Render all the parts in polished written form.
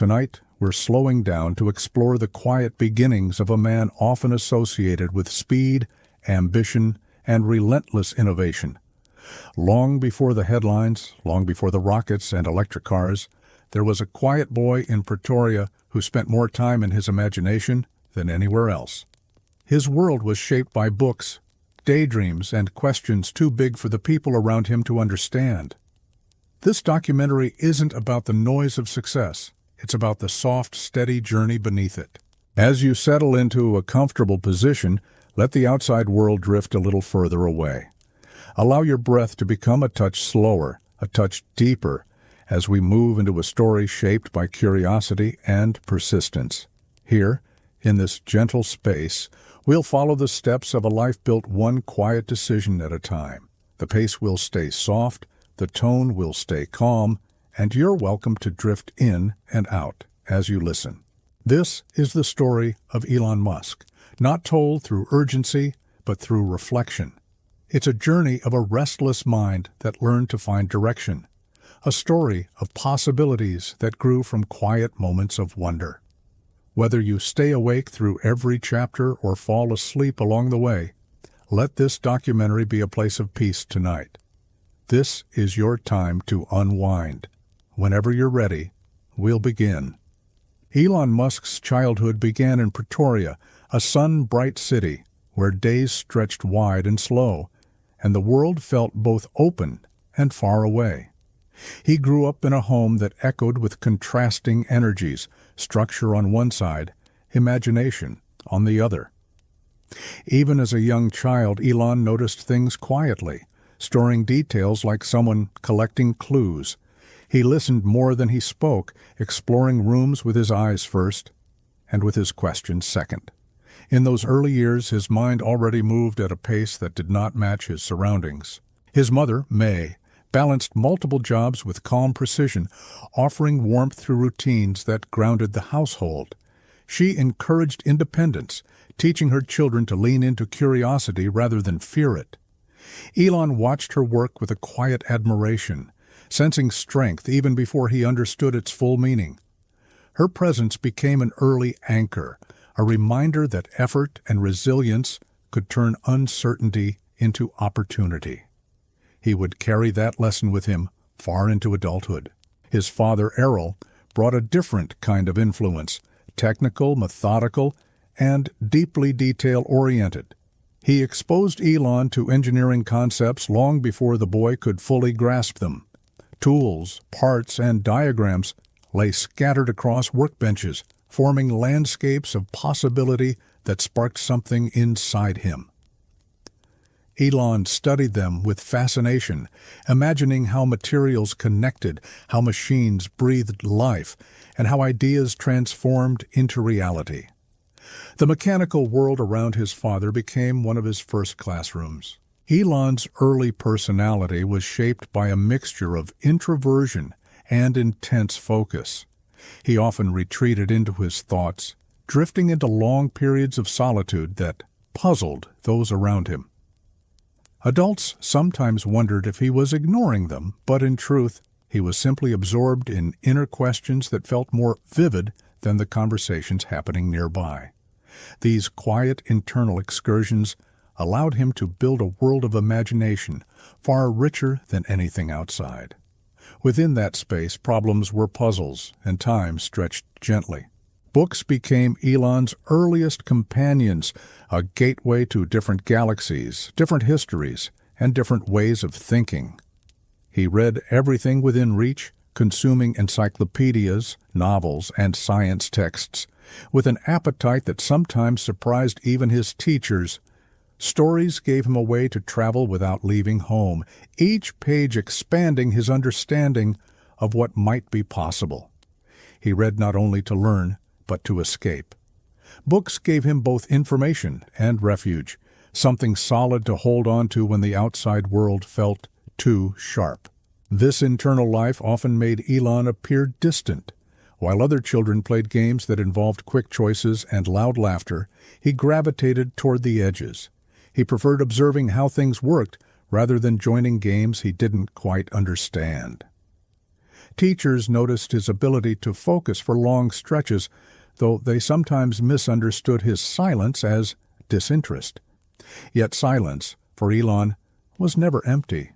Tonight, we're slowing down to explore the quiet beginnings of a man often associated with speed, ambition, and relentless innovation. Long before the headlines, long before the rockets and electric cars, there was a quiet boy in Pretoria who spent more time in his imagination than anywhere else. His world was shaped by books, daydreams, and questions too big for the people around him to understand. This documentary isn't about the noise of success. It's about the soft, steady journey beneath it. As you settle into a comfortable position, let the outside world drift a little further away. Allow your breath to become a touch slower, a touch deeper, as we move into a story shaped by curiosity and persistence. Here, in this gentle space, we'll follow the steps of a life built one quiet decision at a time. The pace will stay soft, the tone will stay calm, and you're welcome to drift in and out as you listen. This is the story of Elon Musk, not told through urgency, but through reflection. It's a journey of a restless mind that learned to find direction, a story of possibilities that grew from quiet moments of wonder. Whether you stay awake through every chapter or fall asleep along the way, let this documentary be a place of peace tonight. This is your time to unwind. Whenever you're ready, we'll begin. Elon Musk's childhood began in Pretoria, a sun-bright city where days stretched wide and slow, and the world felt both open and far away. He grew up in a home that echoed with contrasting energies, structure on one side, imagination on the other. Even as a young child, Elon noticed things quietly, storing details like someone collecting clues. He listened more than he spoke, exploring rooms with his eyes first, and with his questions second. In those early years, his mind already moved at a pace that did not match his surroundings. His mother, May, balanced multiple jobs with calm precision, offering warmth through routines that grounded the household. She encouraged independence, teaching her children to lean into curiosity rather than fear it. Elon watched her work with a quiet admiration, sensing strength even before he understood its full meaning. Her presence became an early anchor, a reminder that effort and resilience could turn uncertainty into opportunity. He would carry that lesson with him far into adulthood. His father, Errol, brought a different kind of influence, technical, methodical, and deeply detail-oriented. He exposed Elon to engineering concepts long before the boy could fully grasp them. Tools, parts, and diagrams lay scattered across workbenches, forming landscapes of possibility that sparked something inside him. Elon studied them with fascination, imagining how materials connected, how machines breathed life, and how ideas transformed into reality. The mechanical world around his father became one of his first classrooms. Elon's early personality was shaped by a mixture of introversion and intense focus. He often retreated into his thoughts, drifting into long periods of solitude that puzzled those around him. Adults sometimes wondered if he was ignoring them, but in truth, he was simply absorbed in inner questions that felt more vivid than the conversations happening nearby. These quiet internal excursions allowed him to build a world of imagination far richer than anything outside. Within that space, problems were puzzles, and time stretched gently. Books became Elon's earliest companions, a gateway to different galaxies, different histories, and different ways of thinking. He read everything within reach, consuming encyclopedias, novels, and science texts, with an appetite that sometimes surprised even his teachers. Stories gave him a way to travel without leaving home, each page expanding his understanding of what might be possible. He read not only to learn, but to escape. Books gave him both information and refuge, something solid to hold on to when the outside world felt too sharp. This internal life often made Elon appear distant. While other children played games that involved quick choices and loud laughter, he gravitated toward the edges. He preferred observing how things worked rather than joining games he didn't quite understand. Teachers noticed his ability to focus for long stretches, though they sometimes misunderstood his silence as disinterest. Yet silence, for Elon, was never empty.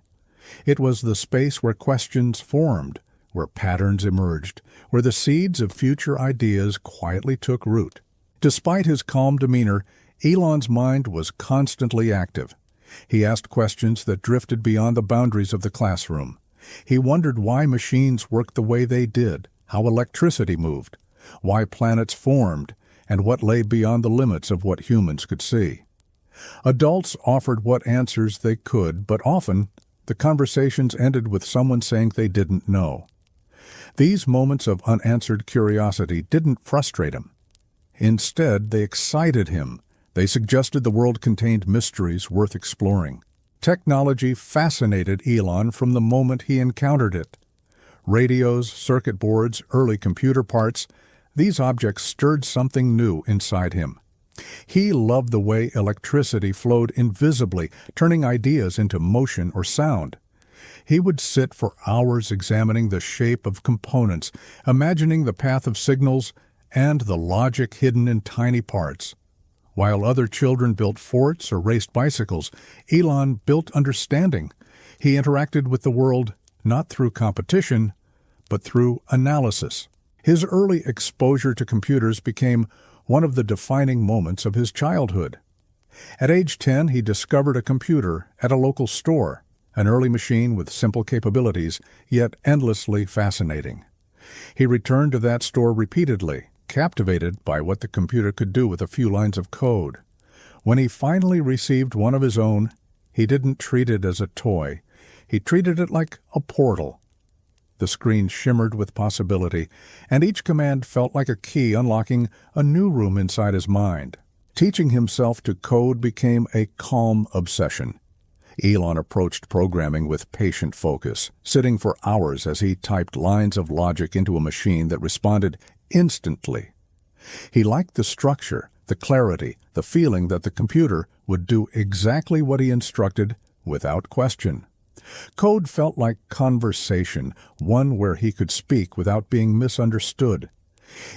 It was the space where questions formed, where patterns emerged, where the seeds of future ideas quietly took root. Despite his calm demeanor, Elon's mind was constantly active. He asked questions that drifted beyond the boundaries of the classroom. He wondered why machines worked the way they did, how electricity moved, why planets formed, and what lay beyond the limits of what humans could see. Adults offered what answers they could, but often the conversations ended with someone saying they didn't know. These moments of unanswered curiosity didn't frustrate him. Instead, they excited him. They suggested the world contained mysteries worth exploring. Technology fascinated Elon from the moment he encountered it. Radios, circuit boards, early computer parts, these objects stirred something new inside him. He loved the way electricity flowed invisibly, turning ideas into motion or sound. He would sit for hours examining the shape of components, imagining the path of signals and the logic hidden in tiny parts. While other children built forts or raced bicycles, Elon built understanding. He interacted with the world not through competition, but through analysis. His early exposure to computers became one of the defining moments of his childhood. At age 10, he discovered a computer at a local store, an early machine with simple capabilities, yet endlessly fascinating. He returned to that store repeatedly, captivated by what the computer could do with a few lines of code. When he finally received one of his own, he didn't treat it as a toy. He treated it like a portal. The screen shimmered with possibility, and each command felt like a key unlocking a new room inside his mind. Teaching himself to code became a calm obsession. Elon approached programming with patient focus, sitting for hours as he typed lines of logic into a machine that responded instantly. He liked the structure, the clarity, the feeling that the computer would do exactly what he instructed without question. Code felt like conversation, one where he could speak without being misunderstood.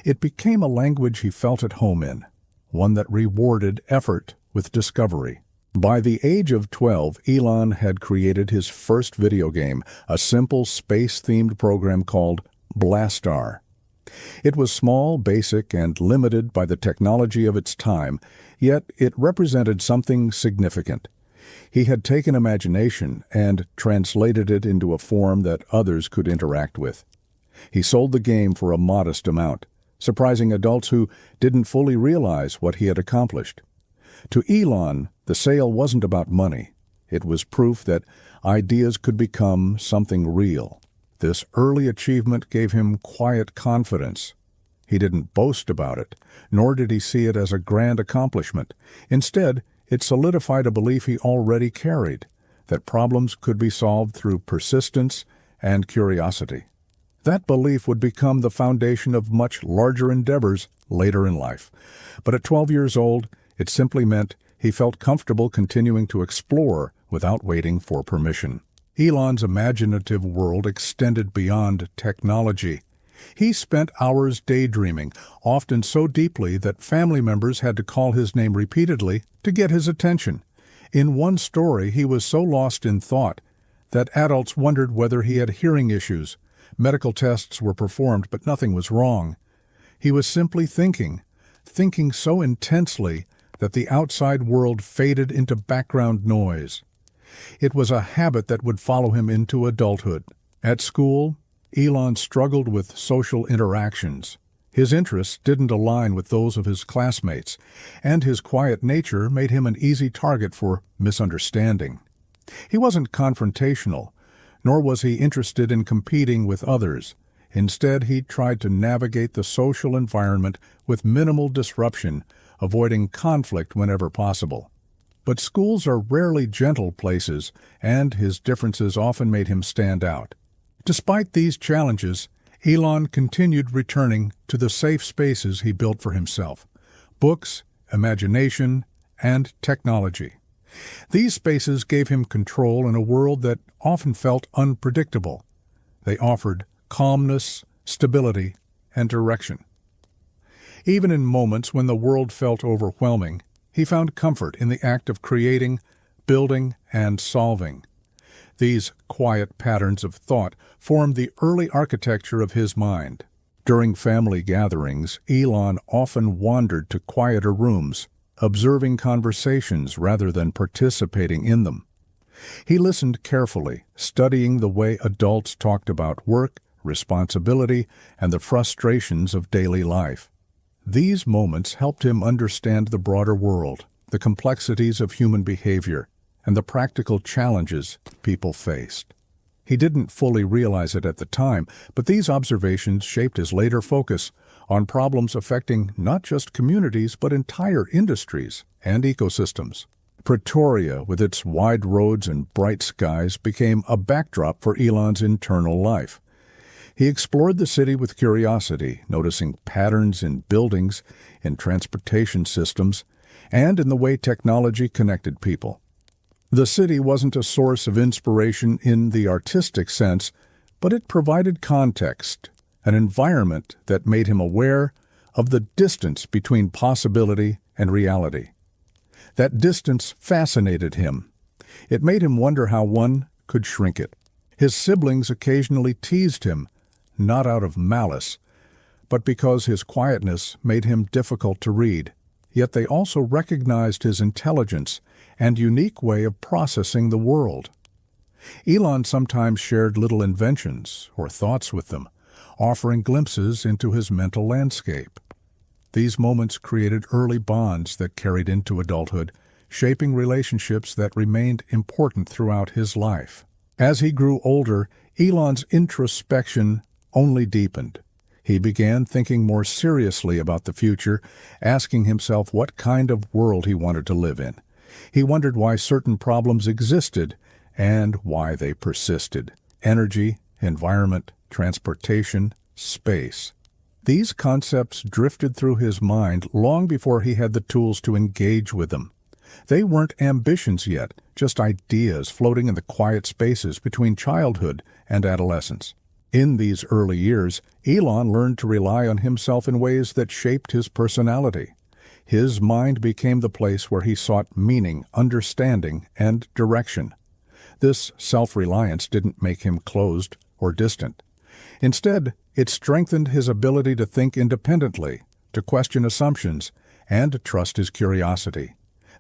It became a language he felt at home in, one that rewarded effort with discovery. By the age of 12, Elon had created his first video game, a simple space-themed program called Blastar. It was small, basic, and limited by the technology of its time, yet it represented something significant. He had taken imagination and translated it into a form that others could interact with. He sold the game for a modest amount, surprising adults who didn't fully realize what he had accomplished. To Elon, the sale wasn't about money. It was proof that ideas could become something real. This early achievement gave him quiet confidence. He didn't boast about it, nor did he see it as a grand accomplishment. Instead, it solidified a belief he already carried, that problems could be solved through persistence and curiosity. That belief would become the foundation of much larger endeavors later in life. But at 12 years old, it simply meant he felt comfortable continuing to explore without waiting for permission. Elon's imaginative world extended beyond technology. He spent hours daydreaming, often so deeply that family members had to call his name repeatedly to get his attention. In one story, he was so lost in thought that adults wondered whether he had hearing issues. Medical tests were performed, but nothing was wrong. He was simply thinking so intensely that the outside world faded into background noise. It was a habit that would follow him into adulthood. At school, Elon struggled with social interactions. His interests didn't align with those of his classmates, and his quiet nature made him an easy target for misunderstanding. He wasn't confrontational, nor was he interested in competing with others. Instead, he tried to navigate the social environment with minimal disruption, avoiding conflict whenever possible. But schools are rarely gentle places, and his differences often made him stand out. Despite these challenges, Elon continued returning to the safe spaces he built for himself: books, imagination, and technology. These spaces gave him control in a world that often felt unpredictable. They offered calmness, stability, and direction. Even in moments when the world felt overwhelming, he found comfort in the act of creating, building, and solving. These quiet patterns of thought formed the early architecture of his mind. During family gatherings, Elon often wandered to quieter rooms, observing conversations rather than participating in them. He listened carefully, studying the way adults talked about work, responsibility, and the frustrations of daily life. These moments helped him understand the broader world, the complexities of human behavior, and the practical challenges people faced. He didn't fully realize it at the time, but these observations shaped his later focus on problems affecting not just communities but entire industries and ecosystems. Pretoria, with its wide roads and bright skies, became a backdrop for Elon's internal life. He explored the city with curiosity, noticing patterns in buildings, in transportation systems, and in the way technology connected people. The city wasn't a source of inspiration in the artistic sense, but it provided context, an environment that made him aware of the distance between possibility and reality. That distance fascinated him. It made him wonder how one could shrink it. His siblings occasionally teased him, not out of malice, but because his quietness made him difficult to read. Yet they also recognized his intelligence and unique way of processing the world. Elon sometimes shared little inventions or thoughts with them, offering glimpses into his mental landscape. These moments created early bonds that carried into adulthood, shaping relationships that remained important throughout his life. As he grew older, Elon's introspection only deepened. He began thinking more seriously about the future, asking himself what kind of world he wanted to live in. He wondered why certain problems existed and why they persisted. Energy, environment, transportation, space. These concepts drifted through his mind long before he had the tools to engage with them. They weren't ambitions yet, just ideas floating in the quiet spaces between childhood and adolescence. In these early years, Elon learned to rely on himself in ways that shaped his personality. His mind became the place where he sought meaning, understanding, and direction. This self-reliance didn't make him closed or distant. Instead, it strengthened his ability to think independently, to question assumptions, and to trust his curiosity.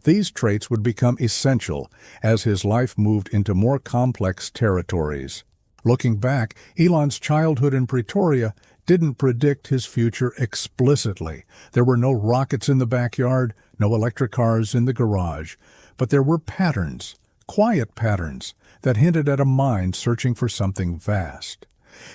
These traits would become essential as his life moved into more complex territories. Looking back, Elon's childhood in Pretoria didn't predict his future explicitly. There were no rockets in the backyard, no electric cars in the garage, but there were patterns, quiet patterns, that hinted at a mind searching for something vast.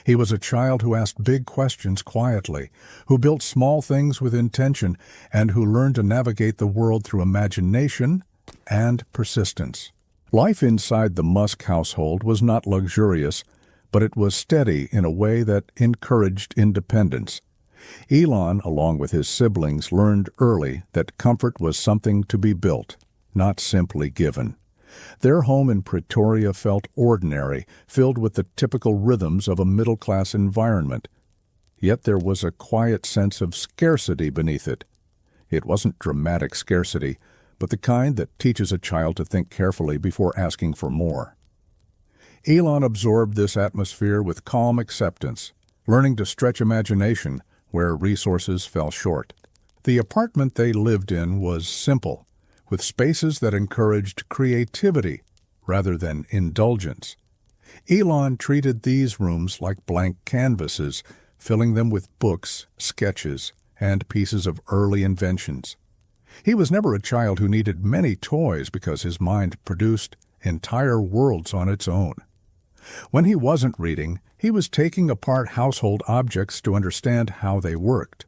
He was a child who asked big questions quietly, who built small things with intention, and who learned to navigate the world through imagination and persistence. Life inside the Musk household was not luxurious, but it was steady in a way that encouraged independence. Elon, along with his siblings, learned early that comfort was something to be built, not simply given. Their home in Pretoria felt ordinary, filled with the typical rhythms of a middle-class environment. Yet there was a quiet sense of scarcity beneath it. It wasn't dramatic scarcity, but the kind that teaches a child to think carefully before asking for more. Elon absorbed this atmosphere with calm acceptance, learning to stretch imagination where resources fell short. The apartment they lived in was simple, with spaces that encouraged creativity rather than indulgence. Elon treated these rooms like blank canvases, filling them with books, sketches, and pieces of early inventions. He was never a child who needed many toys because his mind produced entire worlds on its own. When he wasn't reading, he was taking apart household objects to understand how they worked.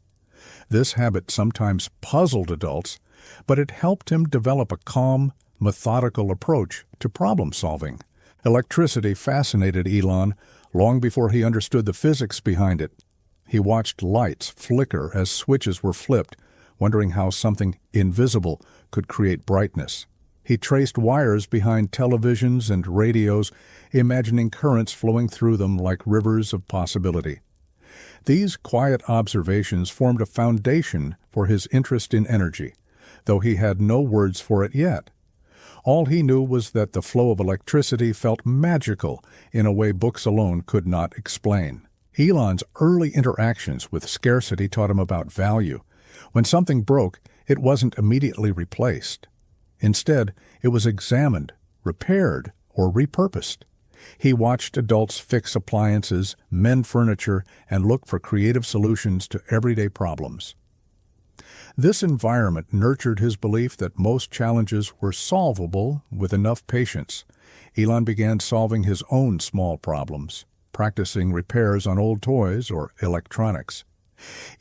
This habit sometimes puzzled adults, but it helped him develop a calm, methodical approach to problem-solving. Electricity fascinated Elon long before he understood the physics behind it. He watched lights flicker as switches were flipped, wondering how something invisible could create brightness. He traced wires behind televisions and radios, imagining currents flowing through them like rivers of possibility. These quiet observations formed a foundation for his interest in energy, though he had no words for it yet. All he knew was that the flow of electricity felt magical in a way books alone could not explain. Elon's early interactions with scarcity taught him about value. When something broke, it wasn't immediately replaced. Instead, it was examined, repaired, or repurposed. He watched adults fix appliances, mend furniture, and look for creative solutions to everyday problems. This environment nurtured his belief that most challenges were solvable with enough patience. Elon began solving his own small problems, practicing repairs on old toys or electronics.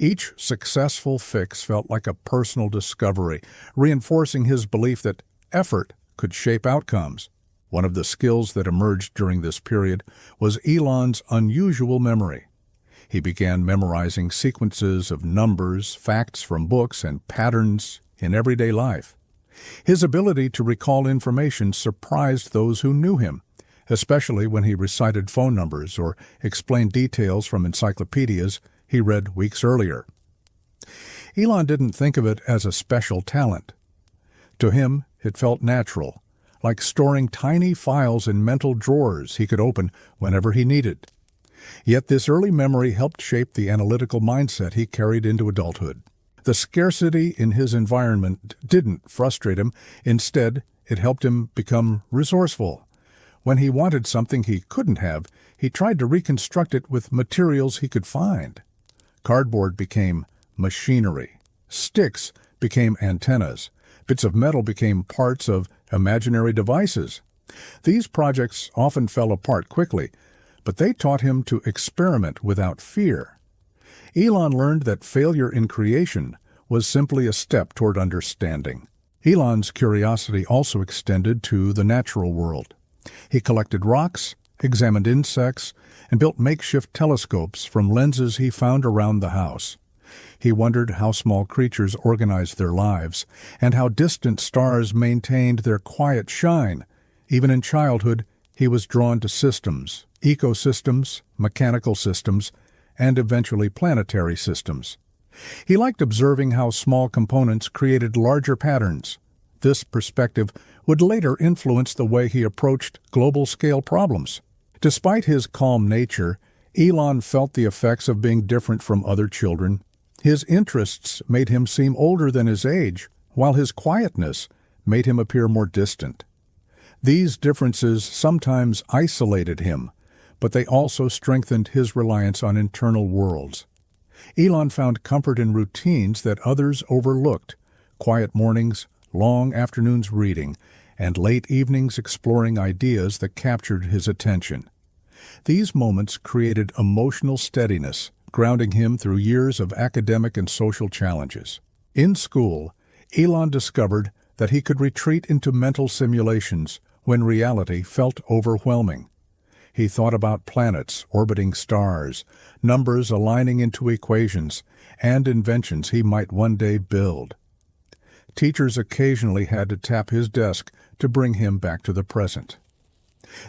Each successful fix felt like a personal discovery, reinforcing his belief that effort could shape outcomes. One of the skills that emerged during this period was Elon's unusual memory. He began memorizing sequences of numbers, facts from books, and patterns in everyday life. His ability to recall information surprised those who knew him, especially when he recited phone numbers or explained details from encyclopedias he read weeks earlier. Elon didn't think of it as a special talent. To him, it felt natural, like storing tiny files in mental drawers he could open whenever he needed. Yet this early memory helped shape the analytical mindset he carried into adulthood. The scarcity in his environment didn't frustrate him. Instead, it helped him become resourceful. When he wanted something he couldn't have, he tried to reconstruct it with materials he could find. Cardboard became machinery. Sticks became antennas. Bits of metal became parts of imaginary devices. These projects often fell apart quickly, but they taught him to experiment without fear. Elon learned that failure in creation was simply a step toward understanding. Elon's curiosity also extended to the natural world. He collected rocks, examined insects, and built makeshift telescopes from lenses he found around the house. He wondered how small creatures organized their lives and how distant stars maintained their quiet shine. Even in childhood, he was drawn to systems, ecosystems, mechanical systems, and eventually planetary systems. He liked observing how small components created larger patterns. This perspective would later influence the way he approached global-scale problems. Despite his calm nature, Elon felt the effects of being different from other children. His interests made him seem older than his age, while his quietness made him appear more distant. These differences sometimes isolated him, but they also strengthened his reliance on internal worlds. Elon found comfort in routines that others overlooked: quiet mornings, long afternoons reading, and late evenings exploring ideas that captured his attention. These moments created emotional steadiness, grounding him through years of academic and social challenges. In school, Elon discovered that he could retreat into mental simulations when reality felt overwhelming. He thought about planets orbiting stars, numbers aligning into equations, and inventions he might one day build. Teachers occasionally had to tap his desk to bring him back to the present.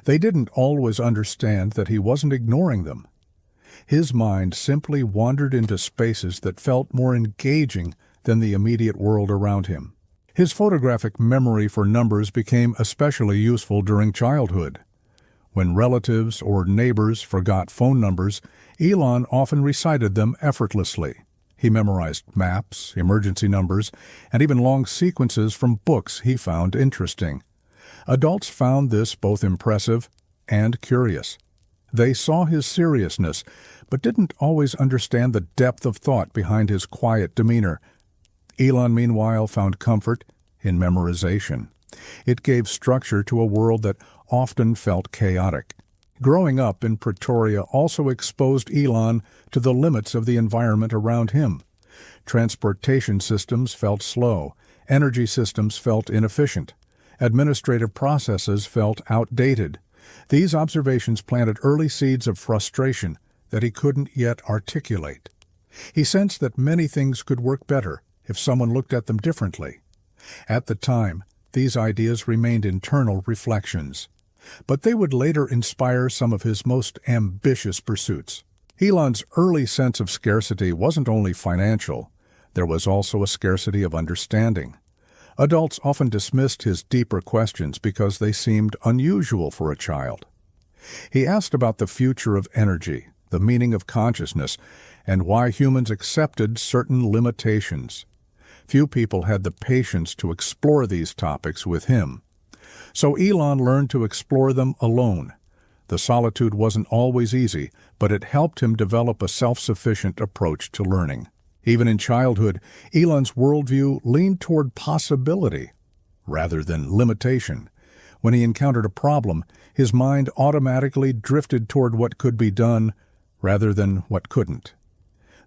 They didn't always understand that he wasn't ignoring them. His mind simply wandered into spaces that felt more engaging than the immediate world around him. His photographic memory for numbers became especially useful during childhood. When relatives or neighbors forgot phone numbers, Elon often recited them effortlessly. He memorized maps, emergency numbers, and even long sequences from books he found interesting. Adults found this both impressive and curious. They saw his seriousness, but didn't always understand the depth of thought behind his quiet demeanor. Elon, meanwhile, found comfort in memorization. It gave structure to a world that often felt chaotic. Growing up in Pretoria also exposed Elon to the limits of the environment around him. Transportation systems felt slow, energy systems felt inefficient, administrative processes felt outdated. These observations planted early seeds of frustration that he couldn't yet articulate. He sensed that many things could work better if someone looked at them differently. At the time, these ideas remained internal reflections, but they would later inspire some of his most ambitious pursuits. Elon's early sense of scarcity wasn't only financial, there was also a scarcity of understanding. Adults often dismissed his deeper questions because they seemed unusual for a child. He asked about the future of energy, the meaning of consciousness, and why humans accepted certain limitations. Few people had the patience to explore these topics with him. So Elon learned to explore them alone. The solitude wasn't always easy, but it helped him develop a self-sufficient approach to learning. Even in childhood, Elon's worldview leaned toward possibility rather than limitation. When he encountered a problem, his mind automatically drifted toward what could be done rather than what couldn't.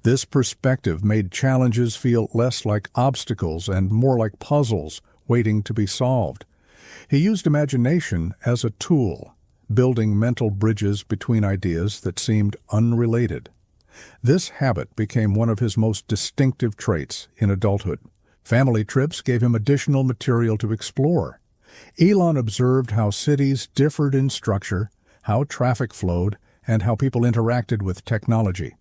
This perspective made challenges feel less like obstacles and more like puzzles waiting to be solved. He used imagination as a tool, building mental bridges between ideas that seemed unrelated. This habit became one of his most distinctive traits in adulthood. Family trips gave him additional material to explore. Elon observed how cities differed in structure, how traffic flowed, and how people interacted with technology.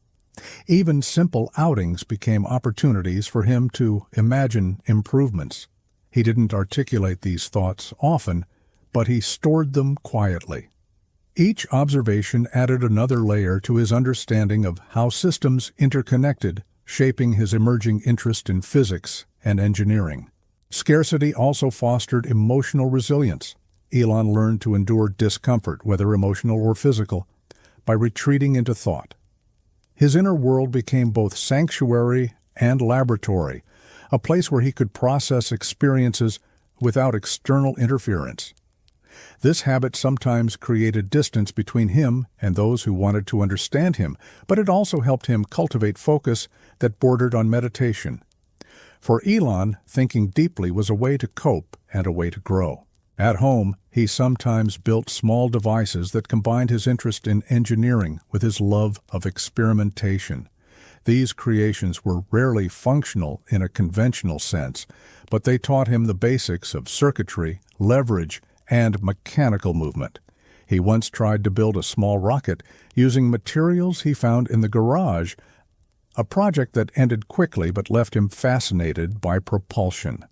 Even simple outings became opportunities for him to imagine improvements. He didn't articulate these thoughts often, but he stored them quietly. Each observation added another layer to his understanding of how systems interconnected, shaping his emerging interest in physics and engineering. Scarcity also fostered emotional resilience. Elon learned to endure discomfort, whether emotional or physical, by retreating into thought. His inner world became both sanctuary and laboratory, a place where he could process experiences without external interference. This habit sometimes created distance between him and those who wanted to understand him, but it also helped him cultivate focus that bordered on meditation. For Elon, thinking deeply was a way to cope and a way to grow. At home, he sometimes built small devices that combined his interest in engineering with his love of experimentation. These creations were rarely functional in a conventional sense, but they taught him the basics of circuitry, leverage, and mechanical movement. He once tried to build a small rocket using materials he found in the garage, a project that ended quickly but left him fascinated by propulsion.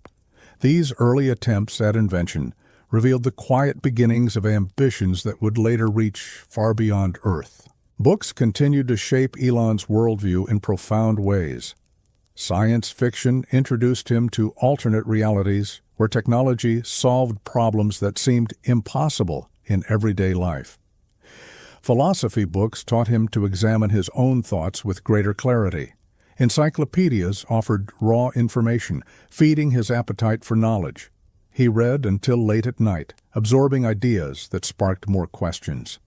These early attempts at invention revealed the quiet beginnings of ambitions that would later reach far beyond Earth. Books continued to shape Elon's worldview in profound ways. Science fiction introduced him to alternate realities where technology solved problems that seemed impossible in everyday life. Philosophy books taught him to examine his own thoughts with greater clarity. Encyclopedias offered raw information, feeding his appetite for knowledge. He read until late at night, absorbing ideas that sparked more questions.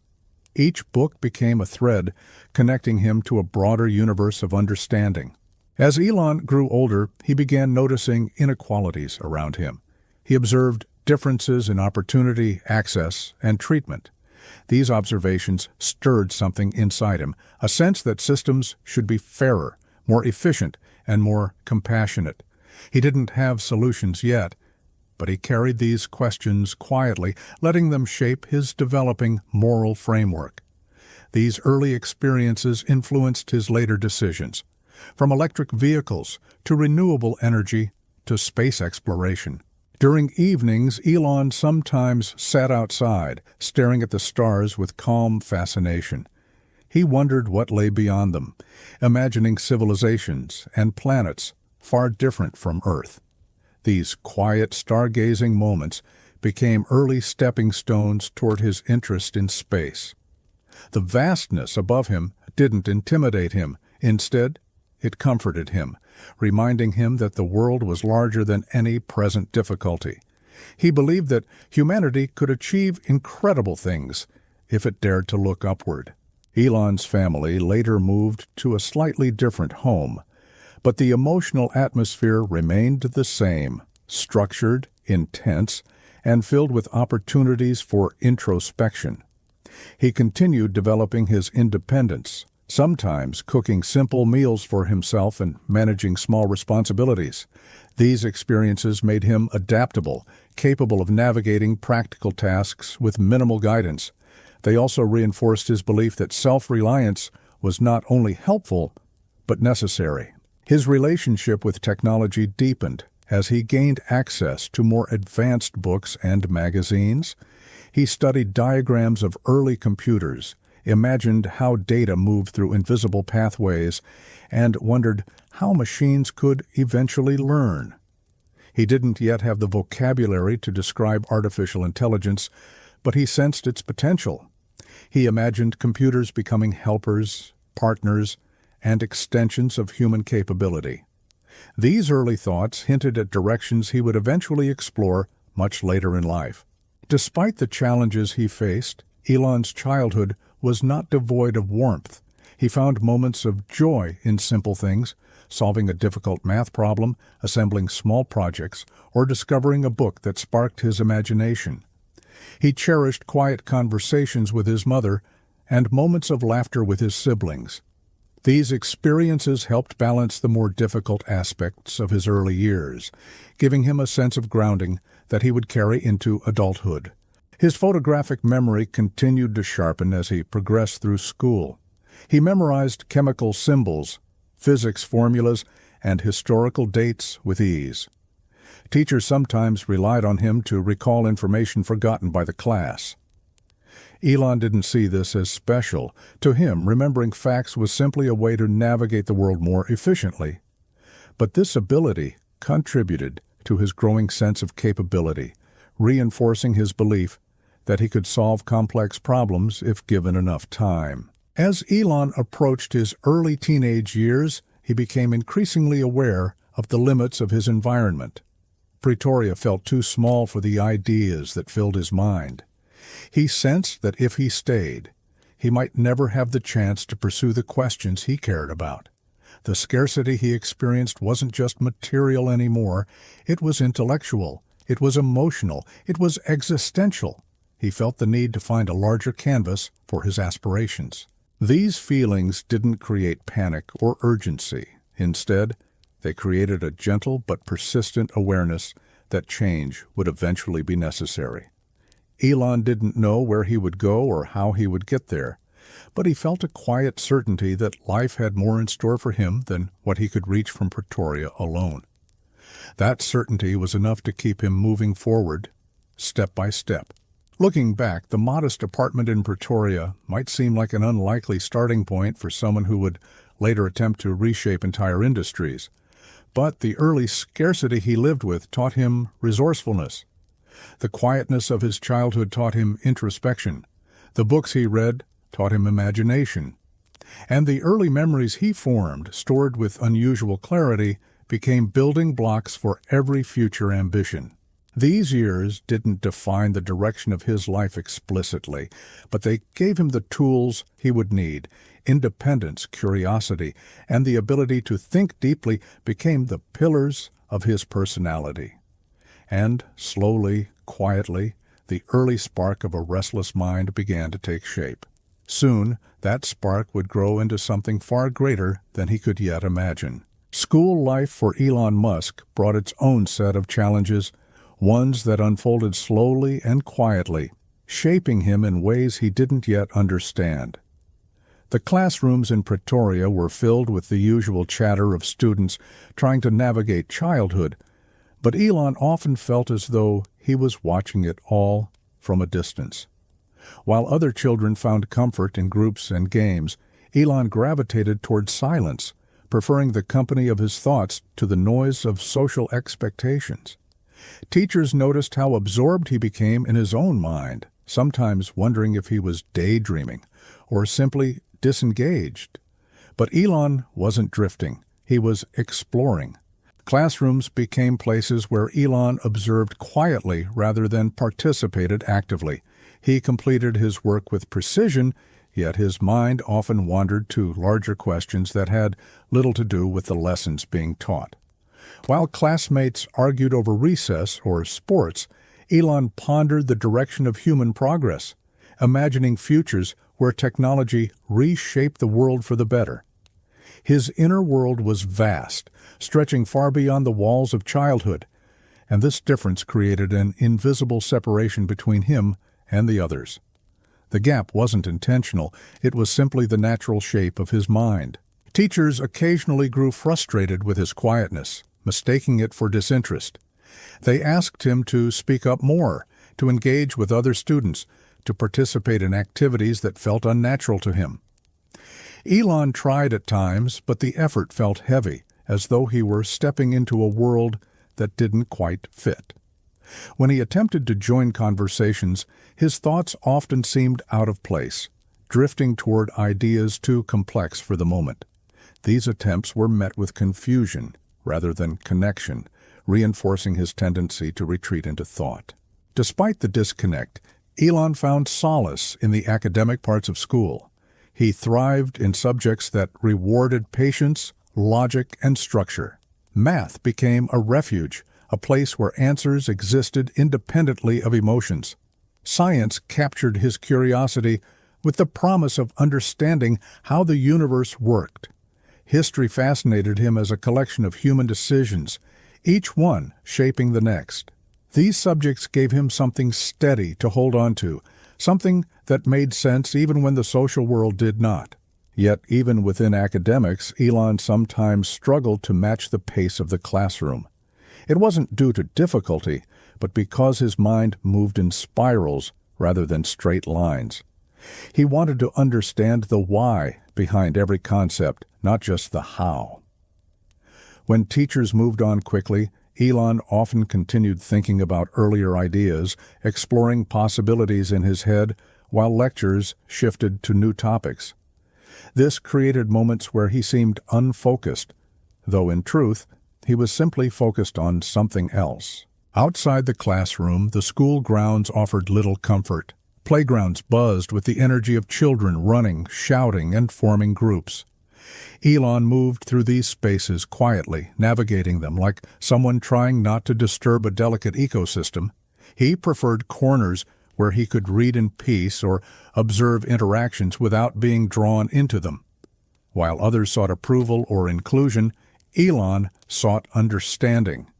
Each book became a thread connecting him to a broader universe of understanding. As Elon grew older, he began noticing inequalities around him. He observed differences in opportunity, access, and treatment. These observations stirred something inside him, a sense that systems should be fairer, more efficient, and more compassionate. He didn't have solutions yet, but he carried these questions quietly, letting them shape his developing moral framework. These early experiences influenced his later decisions, from electric vehicles to renewable energy to space exploration. During evenings, Elon sometimes sat outside, staring at the stars with calm fascination. He wondered what lay beyond them, imagining civilizations and planets far different from Earth. These quiet, stargazing moments became early stepping stones toward his interest in space. The vastness above him didn't intimidate him. Instead, it comforted him, reminding him that the world was larger than any present difficulty. He believed that humanity could achieve incredible things if it dared to look upward. Elon's family later moved to a slightly different home, but the emotional atmosphere remained the same, structured, intense, and filled with opportunities for introspection. He continued developing his independence, sometimes cooking simple meals for himself and managing small responsibilities. These experiences made him adaptable, capable of navigating practical tasks with minimal guidance. They also reinforced his belief that self-reliance was not only helpful, but necessary. His relationship with technology deepened as he gained access to more advanced books and magazines. He studied diagrams of early computers, imagined how data moved through invisible pathways, and wondered how machines could eventually learn. He didn't yet have the vocabulary to describe artificial intelligence, but he sensed its potential. He imagined computers becoming helpers, partners, and extensions of human capability. These early thoughts hinted at directions he would eventually explore much later in life. Despite the challenges he faced, Elon's childhood was not devoid of warmth. He found moments of joy in simple things, solving a difficult math problem, assembling small projects, or discovering a book that sparked his imagination. He cherished quiet conversations with his mother and moments of laughter with his siblings. These experiences helped balance the more difficult aspects of his early years, giving him a sense of grounding that he would carry into adulthood. His photographic memory continued to sharpen as he progressed through school. He memorized chemical symbols, physics formulas, and historical dates with ease. Teachers sometimes relied on him to recall information forgotten by the class. Elon didn't see this as special. To him, remembering facts was simply a way to navigate the world more efficiently. But this ability contributed to his growing sense of capability, reinforcing his belief that he could solve complex problems if given enough time. As Elon approached his early teenage years, he became increasingly aware of the limits of his environment. Pretoria felt too small for the ideas that filled his mind. He sensed that if he stayed, he might never have the chance to pursue the questions he cared about. The scarcity he experienced wasn't just material anymore, it was intellectual, it was emotional, it was existential. He felt the need to find a larger canvas for his aspirations. These feelings didn't create panic or urgency. Instead, they created a gentle but persistent awareness that change would eventually be necessary. Elon didn't know where he would go or how he would get there, but he felt a quiet certainty that life had more in store for him than what he could reach from Pretoria alone. That certainty was enough to keep him moving forward, step by step. Looking back, the modest apartment in Pretoria might seem like an unlikely starting point for someone who would later attempt to reshape entire industries. But the early scarcity he lived with taught him resourcefulness. The quietness of his childhood taught him introspection. The books he read taught him imagination. And the early memories he formed, stored with unusual clarity, became building blocks for every future ambition. These years didn't define the direction of his life explicitly, but they gave him the tools he would need. Independence, curiosity, and the ability to think deeply became the pillars of his personality. And slowly, quietly, the early spark of a restless mind began to take shape. Soon, that spark would grow into something far greater than he could yet imagine. School life for Elon Musk brought its own set of challenges, ones that unfolded slowly and quietly, shaping him in ways he didn't yet understand. The classrooms in Pretoria were filled with the usual chatter of students trying to navigate childhood, but Elon often felt as though he was watching it all from a distance. While other children found comfort in groups and games, Elon gravitated toward silence, preferring the company of his thoughts to the noise of social expectations. Teachers noticed how absorbed he became in his own mind, sometimes wondering if he was daydreaming or simply disengaged. But Elon wasn't drifting. He was exploring. Classrooms became places where Elon observed quietly rather than participated actively. He completed his work with precision, yet his mind often wandered to larger questions that had little to do with the lessons being taught. While classmates argued over recess or sports, Elon pondered the direction of human progress, imagining futures where technology reshaped the world for the better. His inner world was vast, stretching far beyond the walls of childhood, and this difference created an invisible separation between him and the others. The gap wasn't intentional, it was simply the natural shape of his mind. Teachers occasionally grew frustrated with his quietness, mistaking it for disinterest. They asked him to speak up more, to engage with other students, to participate in activities that felt unnatural to him. Elon tried at times, but the effort felt heavy, as though he were stepping into a world that didn't quite fit. When he attempted to join conversations, his thoughts often seemed out of place, drifting toward ideas too complex for the moment. These attempts were met with confusion rather than connection, reinforcing his tendency to retreat into thought. Despite the disconnect, Elon found solace in the academic parts of school. He thrived in subjects that rewarded patience, logic, and structure. Math became a refuge, a place where answers existed independently of emotions. Science captured his curiosity with the promise of understanding how the universe worked. History fascinated him as a collection of human decisions, each one shaping the next. These subjects gave him something steady to hold on to, something that made sense even when the social world did not. Yet, even within academics, Elon sometimes struggled to match the pace of the classroom. It wasn't due to difficulty, but because his mind moved in spirals rather than straight lines. He wanted to understand the why behind every concept, not just the how. When teachers moved on quickly, Elon often continued thinking about earlier ideas, exploring possibilities in his head, while lectures shifted to new topics. This created moments where he seemed unfocused, though in truth, he was simply focused on something else. Outside the classroom, the school grounds offered little comfort. Playgrounds buzzed with the energy of children running, shouting, and forming groups. Elon moved through these spaces quietly, navigating them like someone trying not to disturb a delicate ecosystem. He preferred corners where he could read in peace or observe interactions without being drawn into them. While others sought approval or inclusion, Elon sought understanding.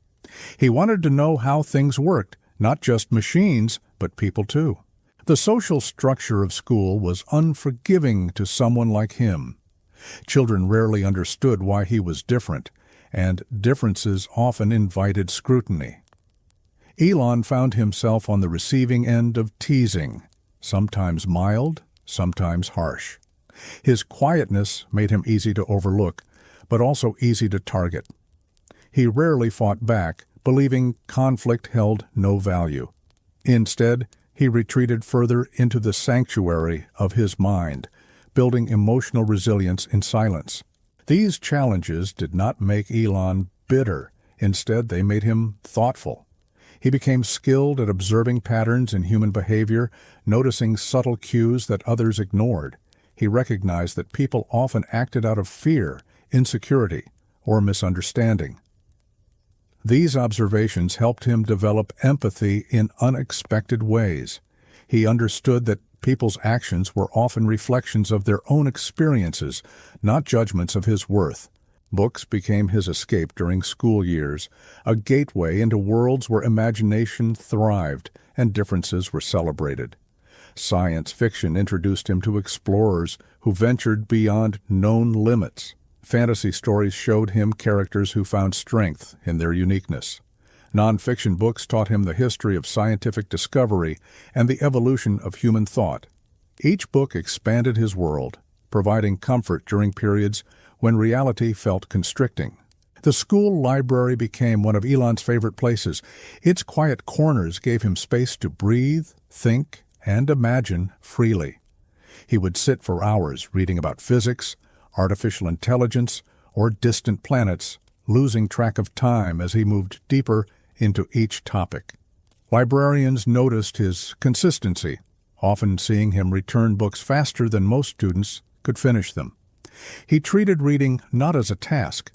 He wanted to know how things worked, not just machines, but people too. The social structure of school was unforgiving to someone like him. Children rarely understood why he was different, and differences often invited scrutiny. Elon found himself on the receiving end of teasing, sometimes mild, sometimes harsh. His quietness made him easy to overlook, but also easy to target. He rarely fought back, believing conflict held no value. Instead, he retreated further into the sanctuary of his mind, building emotional resilience in silence. These challenges did not make Elon bitter. Instead, they made him thoughtful. He became skilled at observing patterns in human behavior, noticing subtle cues that others ignored. He recognized that people often acted out of fear, insecurity, or misunderstanding. These observations helped him develop empathy in unexpected ways. He understood that people's actions were often reflections of their own experiences, not judgments of his worth. Books became his escape during school years, a gateway into worlds where imagination thrived and differences were celebrated. Science fiction introduced him to explorers who ventured beyond known limits. Fantasy stories showed him characters who found strength in their uniqueness. Nonfiction books taught him the history of scientific discovery and the evolution of human thought. Each book expanded his world, providing comfort during periods when reality felt constricting. The school library became one of Elon's favorite places. Its quiet corners gave him space to breathe, think, and imagine freely. He would sit for hours reading about physics, artificial intelligence, or distant planets, losing track of time as he moved deeper into each topic. Librarians noticed his consistency, often seeing him return books faster than most students could finish them. He treated reading not as a task,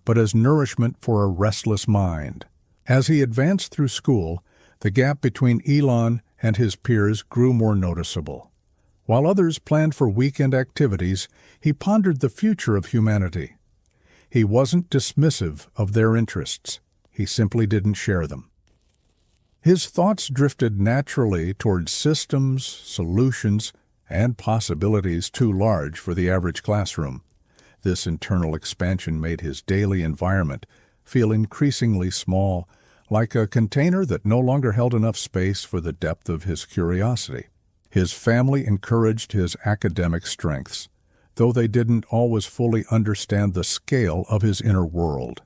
but as nourishment for a restless mind. As he advanced through school, the gap between Elon and his peers grew more noticeable. While others planned for weekend activities, he pondered the future of humanity. He wasn't dismissive of their interests. He simply didn't share them. His thoughts drifted naturally towards systems, solutions, and possibilities too large for the average classroom. This internal expansion made his daily environment feel increasingly small, like a container that no longer held enough space for the depth of his curiosity. His family encouraged his academic strengths, though they didn't always fully understand the scale of his inner world.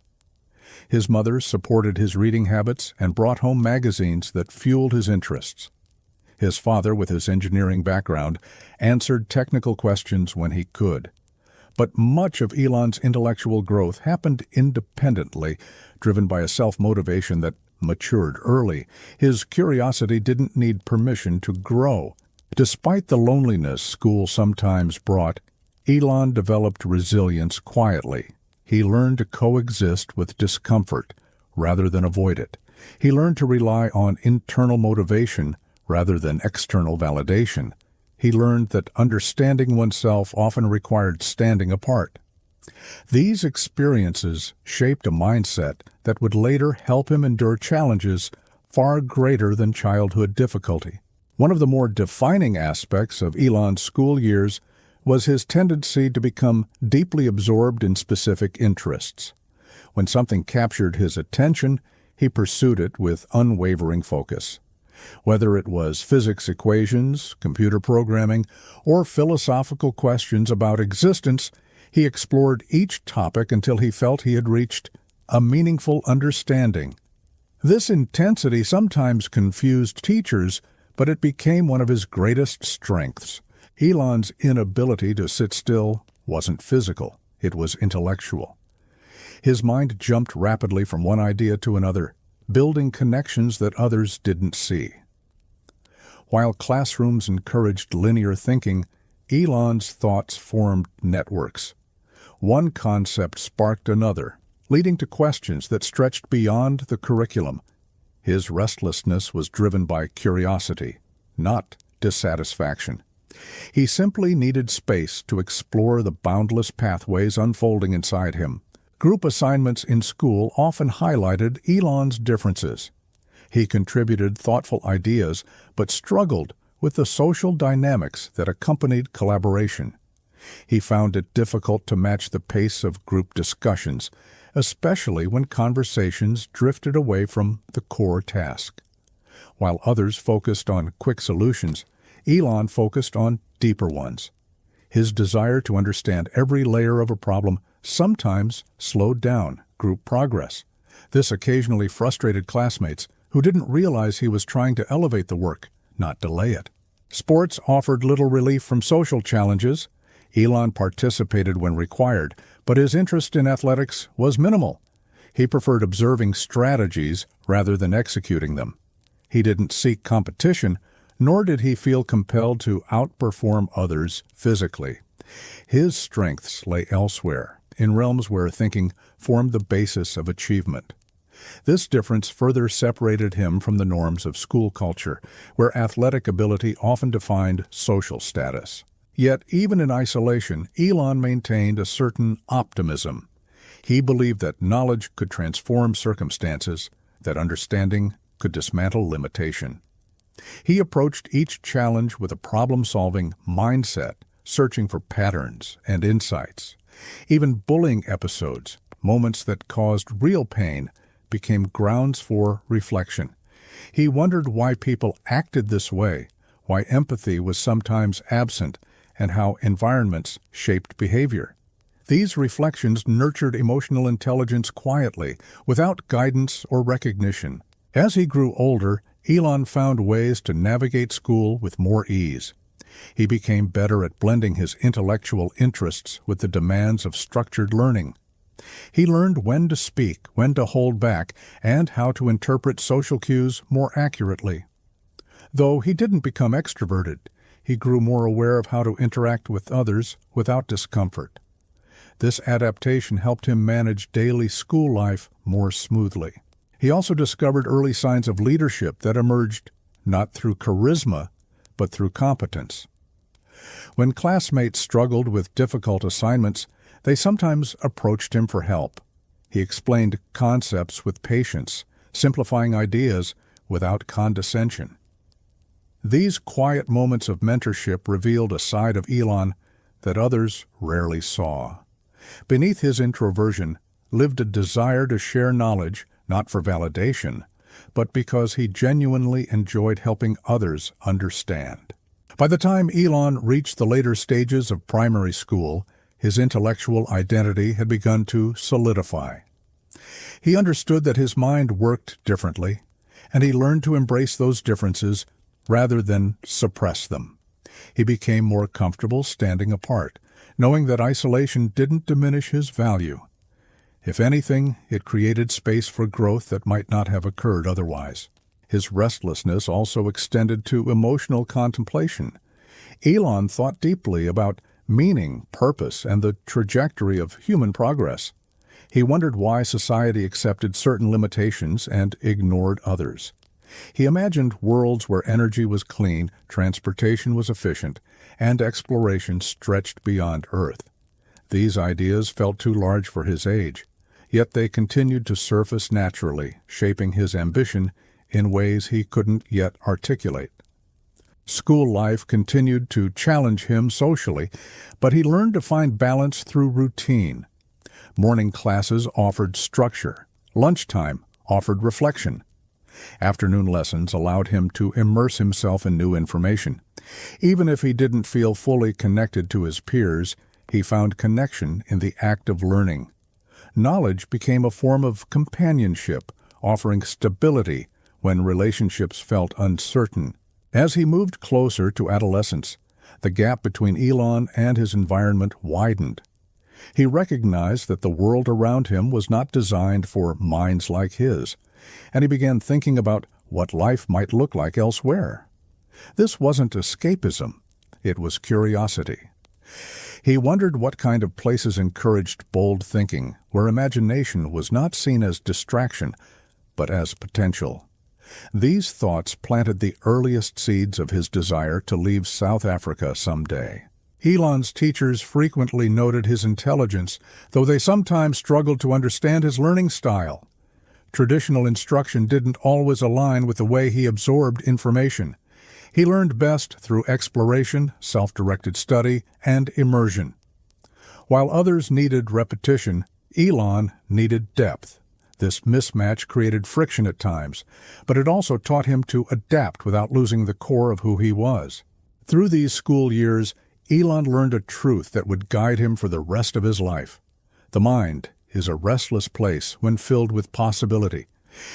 His mother supported his reading habits and brought home magazines that fueled his interests. His father, with his engineering background, answered technical questions when he could. But much of Elon's intellectual growth happened independently, driven by a self-motivation that matured early. His curiosity didn't need permission to grow. Despite the loneliness school sometimes brought, Elon developed resilience quietly. He learned to coexist with discomfort rather than avoid it. He learned to rely on internal motivation rather than external validation. He learned that understanding oneself often required standing apart. These experiences shaped a mindset that would later help him endure challenges far greater than childhood difficulty. One of the more defining aspects of Elon's school years was his tendency to become deeply absorbed in specific interests. When something captured his attention, he pursued it with unwavering focus. Whether it was physics equations, computer programming, or philosophical questions about existence, he explored each topic until he felt he had reached a meaningful understanding. This intensity sometimes confused teachers, but it became one of his greatest strengths. Elon's inability to sit still wasn't physical, it was intellectual. His mind jumped rapidly from one idea to another, building connections that others didn't see. While classrooms encouraged linear thinking, Elon's thoughts formed networks. One concept sparked another, leading to questions that stretched beyond the curriculum. His restlessness was driven by curiosity, not dissatisfaction. He simply needed space to explore the boundless pathways unfolding inside him. Group assignments in school often highlighted Elon's differences. He contributed thoughtful ideas, but struggled with the social dynamics that accompanied collaboration. He found it difficult to match the pace of group discussions, especially when conversations drifted away from the core task. While others focused on quick solutions, Elon focused on deeper ones. His desire to understand every layer of a problem sometimes slowed down group progress. This occasionally frustrated classmates who didn't realize he was trying to elevate the work, not delay it. Sports offered little relief from social challenges. Elon participated when required, but his interest in athletics was minimal. He preferred observing strategies rather than executing them. He didn't seek competition, nor did he feel compelled to outperform others physically. His strengths lay elsewhere, in realms where thinking formed the basis of achievement. This difference further separated him from the norms of school culture, where athletic ability often defined social status. Yet, even in isolation, Elon maintained a certain optimism. He believed that knowledge could transform circumstances, that understanding could dismantle limitation. He approached each challenge with a problem-solving mindset, searching for patterns and insights. Even bullying episodes, moments that caused real pain, became grounds for reflection. He wondered why people acted this way, why empathy was sometimes absent, and how environments shaped behavior. These reflections nurtured emotional intelligence quietly, without guidance or recognition. As he grew older, Elon found ways to navigate school with more ease. He became better at blending his intellectual interests with the demands of structured learning. He learned when to speak, when to hold back, and how to interpret social cues more accurately. Though he didn't become extroverted, he grew more aware of how to interact with others without discomfort. This adaptation helped him manage daily school life more smoothly. He also discovered early signs of leadership that emerged not through charisma, but through competence. When classmates struggled with difficult assignments, they sometimes approached him for help. He explained concepts with patience, simplifying ideas without condescension. These quiet moments of mentorship revealed a side of Elon that others rarely saw. Beneath his introversion lived a desire to share knowledge, not for validation, but because he genuinely enjoyed helping others understand. By the time Elon reached the later stages of primary school, his intellectual identity had begun to solidify. He understood that his mind worked differently, and he learned to embrace those differences rather than suppress them. He became more comfortable standing apart, knowing that isolation didn't diminish his value. If anything, it created space for growth that might not have occurred otherwise. His restlessness also extended to emotional contemplation. Elon thought deeply about meaning, purpose, and the trajectory of human progress. He wondered why society accepted certain limitations and ignored others. He imagined worlds where energy was clean, transportation was efficient, and exploration stretched beyond Earth. These ideas felt too large for his age, yet they continued to surface naturally, shaping his ambition in ways he couldn't yet articulate. School life continued to challenge him socially, but he learned to find balance through routine. Morning classes offered structure. Lunchtime offered reflection. Afternoon lessons allowed him to immerse himself in new information. Even if he didn't feel fully connected to his peers, he found connection in the act of learning. Knowledge became a form of companionship, offering stability when relationships felt uncertain. As he moved closer to adolescence, the gap between Elon and his environment widened. He recognized that the world around him was not designed for minds like his, and he began thinking about what life might look like elsewhere. This wasn't escapism, it was curiosity. He wondered what kind of places encouraged bold thinking, where imagination was not seen as distraction, but as potential. These thoughts planted the earliest seeds of his desire to leave South Africa someday. Elon's teachers frequently noted his intelligence, though they sometimes struggled to understand his learning style. Traditional instruction didn't always align with the way he absorbed information. He learned best through exploration, self-directed study, and immersion. While others needed repetition, Elon needed depth. This mismatch created friction at times, but it also taught him to adapt without losing the core of who he was. Through these school years, Elon learned a truth that would guide him for the rest of his life. The mind is a restless place when filled with possibility.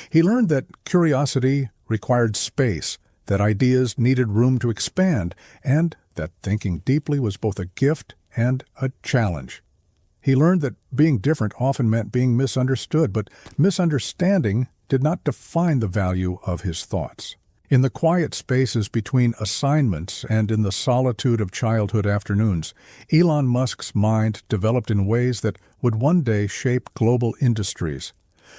He learned that curiosity required space, that ideas needed room to expand, and that thinking deeply was both a gift and a challenge. He learned that being different often meant being misunderstood, but misunderstanding did not define the value of his thoughts. In the quiet spaces between assignments and in the solitude of childhood afternoons, Elon Musk's mind developed in ways that would one day shape global industries.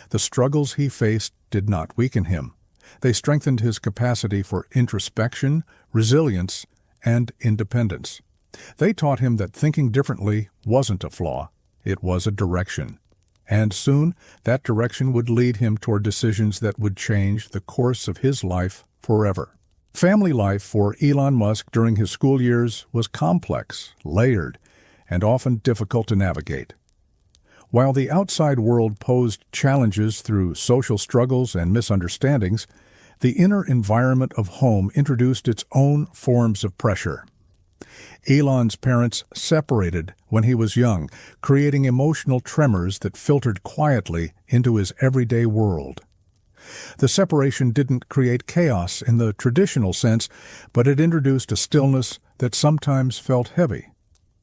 The struggles he faced did not weaken him. They strengthened his capacity for introspection, resilience, and independence. They taught him that thinking differently wasn't a flaw, it was a direction. And soon, that direction would lead him toward decisions that would change the course of his life forever. Family life for Elon Musk during his school years was complex, layered, and often difficult to navigate. While the outside world posed challenges through social struggles and misunderstandings, the inner environment of home introduced its own forms of pressure. Elon's parents separated when he was young, creating emotional tremors that filtered quietly into his everyday world. The separation didn't create chaos in the traditional sense, but it introduced a stillness that sometimes felt heavy.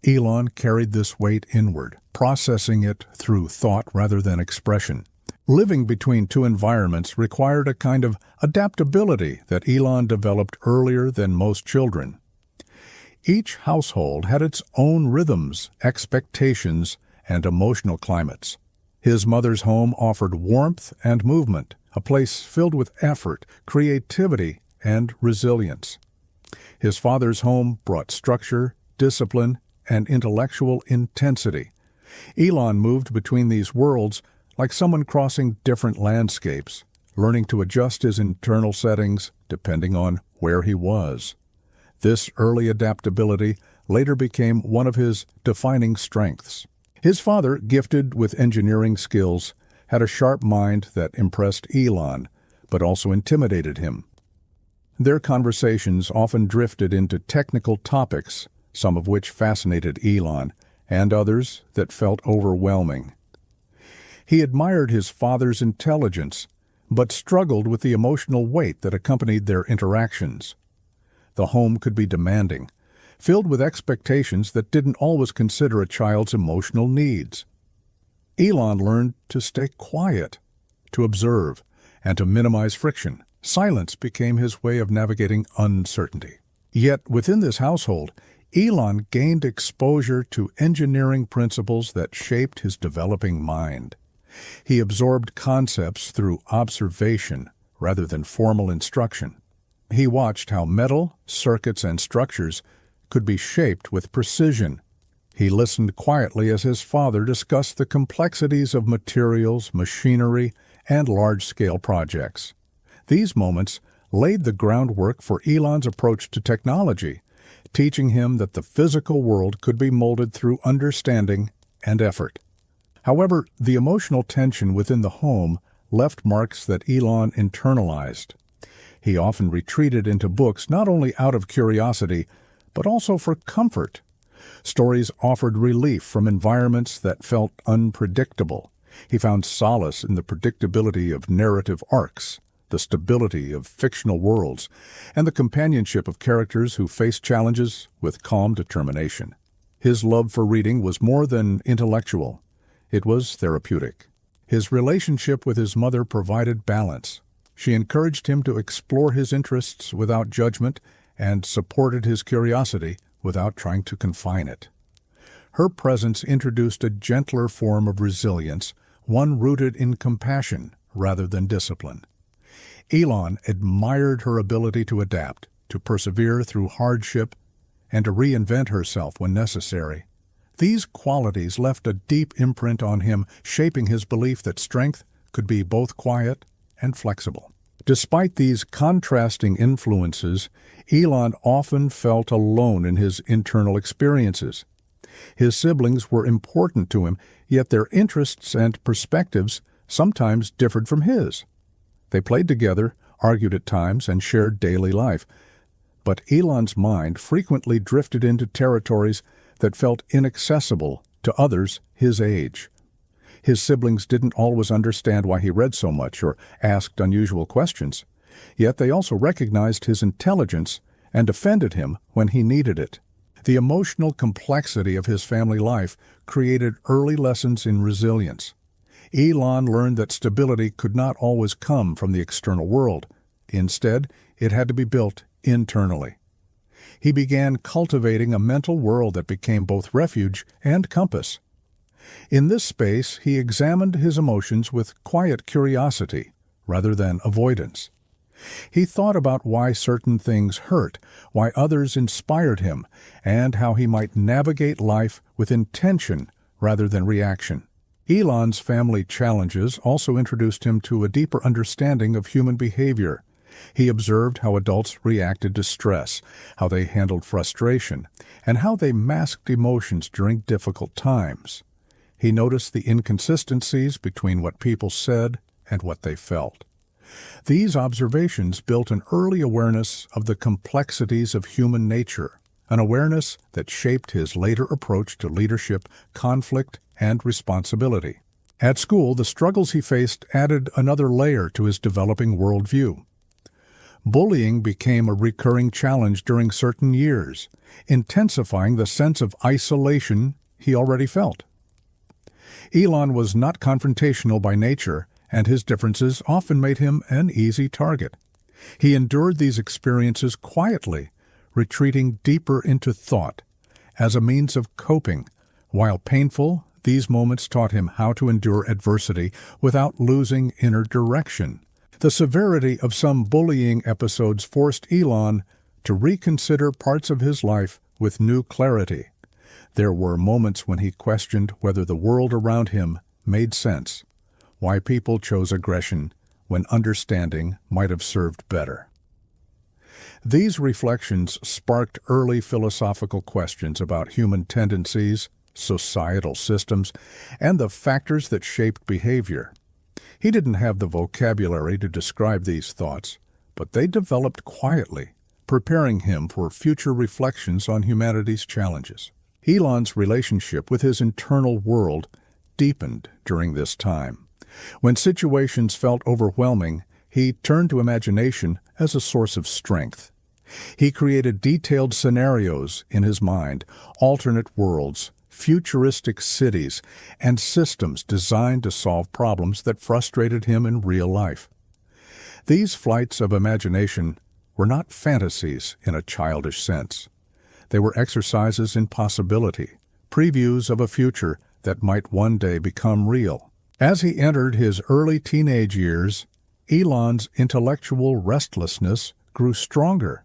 Elon carried this weight inward, processing it through thought rather than expression. Living between two environments required a kind of adaptability that Elon developed earlier than most children. Each household had its own rhythms, expectations, and emotional climates. His mother's home offered warmth and movement, a place filled with effort, creativity, and resilience. His father's home brought structure, discipline, and intellectual intensity. Elon moved between these worlds like someone crossing different landscapes, learning to adjust his internal settings depending on where he was. This early adaptability later became one of his defining strengths. His father, gifted with engineering skills, had a sharp mind that impressed Elon, but also intimidated him. Their conversations often drifted into technical topics, some of which fascinated Elon, and others that felt overwhelming. He admired his father's intelligence, but struggled with the emotional weight that accompanied their interactions. The home could be demanding, filled with expectations that didn't always consider a child's emotional needs. Elon learned to stay quiet, to observe, and to minimize friction. Silence became his way of navigating uncertainty. Yet within this household, Elon gained exposure to engineering principles that shaped his developing mind. He absorbed concepts through observation rather than formal instruction. He watched how metal, circuits, and structures could be shaped with precision. He listened quietly as his father discussed the complexities of materials, machinery, and large-scale projects. These moments laid the groundwork for Elon's approach to technology, teaching him that the physical world could be molded through understanding and effort. However, the emotional tension within the home left marks that Elon internalized. He often retreated into books not only out of curiosity, but also for comfort. Stories offered relief from environments that felt unpredictable. He found solace in the predictability of narrative arcs, the stability of fictional worlds, and the companionship of characters who face challenges with calm determination. His love for reading was more than intellectual. It was therapeutic. His relationship with his mother provided balance. She encouraged him to explore his interests without judgment and supported his curiosity without trying to confine it. Her presence introduced a gentler form of resilience, one rooted in compassion rather than discipline. Elon admired her ability to adapt, to persevere through hardship, and to reinvent herself when necessary. These qualities left a deep imprint on him, shaping his belief that strength could be both quiet and flexible. Despite these contrasting influences, Elon often felt alone in his internal experiences. His siblings were important to him, yet their interests and perspectives sometimes differed from his. They played together, argued at times, and shared daily life. But Elon's mind frequently drifted into territories that felt inaccessible to others his age. His siblings didn't always understand why he read so much or asked unusual questions, yet they also recognized his intelligence and defended him when he needed it. The emotional complexity of his family life created early lessons in resilience. Elon learned that stability could not always come from the external world. Instead, it had to be built internally. He began cultivating a mental world that became both refuge and compass. In this space, he examined his emotions with quiet curiosity rather than avoidance. He thought about why certain things hurt, why others inspired him, and how he might navigate life with intention rather than reaction. Elon's family challenges also introduced him to a deeper understanding of human behavior. He observed how adults reacted to stress, how they handled frustration, and how they masked emotions during difficult times. He noticed the inconsistencies between what people said and what they felt. These observations built an early awareness of the complexities of human nature, an awareness that shaped his later approach to leadership, conflict, and responsibility. At school, the struggles he faced added another layer to his developing worldview. Bullying became a recurring challenge during certain years, intensifying the sense of isolation he already felt. Elon was not confrontational by nature, and his differences often made him an easy target. He endured these experiences quietly, retreating deeper into thought as a means of coping. While painful, these moments taught him how to endure adversity without losing inner direction. The severity of some bullying episodes forced Elon to reconsider parts of his life with new clarity. There were moments when he questioned whether the world around him made sense, why people chose aggression when understanding might have served better. These reflections sparked early philosophical questions about human tendencies, societal systems, and the factors that shaped behavior. He didn't have the vocabulary to describe these thoughts, but they developed quietly, preparing him for future reflections on humanity's challenges. Elon's relationship with his internal world deepened during this time. When situations felt overwhelming, he turned to imagination as a source of strength. He created detailed scenarios in his mind, alternate worlds, futuristic cities, and systems designed to solve problems that frustrated him in real life. These flights of imagination were not fantasies in a childish sense. They were exercises in possibility, previews of a future that might one day become real. As he entered his early teenage years, Elon's intellectual restlessness grew stronger.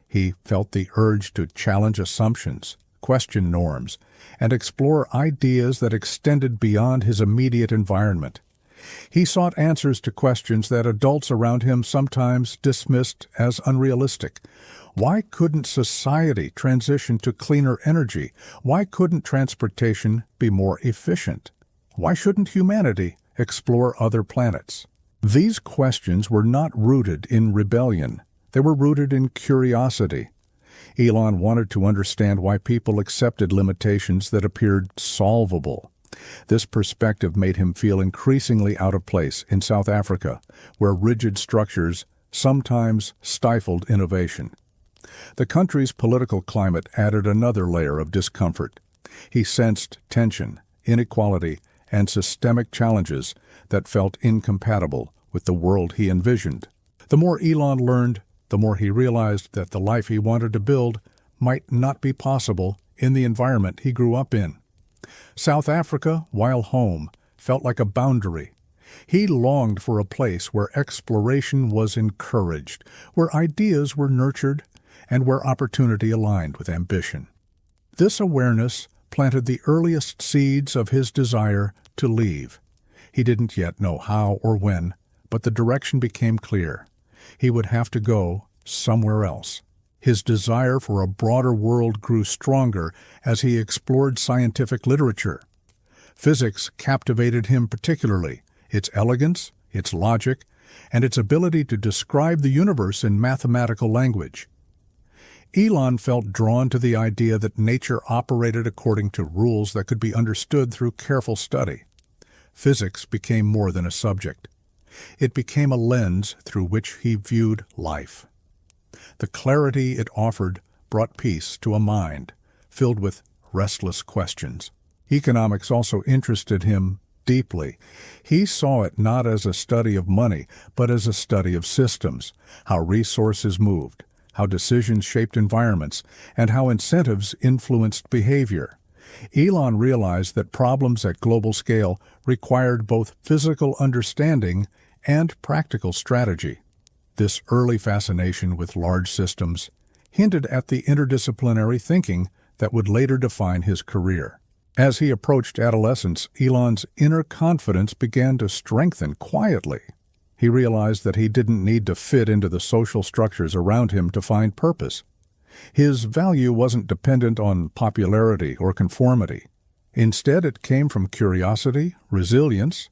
He felt the urge to challenge assumptions, question norms, and explore ideas that extended beyond his immediate environment. He sought answers to questions that adults around him sometimes dismissed as unrealistic. Why couldn't society transition to cleaner energy? Why couldn't transportation be more efficient? Why shouldn't humanity explore other planets? These questions were not rooted in rebellion. They were rooted in curiosity. Elon wanted to understand why people accepted limitations that appeared solvable. This perspective made him feel increasingly out of place in South Africa, where rigid structures sometimes stifled innovation. The country's political climate added another layer of discomfort. He sensed tension, inequality, and systemic challenges that felt incompatible with the world he envisioned. The more Elon learned, the more he realized that the life he wanted to build might not be possible in the environment he grew up in. South Africa, while home, felt like a boundary. He longed for a place where exploration was encouraged, where ideas were nurtured, and where opportunity aligned with ambition. This awareness planted the earliest seeds of his desire to leave. He didn't yet know how or when, but the direction became clear. He would have to go somewhere else. His desire for a broader world grew stronger as he explored scientific literature. Physics captivated him particularly, its elegance, its logic, and its ability to describe the universe in mathematical language. Elon felt drawn to the idea that nature operated according to rules that could be understood through careful study. Physics became more than a subject. It became a lens through which he viewed life. The clarity it offered brought peace to a mind filled with restless questions. Economics also interested him deeply. He saw it not as a study of money, but as a study of systems, how resources moved, how decisions shaped environments, and how incentives influenced behavior. Elon realized that problems at global scale required both physical understanding and practical strategy. This early fascination with large systems hinted at the interdisciplinary thinking that would later define his career. As he approached adolescence, Elon's inner confidence began to strengthen quietly. He realized that he didn't need to fit into the social structures around him to find purpose. His value wasn't dependent on popularity or conformity. Instead, it came from curiosity, resilience,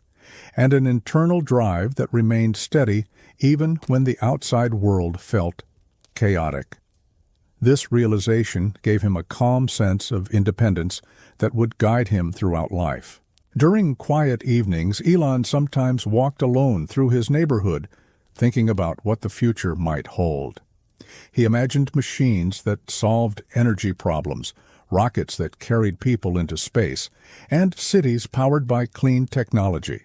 and an internal drive that remained steady even when the outside world felt chaotic. This realization gave him a calm sense of independence that would guide him throughout life. During quiet evenings, Elon sometimes walked alone through his neighborhood, thinking about what the future might hold. He imagined machines that solved energy problems, rockets that carried people into space, and cities powered by clean technology.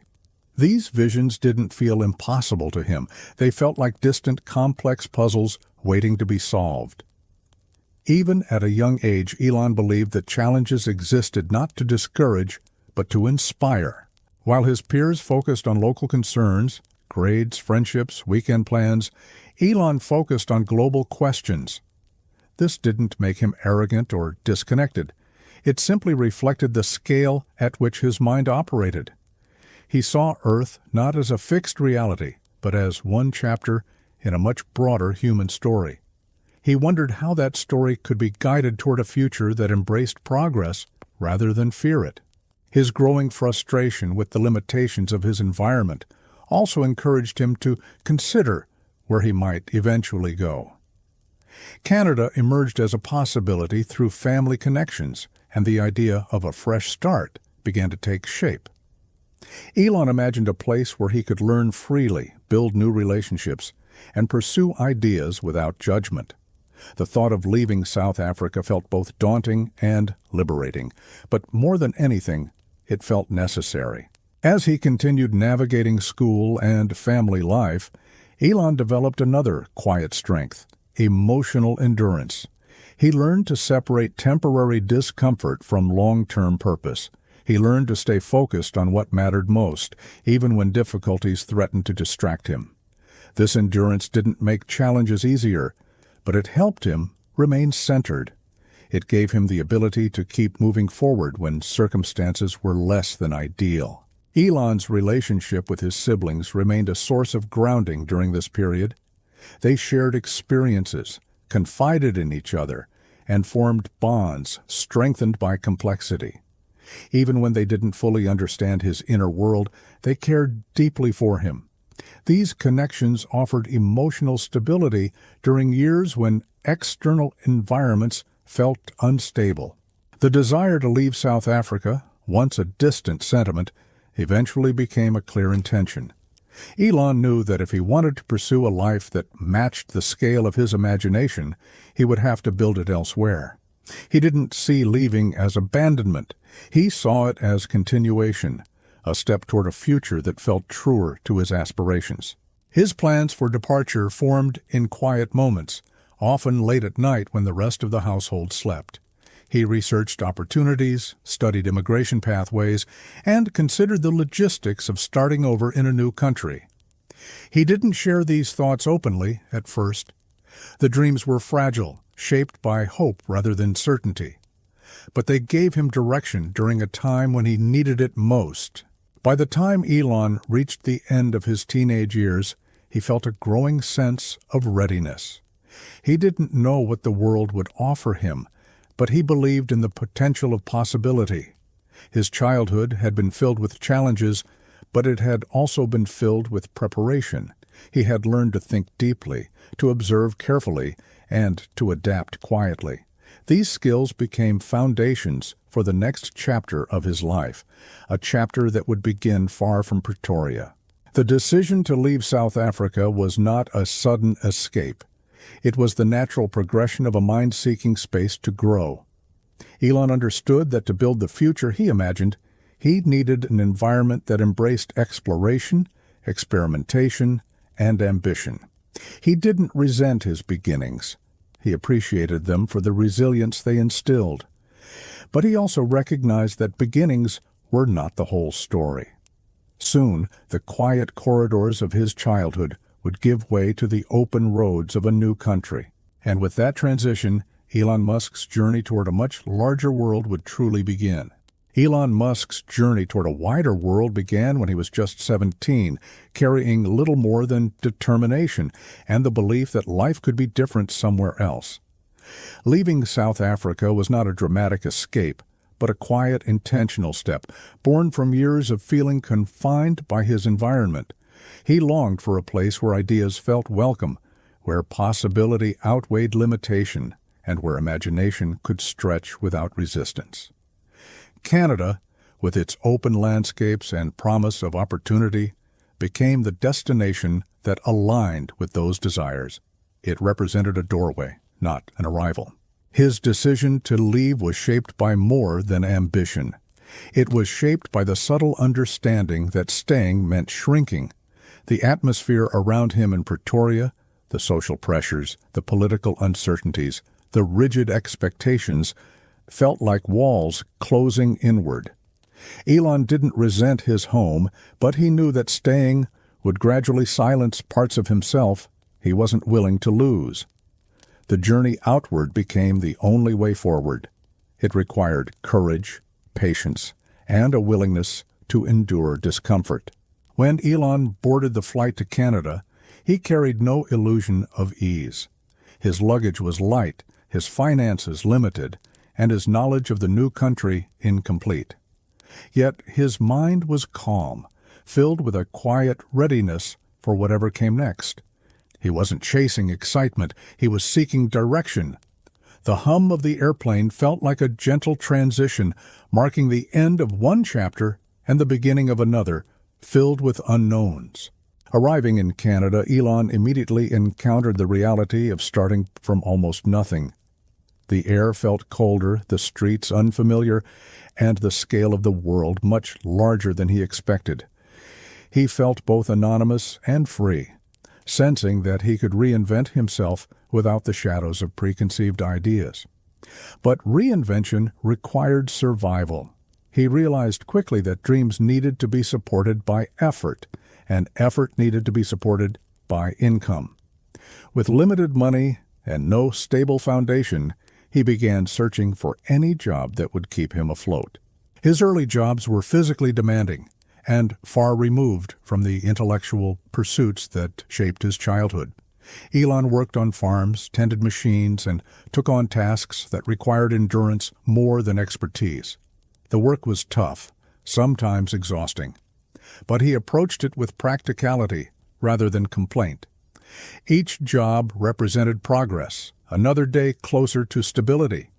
These visions didn't feel impossible to him. They felt like distant, complex puzzles waiting to be solved. Even at a young age, Elon believed that challenges existed not to discourage, but to inspire. While his peers focused on local concerns, grades, friendships, weekend plans, Elon focused on global questions. this didn't make him arrogant or disconnected. It simply reflected the scale at which his mind operated. He saw Earth not as a fixed reality, but as one chapter in a much broader human story. He wondered how that story could be guided toward a future that embraced progress rather than fear it. His growing frustration with the limitations of his environment also encouraged him to consider where he might eventually go. Canada emerged as a possibility through family connections, and the idea of a fresh start began to take shape. Elon imagined a place where he could learn freely, build new relationships, and pursue ideas without judgment. The thought of leaving South Africa felt both daunting and liberating, but more than anything, it felt necessary. As he continued navigating school and family life, Elon developed another quiet strength: emotional endurance. He learned to separate temporary discomfort from long-term purpose. He learned to stay focused on what mattered most, even when difficulties threatened to distract him. This endurance didn't make challenges easier, but it helped him remain centered. It gave him the ability to keep moving forward when circumstances were less than ideal. Elon's relationship with his siblings remained a source of grounding during this period. They shared experiences, confided in each other, and formed bonds strengthened by complexity. Even when they didn't fully understand his inner world, they cared deeply for him. These connections offered emotional stability during years when external environments felt unstable. The desire to leave South Africa, once a distant sentiment, eventually became a clear intention. Elon knew that if he wanted to pursue a life that matched the scale of his imagination, he would have to build it elsewhere. He didn't see leaving as abandonment. He saw it as continuation, a step toward a future that felt truer to his aspirations. His plans for departure formed in quiet moments, often late at night when the rest of the household slept. He researched opportunities, studied immigration pathways, and considered the logistics of starting over in a new country. He didn't share these thoughts openly at first. The dreams were fragile, shaped by hope rather than certainty. But they gave him direction during a time when he needed it most. By the time Elon reached the end of his teenage years, he felt a growing sense of readiness. He didn't know what the world would offer him, but he believed in the potential of possibility. His childhood had been filled with challenges, but it had also been filled with preparation. He had learned to think deeply, to observe carefully, and to adapt quietly. These skills became foundations for the next chapter of his life, a chapter that would begin far from Pretoria. The decision to leave South Africa was not a sudden escape. It was the natural progression of a mind seeking space to grow. Elon understood that to build the future he imagined, he needed an environment that embraced exploration, experimentation, and ambition. He didn't resent his beginnings. He appreciated them for the resilience they instilled. But he also recognized that beginnings were not the whole story. Soon, the quiet corridors of his childhood would give way to the open roads of a new country. And with that transition, Elon Musk's journey toward a much larger world would truly begin. Elon Musk's journey toward a wider world began when he was just 17, carrying little more than determination and the belief that life could be different somewhere else. Leaving South Africa was not a dramatic escape, but a quiet, intentional step, born from years of feeling confined by his environment. He longed for a place where ideas felt welcome, where possibility outweighed limitation, and where imagination could stretch without resistance. Canada, with its open landscapes and promise of opportunity, became the destination that aligned with those desires. It represented a doorway, not an arrival. His decision to leave was shaped by more than ambition. It was shaped by the subtle understanding that staying meant shrinking. The atmosphere around him in Pretoria, the social pressures, the political uncertainties, the rigid expectations, felt like walls closing inward. Elon didn't resent his home, but he knew that staying would gradually silence parts of himself he wasn't willing to lose. The journey outward became the only way forward. It required courage, patience, and a willingness to endure discomfort. When Elon boarded the flight to Canada, he carried no illusion of ease. His luggage was light, his finances limited, and his knowledge of the new country incomplete. Yet his mind was calm, filled with a quiet readiness for whatever came next. He wasn't chasing excitement, he was seeking direction. The hum of the airplane felt like a gentle transition, marking the end of one chapter and the beginning of another, filled with unknowns. Arriving in Canada, Elon immediately encountered the reality of starting from almost nothing. The air felt colder, the streets unfamiliar, and the scale of the world much larger than he expected. He felt both anonymous and free, sensing that he could reinvent himself without the shadows of preconceived ideas. But reinvention required survival. He realized quickly that dreams needed to be supported by effort, and effort needed to be supported by income. With limited money and no stable foundation, he began searching for any job that would keep him afloat. His early jobs were physically demanding and far removed from the intellectual pursuits that shaped his childhood. Elon worked on farms, tended machines, and took on tasks that required endurance more than expertise. The work was tough, sometimes exhausting, but he approached it with practicality rather than complaint. Each job represented progress, another day closer to stability.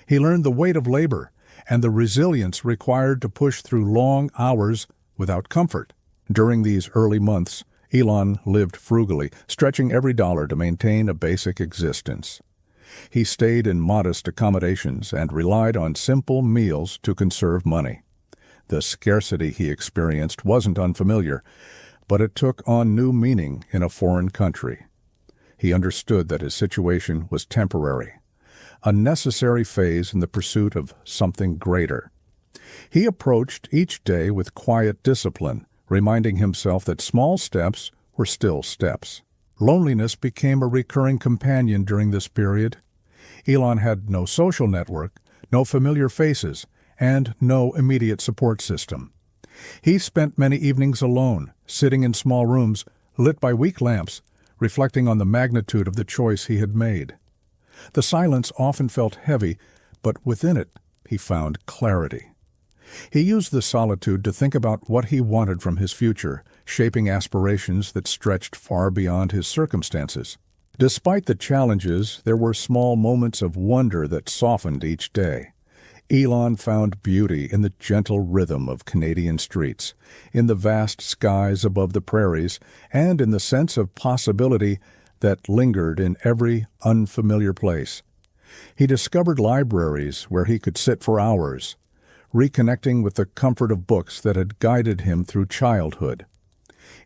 He learned the weight of labor and the resilience required to push through long hours without comfort. During these early months, Elon lived frugally, stretching every dollar to maintain a basic existence. He stayed in modest accommodations and relied on simple meals to conserve money. The scarcity he experienced wasn't unfamiliar, but it took on new meaning in a foreign country. He understood that his situation was temporary, a necessary phase in the pursuit of something greater. He approached each day with quiet discipline, reminding himself that small steps were still steps. Loneliness became a recurring companion during this period. Elon had no social network, no familiar faces, and no immediate support system. He spent many evenings alone, sitting in small rooms lit by weak lamps, reflecting on the magnitude of the choice he had made. The silence often felt heavy, but within it he found clarity. He used the solitude to think about what he wanted from his future, shaping aspirations that stretched far beyond his circumstances. Despite the challenges, there were small moments of wonder that softened each day. Elon found beauty in the gentle rhythm of Canadian streets, in the vast skies above the prairies, and in the sense of possibility that lingered in every unfamiliar place. He discovered libraries where he could sit for hours, reconnecting with the comfort of books that had guided him through childhood.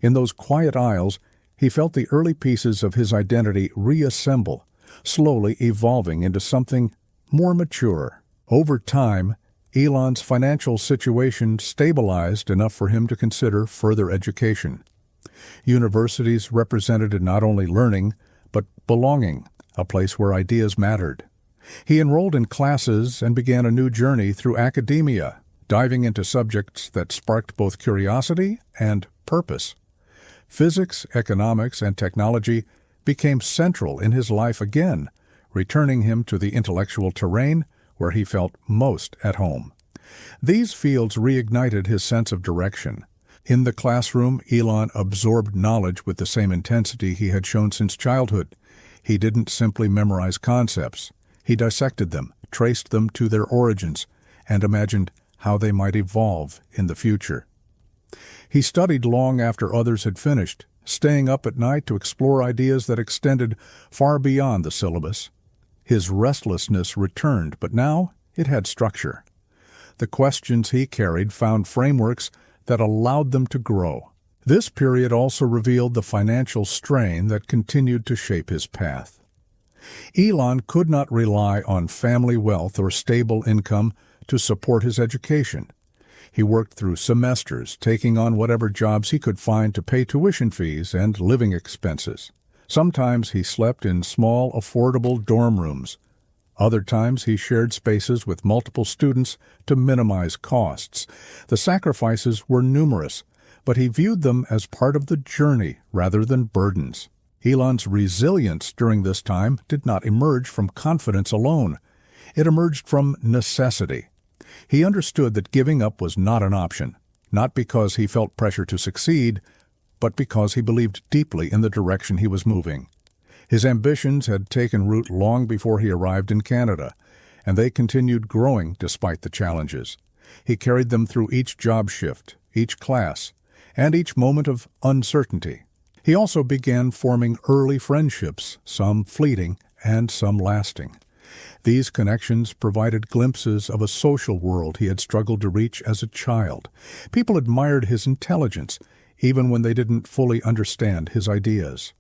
In those quiet aisles, he felt the early pieces of his identity reassemble, slowly evolving into something more mature. Over time, Elon's financial situation stabilized enough for him to consider further education. Universities represented not only learning, but belonging, a place where ideas mattered. He enrolled in classes and began a new journey through academia, diving into subjects that sparked both curiosity and purpose. Physics, economics, and technology became central in his life again, returning him to the intellectual terrain where he felt most at home. These fields reignited his sense of direction. In the classroom, Elon absorbed knowledge with the same intensity he had shown since childhood. He didn't simply memorize concepts. He dissected them, traced them to their origins, and imagined how they might evolve in the future. He studied long after others had finished, staying up at night to explore ideas that extended far beyond the syllabus. His restlessness returned, but now it had structure. The questions he carried found frameworks that allowed them to grow. This period also revealed the financial strain that continued to shape his path. Elon could not rely on family wealth or stable income to support his education. He worked through semesters, taking on whatever jobs he could find to pay tuition fees and living expenses. Sometimes he slept in small, affordable dorm rooms. Other times he shared spaces with multiple students to minimize costs. The sacrifices were numerous, but he viewed them as part of the journey rather than burdens. Elon's resilience during this time did not emerge from confidence alone. It emerged from necessity. He understood that giving up was not an option, not because he felt pressure to succeed, but because he believed deeply in the direction he was moving. His ambitions had taken root long before he arrived in Canada, and they continued growing despite the challenges. He carried them through each job shift, each class, and each moment of uncertainty. He also began forming early friendships, some fleeting and some lasting. These connections provided glimpses of a social world he had struggled to reach as a child. People admired his intelligence, even when they didn't fully understand his ideas.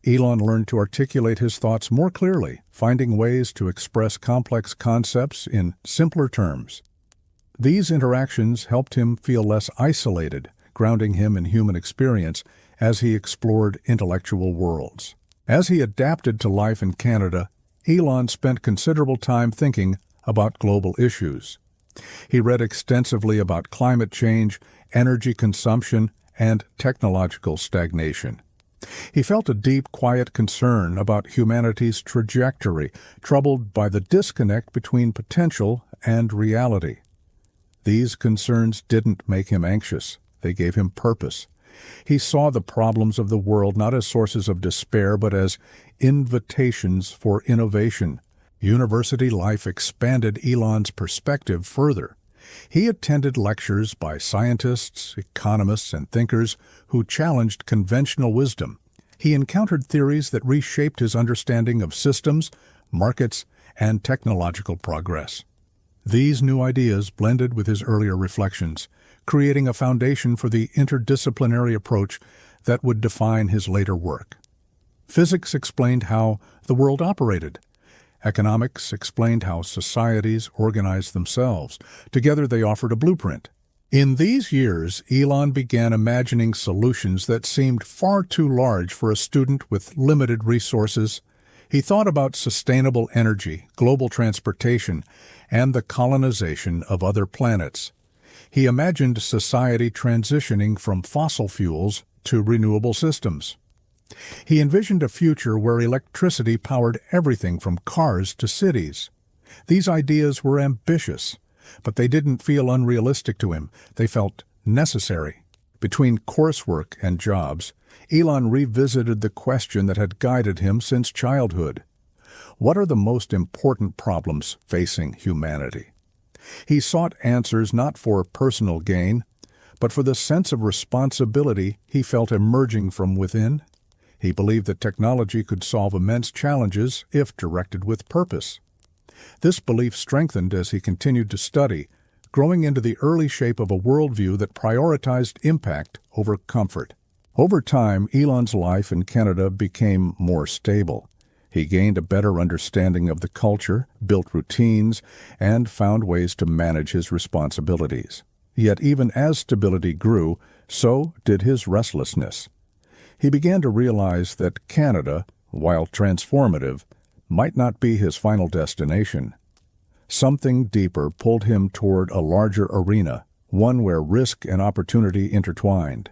Elon learned to articulate his thoughts more clearly, finding ways to express complex concepts in simpler terms. These interactions helped him feel less isolated, grounding him in human experience as he explored intellectual worlds. As he adapted to life in Canada, Elon spent considerable time thinking about global issues. He read extensively about climate change, energy consumption, and technological stagnation. He felt a deep, quiet concern about humanity's trajectory, troubled by the disconnect between potential and reality. These concerns didn't make him anxious. They gave him purpose. He saw the problems of the world not as sources of despair, but as invitations for innovation. University life expanded Elon's perspective further. He attended lectures by scientists, economists, and thinkers who challenged conventional wisdom. He encountered theories that reshaped his understanding of systems, markets, and technological progress. These new ideas blended with his earlier reflections, creating a foundation for the interdisciplinary approach that would define his later work. Physics explained how the world operated. Economics explained how societies organized themselves. Together they offered a blueprint. In these years, Elon began imagining solutions that seemed far too large for a student with limited resources. He thought about sustainable energy, global transportation, and the colonization of other planets. He imagined society transitioning from fossil fuels to renewable systems. He envisioned a future where electricity powered everything from cars to cities. These ideas were ambitious, but they didn't feel unrealistic to him. They felt necessary. Between coursework and jobs, Elon revisited the question that had guided him since childhood. What are the most important problems facing humanity? He sought answers not for personal gain, but for the sense of responsibility he felt emerging from within. He believed that technology could solve immense challenges if directed with purpose. This belief strengthened as he continued to study, growing into the early shape of a worldview that prioritized impact over comfort. Over time, Elon's life in Canada became more stable. He gained a better understanding of the culture, built routines, and found ways to manage his responsibilities. Yet even as stability grew, so did his restlessness. He began to realize that Canada, while transformative, might not be his final destination. Something deeper pulled him toward a larger arena, one where risk and opportunity intertwined.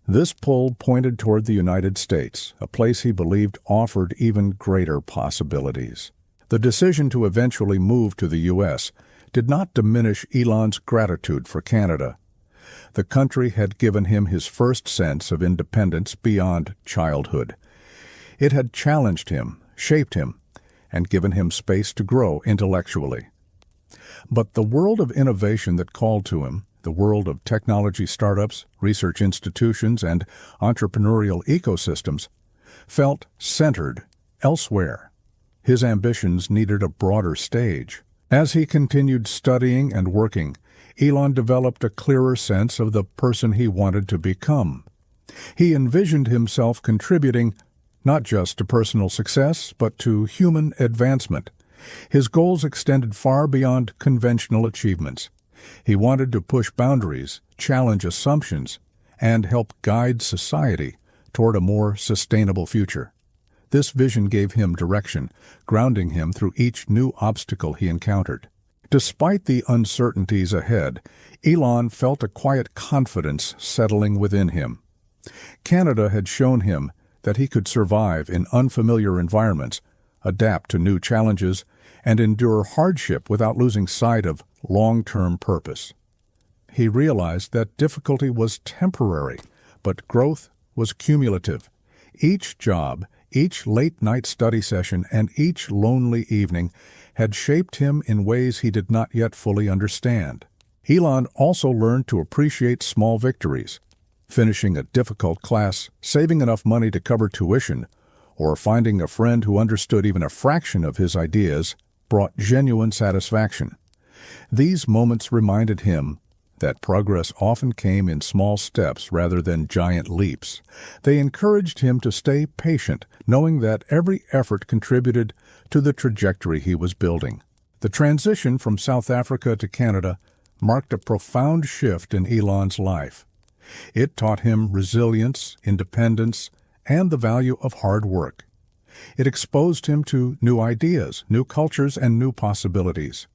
This pull pointed toward the United States, a place he believed offered even greater possibilities. The decision to eventually move to the U.S. did not diminish Elon's gratitude for Canada. The country had given him his first sense of independence beyond childhood. It had challenged him, shaped him, and given him space to grow intellectually. But the world of innovation that called to him, the world of technology startups, research institutions, and entrepreneurial ecosystems, felt centered elsewhere. His ambitions needed a broader stage. As he continued studying and working, Elon developed a clearer sense of the person he wanted to become. He envisioned himself contributing not just to personal success, but to human advancement. His goals extended far beyond conventional achievements. He wanted to push boundaries, challenge assumptions, and help guide society toward a more sustainable future. This vision gave him direction, grounding him through each new obstacle he encountered. Despite the uncertainties ahead, Elon felt a quiet confidence settling within him. Canada had shown him that he could survive in unfamiliar environments, adapt to new challenges, and endure hardship without losing sight of long-term purpose. He realized that difficulty was temporary, but growth was cumulative. Each job, each late-night study session, and each lonely evening had shaped him in ways he did not yet fully understand. Elon also learned to appreciate small victories. Finishing a difficult class, saving enough money to cover tuition, or finding a friend who understood even a fraction of his ideas brought genuine satisfaction. These moments reminded him that progress often came in small steps rather than giant leaps. They encouraged him to stay patient, knowing that every effort contributed to the trajectory he was building. The transition from South Africa to Canada marked a profound shift in Elon's life. It taught him resilience, independence, and the value of hard work. It exposed him to new ideas, new cultures, and new possibilities.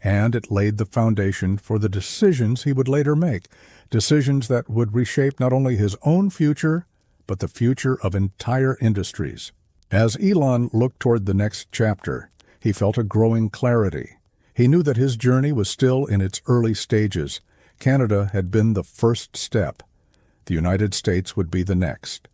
And it laid the foundation for the decisions he would later make, decisions that would reshape not only his own future, but the future of entire industries. As Elon looked toward the next chapter, he felt a growing clarity. He knew that his journey was still in its early stages. Canada had been the first step. The United States would be the next.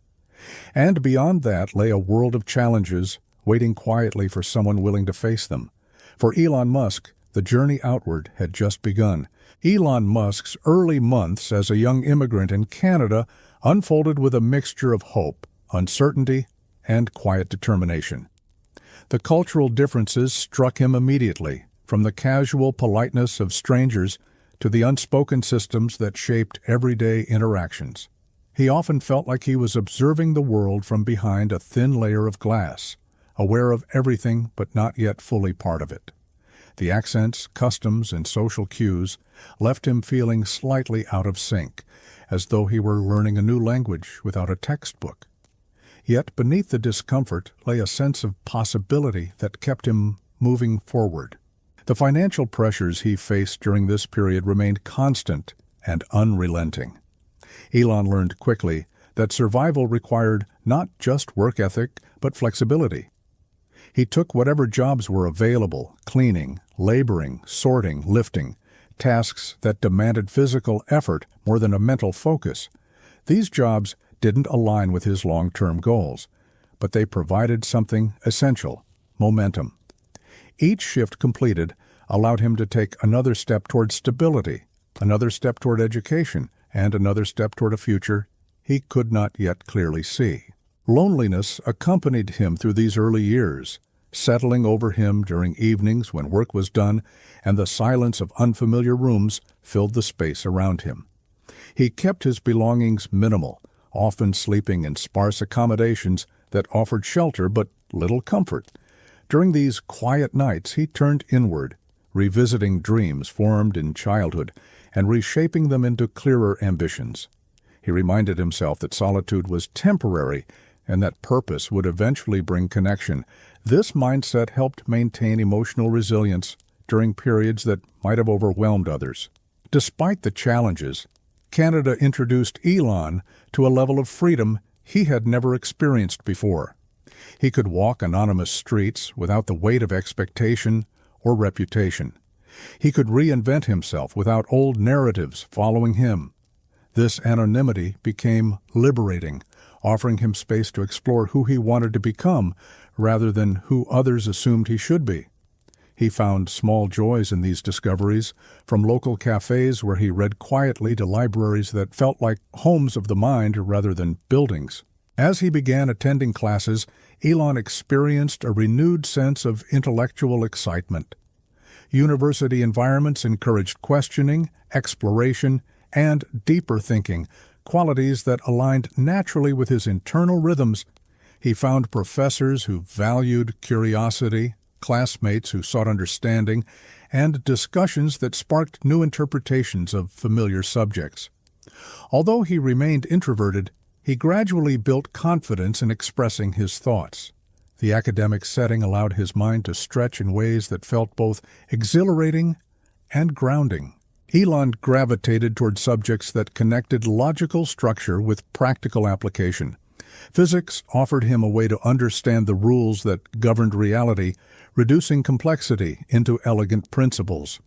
And beyond that lay a world of challenges, waiting quietly for someone willing to face them. For Elon Musk, the journey outward had just begun. Elon Musk's early months as a young immigrant in Canada unfolded with a mixture of hope, uncertainty, and quiet determination. The cultural differences struck him immediately, from the casual politeness of strangers to the unspoken systems that shaped everyday interactions. He often felt like he was observing the world from behind a thin layer of glass, aware of everything but not yet fully part of it. The accents, customs, and social cues left him feeling slightly out of sync, as though he were learning a new language without a textbook. Yet beneath the discomfort lay a sense of possibility that kept him moving forward. The financial pressures he faced during this period remained constant and unrelenting. Elon learned quickly that survival required not just work ethic, but flexibility. He took whatever jobs were available, cleaning, laboring, sorting, lifting, tasks that demanded physical effort more than a mental focus. These jobs didn't align with his long-term goals, but they provided something essential: momentum. Each shift completed allowed him to take another step toward stability, another step toward education, and another step toward a future he could not yet clearly see. Loneliness accompanied him through these early years, settling over him during evenings when work was done and the silence of unfamiliar rooms filled the space around him. He kept his belongings minimal, often sleeping in sparse accommodations that offered shelter but little comfort. During these quiet nights, he turned inward, revisiting dreams formed in childhood and reshaping them into clearer ambitions. He reminded himself that solitude was temporary and that purpose would eventually bring connection. This mindset helped maintain emotional resilience during periods that might have overwhelmed others. Despite the challenges, Canada introduced Elon to a level of freedom he had never experienced before. He could walk anonymous streets without the weight of expectation or reputation. He could reinvent himself without old narratives following him. This anonymity became liberating, offering him space to explore who he wanted to become rather than who others assumed he should be. He found small joys in these discoveries, from local cafes where he read quietly to libraries that felt like homes of the mind rather than buildings. As he began attending classes, Elon experienced a renewed sense of intellectual excitement. University environments encouraged questioning, exploration, and deeper thinking, qualities that aligned naturally with his internal rhythms. He found professors who valued curiosity, classmates who sought understanding, and discussions that sparked new interpretations of familiar subjects. Although he remained introverted, he gradually built confidence in expressing his thoughts. The academic setting allowed his mind to stretch in ways that felt both exhilarating and grounding. Elon gravitated toward subjects that connected logical structure with practical application. Physics offered him a way to understand the rules that governed reality, reducing complexity into elegant principles.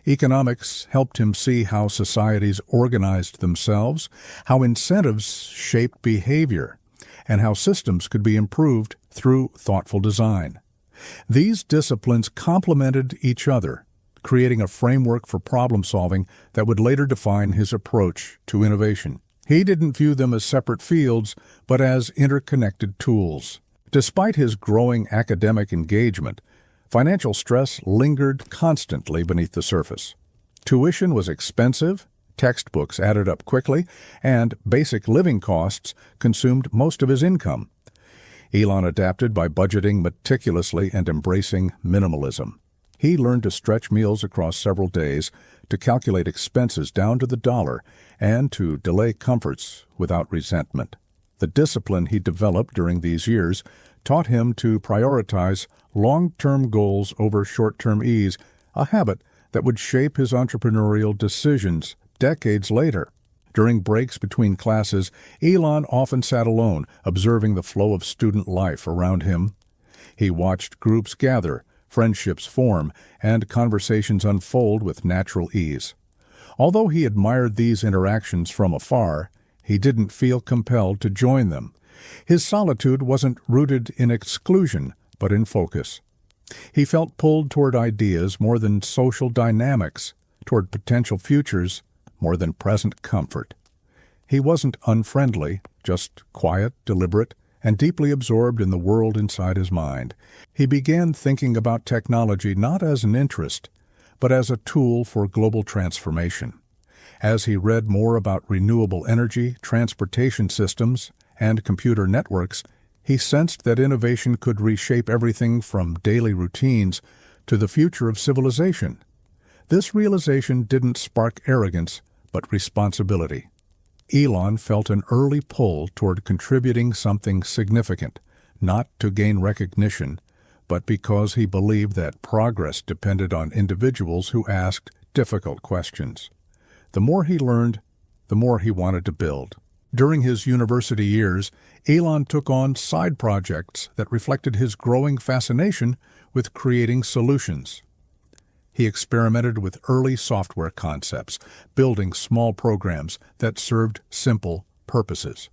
Economics helped him see how societies organized themselves, how incentives shaped behavior, and how systems could be improved through thoughtful design. These disciplines complemented each other, creating a framework for problem-solving that would later define his approach to innovation. He didn't view them as separate fields, but as interconnected tools. Despite his growing academic engagement, financial stress lingered constantly beneath the surface. Tuition was expensive, textbooks added up quickly, and basic living costs consumed most of his income. Elon adapted by budgeting meticulously and embracing minimalism. He learned to stretch meals across several days, to calculate expenses down to the dollar, and to delay comforts without resentment. The discipline he developed during these years taught him to prioritize long-term goals over short-term ease, a habit that would shape his entrepreneurial decisions decades later. During breaks between classes, Elon often sat alone, observing the flow of student life around him. He watched groups gather, friendships form, and conversations unfold with natural ease. Although he admired these interactions from afar, he didn't feel compelled to join them. His solitude wasn't rooted in exclusion, but in focus. He felt pulled toward ideas more than social dynamics, toward potential futures more than present comfort. He wasn't unfriendly, just quiet, deliberate, and deeply absorbed in the world inside his mind. He began thinking about technology not as an interest, but as a tool for global transformation. As he read more about renewable energy, transportation systems, and computer networks, he sensed that innovation could reshape everything from daily routines to the future of civilization. This realization didn't spark arrogance, but responsibility. Elon felt an early pull toward contributing something significant, not to gain recognition, but because he believed that progress depended on individuals who asked difficult questions. The more he learned, the more he wanted to build. During his university years, Elon took on side projects that reflected his growing fascination with creating solutions. He experimented with early software concepts, building small programs that served simple purposes.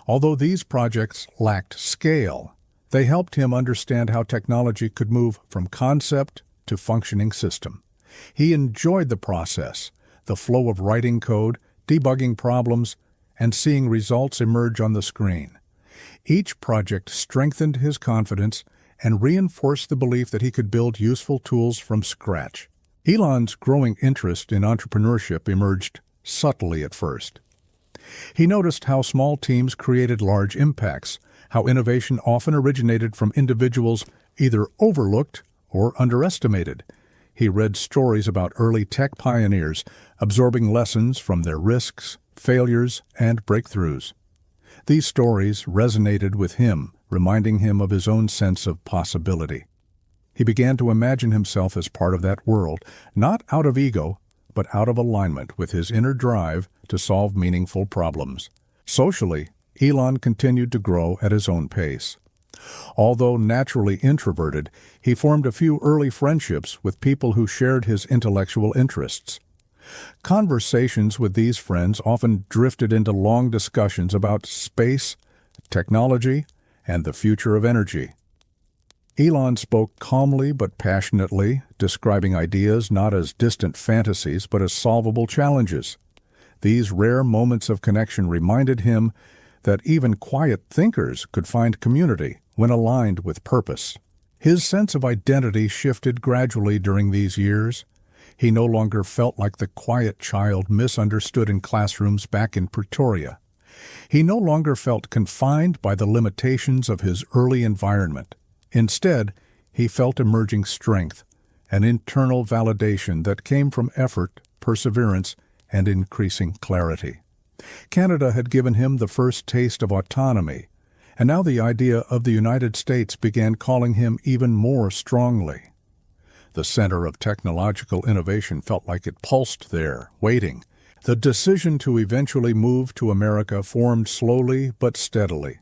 Although these projects lacked scale, they helped him understand how technology could move from concept to functioning system. He enjoyed the process, the flow of writing code, debugging problems, and seeing results emerge on the screen. Each project strengthened his confidence and reinforced the belief that he could build useful tools from scratch. Elon's growing interest in entrepreneurship emerged subtly at first. He noticed how small teams created large impacts, how innovation often originated from individuals either overlooked or underestimated. He read stories about early tech pioneers, absorbing lessons from their risks, failures, and breakthroughs. These stories resonated with him, reminding him of his own sense of possibility. He began to imagine himself as part of that world, not out of ego, but out of alignment with his inner drive to solve meaningful problems. Socially, Elon continued to grow at his own pace. Although naturally introverted, he formed a few early friendships with people who shared his intellectual interests. Conversations with these friends often drifted into long discussions about space, technology, and the future of energy. Elon spoke calmly but passionately, describing ideas not as distant fantasies but as solvable challenges. These rare moments of connection reminded him that even quiet thinkers could find community when aligned with purpose. His sense of identity shifted gradually during these years. He no longer felt like the quiet child misunderstood in classrooms back in Pretoria. He no longer felt confined by the limitations of his early environment. Instead, he felt emerging strength, an internal validation that came from effort, perseverance, and increasing clarity. Canada had given him the first taste of autonomy, And now the idea of the United States began calling him even more strongly. The center of technological innovation felt like it pulsed there, waiting. The decision to eventually move to America formed slowly but steadily.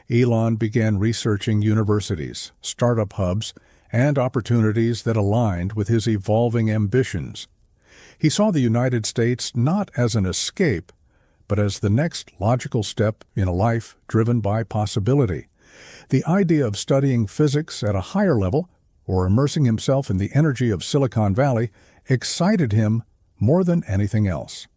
Elon began researching universities, startup hubs, and opportunities that aligned with his evolving ambitions. He saw the United States not as an escape, but as the next logical step in a life driven by possibility. The idea of studying physics at a higher level or immersing himself in the energy of Silicon Valley excited him more than anything else.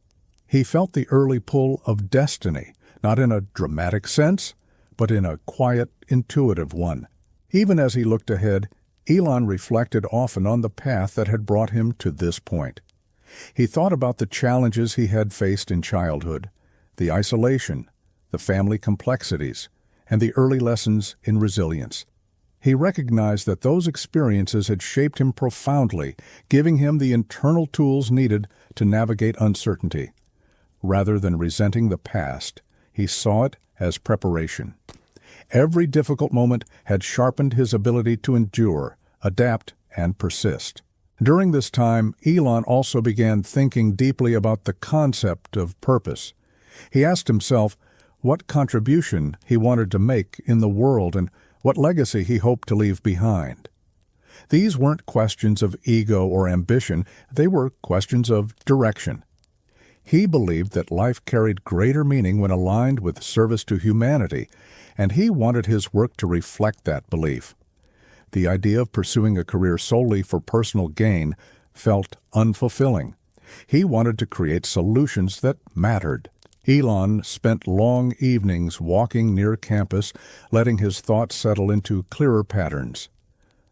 He felt the early pull of destiny, not in a dramatic sense, but in a quiet, intuitive one. Even as he looked ahead, Elon reflected often on the path that had brought him to this point. He thought about the challenges he had faced in childhood, the isolation, the family complexities, and the early lessons in resilience. He recognized that those experiences had shaped him profoundly, giving him the internal tools needed to navigate uncertainty. Rather than resenting the past, he saw it as preparation. Every difficult moment had sharpened his ability to endure, adapt, and persist. During this time, Elon also began thinking deeply about the concept of purpose. He asked himself what contribution he wanted to make in the world and what legacy he hoped to leave behind. These weren't questions of ego or ambition, they were questions of direction. He believed that life carried greater meaning when aligned with service to humanity, and he wanted his work to reflect that belief. The idea of pursuing a career solely for personal gain felt unfulfilling. He wanted to create solutions that mattered. Elon spent long evenings walking near campus, letting his thoughts settle into clearer patterns.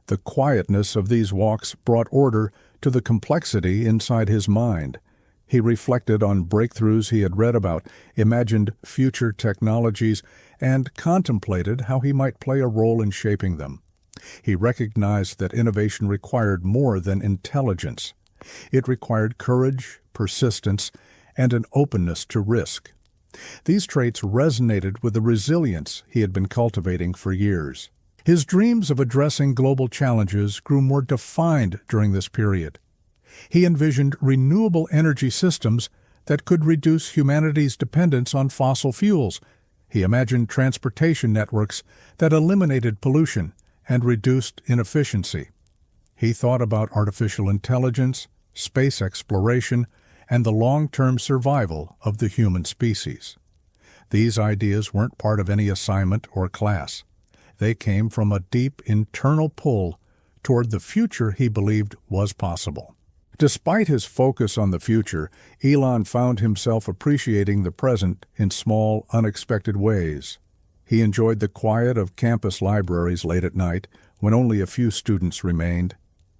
The quietness of these walks brought order to the complexity inside his mind. He reflected on breakthroughs he had read about, imagined future technologies, and contemplated how he might play a role in shaping them. He recognized that innovation required more than intelligence. It required courage, persistence, and an openness to risk. These traits resonated with the resilience he had been cultivating for years. His dreams of addressing global challenges grew more defined during this period. He envisioned renewable energy systems that could reduce humanity's dependence on fossil fuels. He imagined transportation networks that eliminated pollution and reduced inefficiency. He thought about artificial intelligence, space exploration, and the long-term survival of the human species. These ideas weren't part of any assignment or class. They came from a deep internal pull toward the future he believed was possible. Despite his focus on the future, Elon found himself appreciating the present in small, unexpected ways. He enjoyed the quiet of campus libraries late at night, when only a few students remained.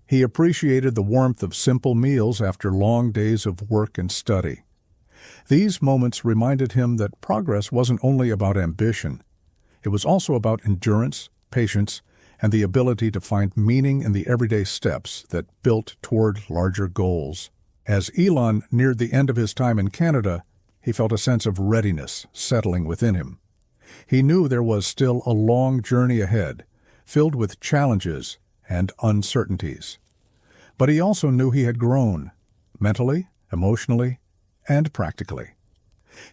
He appreciated the warmth of simple meals after long days of work and study. These moments reminded him that progress wasn't only about ambition. It was also about endurance, patience, and the ability to find meaning in the everyday steps that built toward larger goals. As Elon neared the end of his time in Canada, he felt a sense of readiness settling within him. He knew there was still a long journey ahead, filled with challenges and uncertainties. But he also knew he had grown, mentally, emotionally, and practically.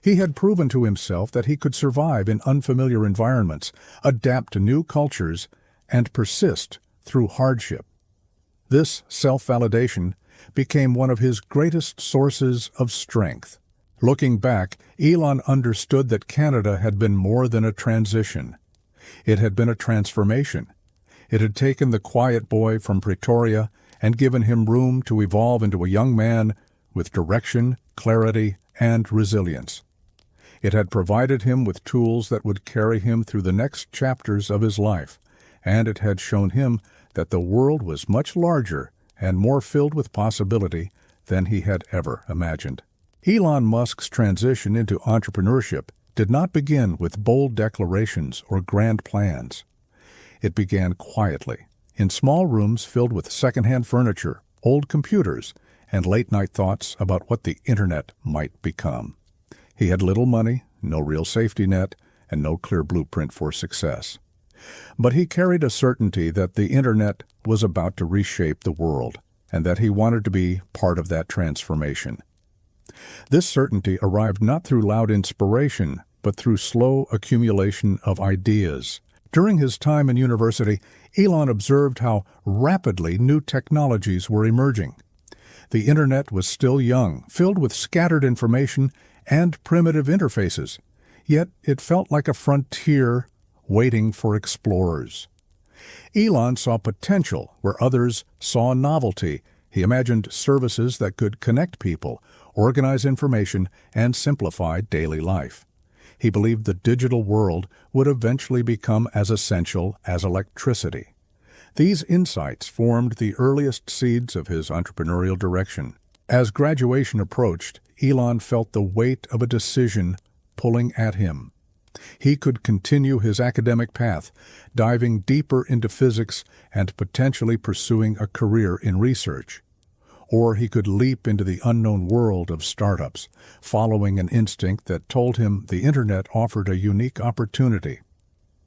He had proven to himself that he could survive in unfamiliar environments, adapt to new cultures, and persist through hardship. This self-validation became one of his greatest sources of strength. Looking back, Elon understood that Canada had been more than a transition. It had been a transformation. It had taken the quiet boy from Pretoria and given him room to evolve into a young man with direction, clarity, and resilience. It had provided him with tools that would carry him through the next chapters of his life, and it had shown him that the world was much larger and more filled with possibility than he had ever imagined. Elon Musk's transition into entrepreneurship did not begin with bold declarations or grand plans. It began quietly, in small rooms filled with secondhand furniture, old computers, and late-night thoughts about what the Internet might become. He had little money, no real safety net, and no clear blueprint for success. But he carried a certainty that the Internet was about to reshape the world, and that he wanted to be part of that transformation. This certainty arrived not through loud inspiration, but through slow accumulation of ideas. During his time in university, Elon observed how rapidly new technologies were emerging. The Internet was still young, filled with scattered information and primitive interfaces, yet it felt like a frontier waiting for explorers. Elon saw potential where others saw novelty. He imagined services that could connect people, organize information, and simplify daily life. He believed the digital world would eventually become as essential as electricity. These insights formed the earliest seeds of his entrepreneurial direction. As graduation approached, Elon felt the weight of a decision pulling at him. He could continue his academic path, diving deeper into physics and potentially pursuing a career in research. Or he could leap into the unknown world of startups, following an instinct that told him the Internet offered a unique opportunity.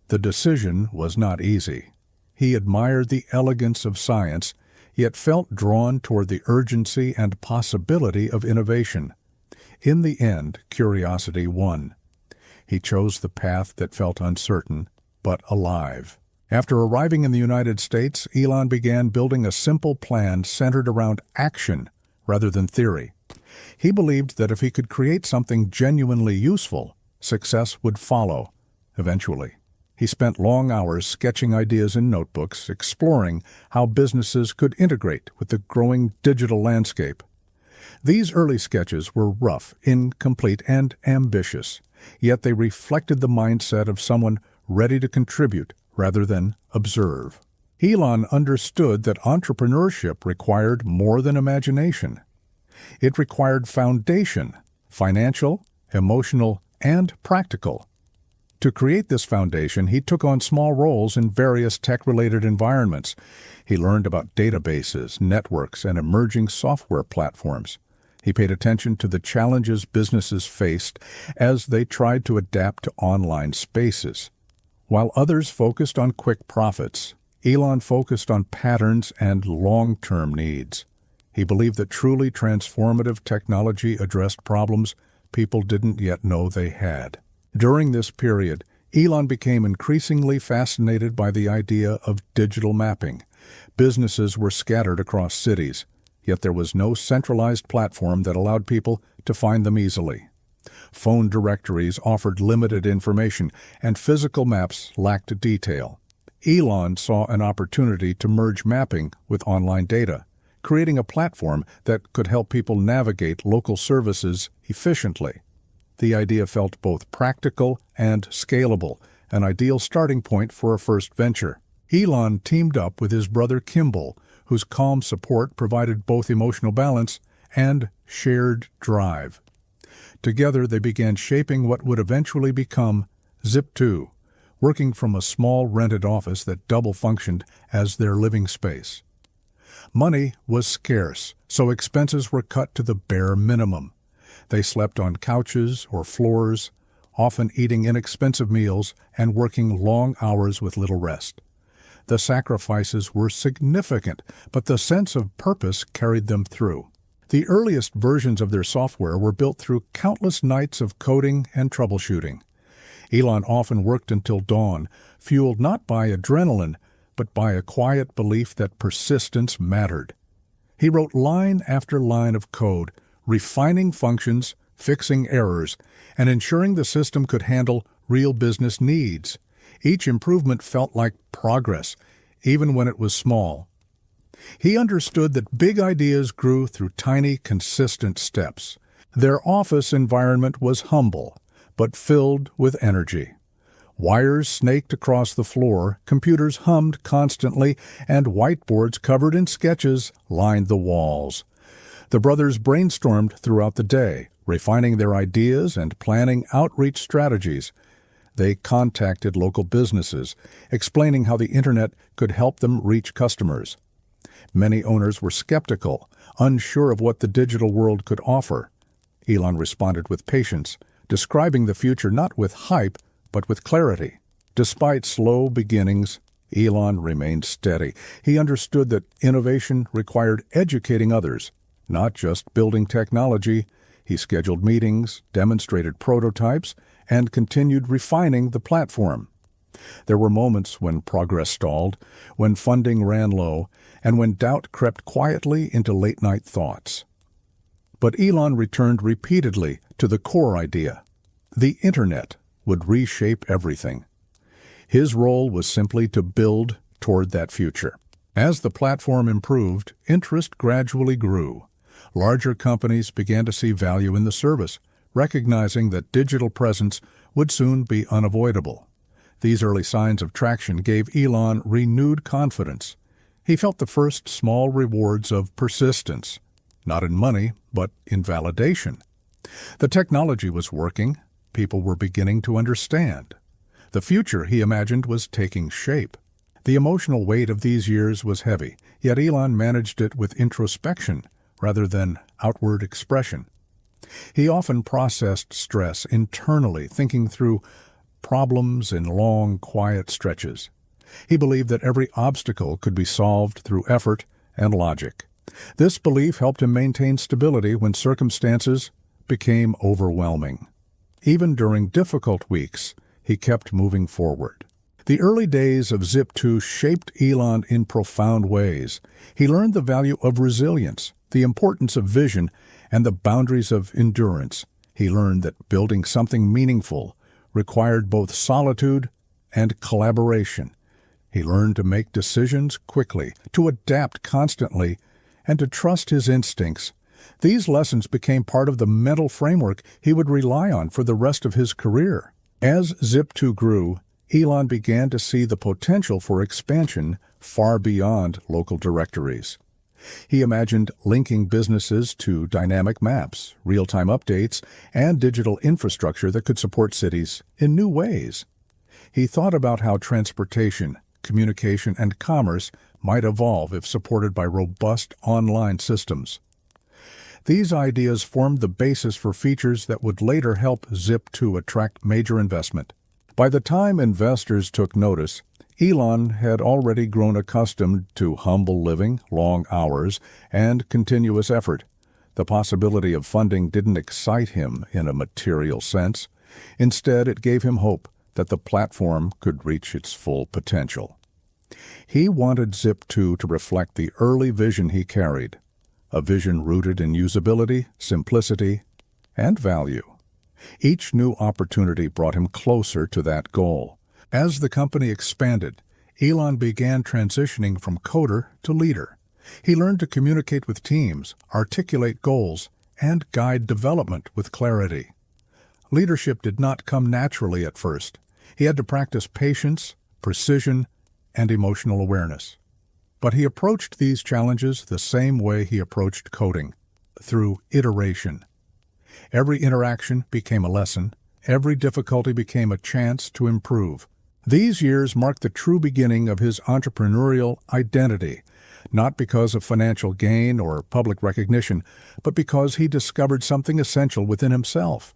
The decision was not easy. He admired the elegance of science, yet felt drawn toward the urgency and possibility of innovation. In the end, curiosity won. He chose the path that felt uncertain, but alive. After arriving in the United States, Elon began building a simple plan centered around action rather than theory. He believed that if he could create something genuinely useful, success would follow, eventually. He spent long hours sketching ideas in notebooks, exploring how businesses could integrate with the growing digital landscape. These early sketches were rough, incomplete, and ambitious, yet they reflected the mindset of someone ready to contribute rather than observe. Elon understood that entrepreneurship required more than imagination. It required foundation, financial, emotional, and practical. To create this foundation, he took on small roles in various tech-related environments. He learned about databases, networks, and emerging software platforms. He paid attention to the challenges businesses faced as they tried to adapt to online spaces. While others focused on quick profits, Elon focused on patterns and long-term needs. He believed that truly transformative technology addressed problems people didn't yet know they had. During this period, Elon became increasingly fascinated by the idea of digital mapping. Businesses were scattered across cities, yet there was no centralized platform that allowed people to find them easily. Phone directories offered limited information, and physical maps lacked detail. Elon saw an opportunity to merge mapping with online data, creating a platform that could help people navigate local services efficiently. The idea felt both practical and scalable, an ideal starting point for a first venture. Elon teamed up with his brother Kimball, whose calm support provided both emotional balance and shared drive. Together, they began shaping what would eventually become Zip2, working from a small rented office that double-functioned as their living space. Money was scarce, so expenses were cut to the bare minimum. They slept on couches or floors, often eating inexpensive meals and working long hours with little rest. The sacrifices were significant, but the sense of purpose carried them through. The earliest versions of their software were built through countless nights of coding and troubleshooting. Elon often worked until dawn, fueled not by adrenaline, but by a quiet belief that persistence mattered. He wrote line after line of code, refining functions, fixing errors, and ensuring the system could handle real business needs. Each improvement felt like progress, even when it was small. He understood that big ideas grew through tiny, consistent steps. Their office environment was humble, but filled with energy. Wires snaked across the floor, computers hummed constantly, and whiteboards covered in sketches lined the walls. The brothers brainstormed throughout the day, refining their ideas and planning outreach strategies. They contacted local businesses, explaining how the Internet could help them reach customers. Many owners were skeptical, unsure of what the digital world could offer. Elon responded with patience, describing the future not with hype, but with clarity. Despite slow beginnings, Elon remained steady. He understood that innovation required educating others, not just building technology. He scheduled meetings, demonstrated prototypes, and continued refining the platform. There were moments when progress stalled, when funding ran low, and when doubt crept quietly into late-night thoughts. But Elon returned repeatedly to the core idea. The Internet would reshape everything. His role was simply to build toward that future. As the platform improved, interest gradually grew. Larger companies began to see value in the service, recognizing that digital presence would soon be unavoidable. These early signs of traction gave Elon renewed confidence. He felt the first small rewards of persistence, not in money, but in validation. The technology was working. People were beginning to understand. The future, he imagined, was taking shape. The emotional weight of these years was heavy, yet Elon managed it with introspection rather than outward expression. He often processed stress internally, thinking through problems in long, quiet stretches. He believed that every obstacle could be solved through effort and logic. This belief helped him maintain stability when circumstances became overwhelming. Even during difficult weeks, he kept moving forward. The early days of Zip2 shaped Elon in profound ways. He learned the value of resilience, the importance of vision, and the boundaries of endurance. He learned that building something meaningful required both solitude and collaboration. He learned to make decisions quickly, to adapt constantly, and to trust his instincts. These lessons became part of the mental framework he would rely on for the rest of his career. As Zip2 grew, Elon began to see the potential for expansion far beyond local directories. He imagined linking businesses to dynamic maps, real-time updates, and digital infrastructure that could support cities in new ways. He thought about how transportation, communication, and commerce might evolve if supported by robust online systems. These ideas formed the basis for features that would later help Zip2 attract major investment. By the time investors took notice, Elon had already grown accustomed to humble living, long hours, and continuous effort. The possibility of funding didn't excite him in a material sense. Instead, it gave him hope that the platform could reach its full potential. He wanted Zip2 to reflect the early vision he carried, a vision rooted in usability, simplicity, and value. Each new opportunity brought him closer to that goal. As the company expanded, Elon began transitioning from coder to leader. He learned to communicate with teams, articulate goals, and guide development with clarity. Leadership did not come naturally at first. He had to practice patience, precision, and emotional awareness. But he approached these challenges the same way he approached coding, through iteration. Every interaction became a lesson. Every difficulty became a chance to improve. These years marked the true beginning of his entrepreneurial identity, not because of financial gain or public recognition, but because he discovered something essential within himself.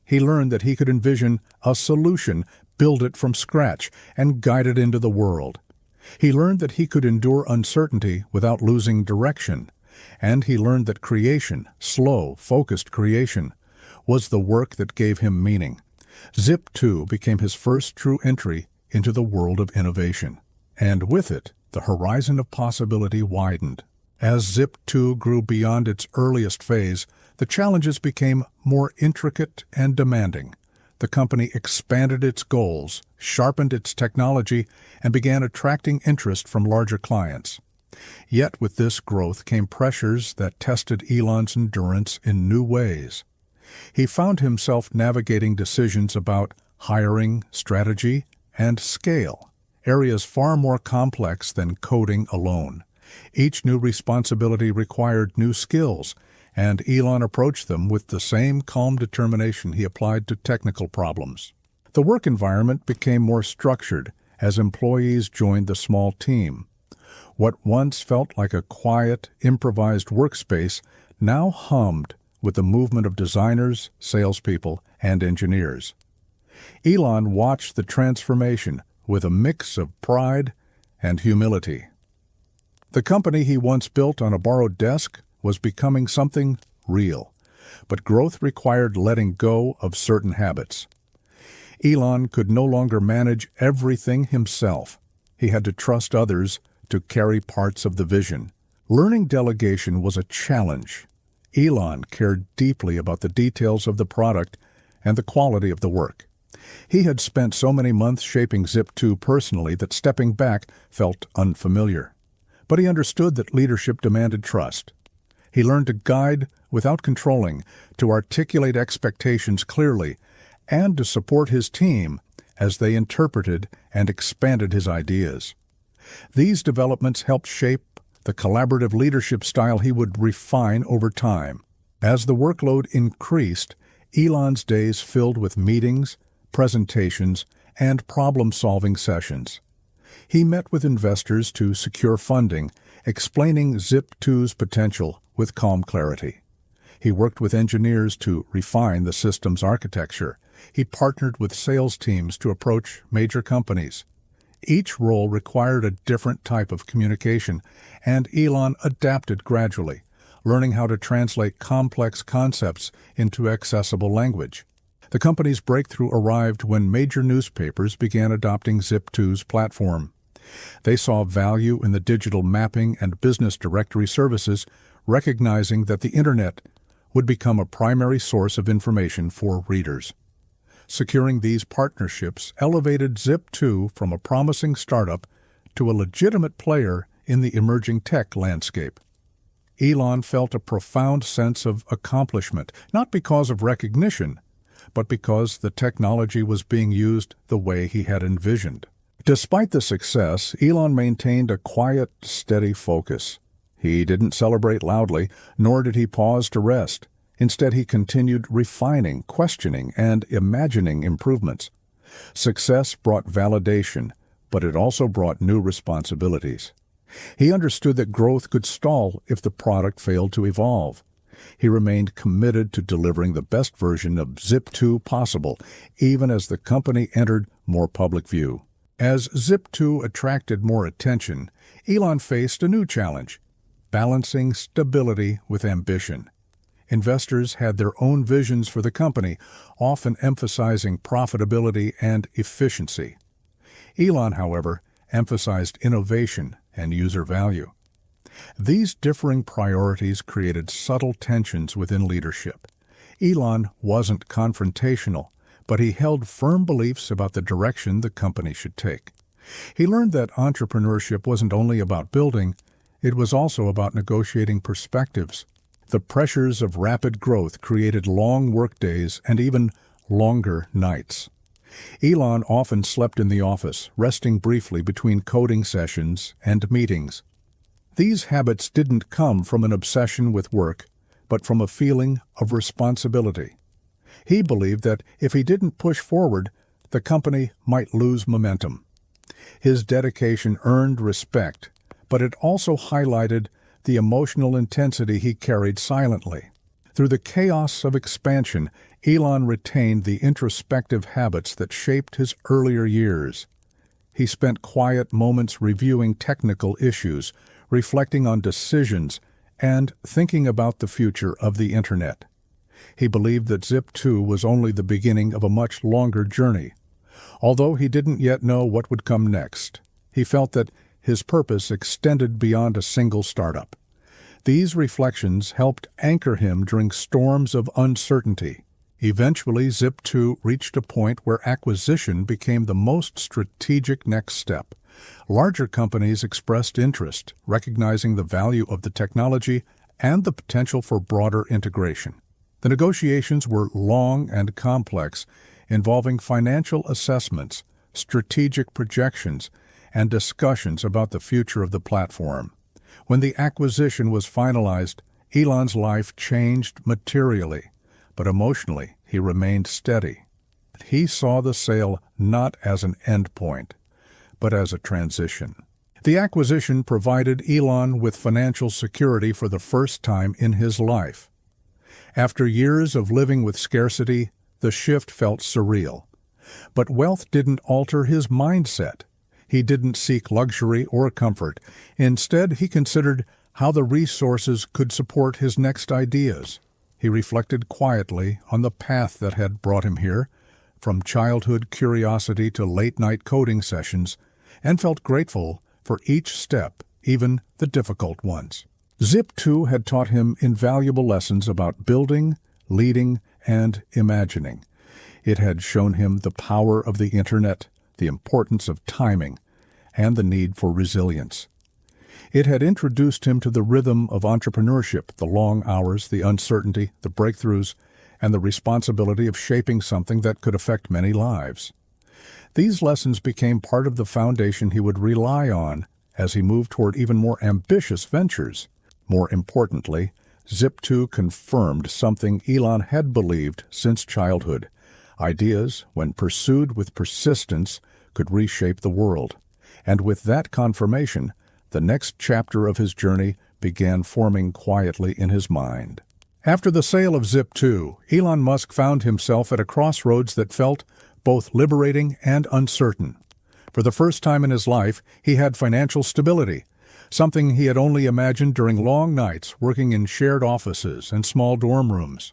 He learned that he could envision a solution, build it from scratch, and guide it into the world. He learned that he could endure uncertainty without losing direction. And he learned that creation, slow, focused creation, was the work that gave him meaning. Zip2 became his first true entry into the world of innovation. And with it, the horizon of possibility widened. As Zip2 grew beyond its earliest phase, the challenges became more intricate and demanding. The company expanded its goals, sharpened its technology, and began attracting interest from larger clients. Yet with this growth came pressures that tested Elon's endurance in new ways. He found himself navigating decisions about hiring, strategy, and scale, areas far more complex than coding alone. Each new responsibility required new skills, and Elon approached them with the same calm determination he applied to technical problems. The work environment became more structured as employees joined the small team. What once felt like a quiet, improvised workspace now hummed with the movement of designers, salespeople, and engineers. Elon watched the transformation with a mix of pride and humility. The company he once built on a borrowed desk was becoming something real, but growth required letting go of certain habits. Elon could no longer manage everything himself. He had to trust others to carry parts of the vision. Learning delegation was a challenge. Elon cared deeply about the details of the product and the quality of the work. He had spent so many months shaping Zip2 personally that stepping back felt unfamiliar. But he understood that leadership demanded trust. He learned to guide without controlling, to articulate expectations clearly, and to support his team as they interpreted and expanded his ideas. These developments helped shape the collaborative leadership style he would refine over time. As the workload increased, Elon's days filled with meetings, presentations, and problem-solving sessions. He met with investors to secure funding, explaining Zip2's potential with calm clarity. He worked with engineers to refine the system's architecture. He partnered with sales teams to approach major companies. Each role required a different type of communication, and Elon adapted gradually, learning how to translate complex concepts into accessible language. The company's breakthrough arrived when major newspapers began adopting Zip2's platform. They saw value in the digital mapping and business directory services, recognizing that the Internet would become a primary source of information for readers. Securing these partnerships elevated Zip2 from a promising startup to a legitimate player in the emerging tech landscape. Elon felt a profound sense of accomplishment, not because of recognition, but because the technology was being used the way he had envisioned. Despite the success, Elon maintained a quiet, steady focus. He didn't celebrate loudly, nor did he pause to rest. Instead, he continued refining, questioning, and imagining improvements. Success brought validation, but it also brought new responsibilities. He understood that growth could stall if the product failed to evolve. He remained committed to delivering the best version of Zip2 possible, even as the company entered more public view. As Zip2 attracted more attention, Elon faced a new challenge: balancing stability with ambition. Investors had their own visions for the company, often emphasizing profitability and efficiency. Elon, however, emphasized innovation and user value. These differing priorities created subtle tensions within leadership. Elon wasn't confrontational, but he held firm beliefs about the direction the company should take. He learned that entrepreneurship wasn't only about building, it was also about negotiating perspectives. The pressures of rapid growth created long workdays and even longer nights. Elon often slept in the office, resting briefly between coding sessions and meetings. These habits didn't come from an obsession with work, but from a feeling of responsibility. He believed that if he didn't push forward, the company might lose momentum. His dedication earned respect, but it also highlighted the emotional intensity he carried silently. Through the chaos of expansion, Elon retained the introspective habits that shaped his earlier years. He spent quiet moments reviewing technical issues, reflecting on decisions, and thinking about the future of the Internet. He believed that Zip2 was only the beginning of a much longer journey. Although he didn't yet know what would come next, he felt that his purpose extended beyond a single startup. These reflections helped anchor him during storms of uncertainty. Eventually, Zip2 reached a point where acquisition became the most strategic next step. Larger companies expressed interest, recognizing the value of the technology and the potential for broader integration. The negotiations were long and complex, involving financial assessments, strategic projections, and discussions about the future of the platform. When the acquisition was finalized, Elon's life changed materially, but emotionally he remained steady. He saw the sale not as an endpoint, but as a transition. The acquisition provided Elon with financial security for the first time in his life. After years of living with scarcity, the shift felt surreal. But wealth didn't alter his mindset. He didn't seek luxury or comfort. Instead, he considered how the resources could support his next ideas. He reflected quietly on the path that had brought him here, from childhood curiosity to late-night coding sessions, and felt grateful for each step, even the difficult ones. Zip2 had taught him invaluable lessons about building, leading, and imagining. It had shown him the power of the internet, the importance of timing, and the need for resilience. It had introduced him to the rhythm of entrepreneurship, the long hours, the uncertainty, the breakthroughs, and the responsibility of shaping something that could affect many lives. These lessons became part of the foundation he would rely on as he moved toward even more ambitious ventures. More importantly, Zip2 confirmed something Elon had believed since childhood. Ideas, when pursued with persistence, could reshape the world. And with that confirmation, the next chapter of his journey began forming quietly in his mind. After the sale of Zip2, Elon Musk found himself at a crossroads that felt both liberating and uncertain. For the first time in his life, he had financial stability, something he had only imagined during long nights working in shared offices and small dorm rooms.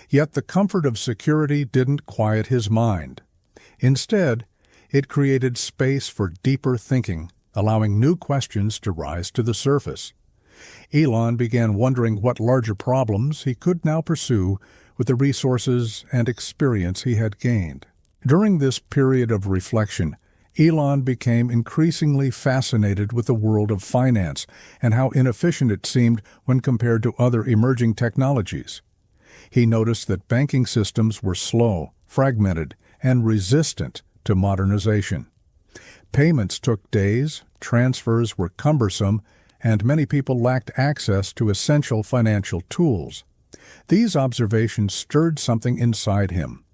Yet the comfort of security didn't quiet his mind. Instead, it created space for deeper thinking, allowing new questions to rise to the surface. Elon began wondering what larger problems he could now pursue with the resources and experience he had gained. During this period of reflection, Elon became increasingly fascinated with the world of finance and how inefficient it seemed when compared to other emerging technologies. He noticed that banking systems were slow, fragmented, and resistant to modernization. Payments took days, transfers were cumbersome, and many people lacked access to essential financial tools. These observations stirred something inside him.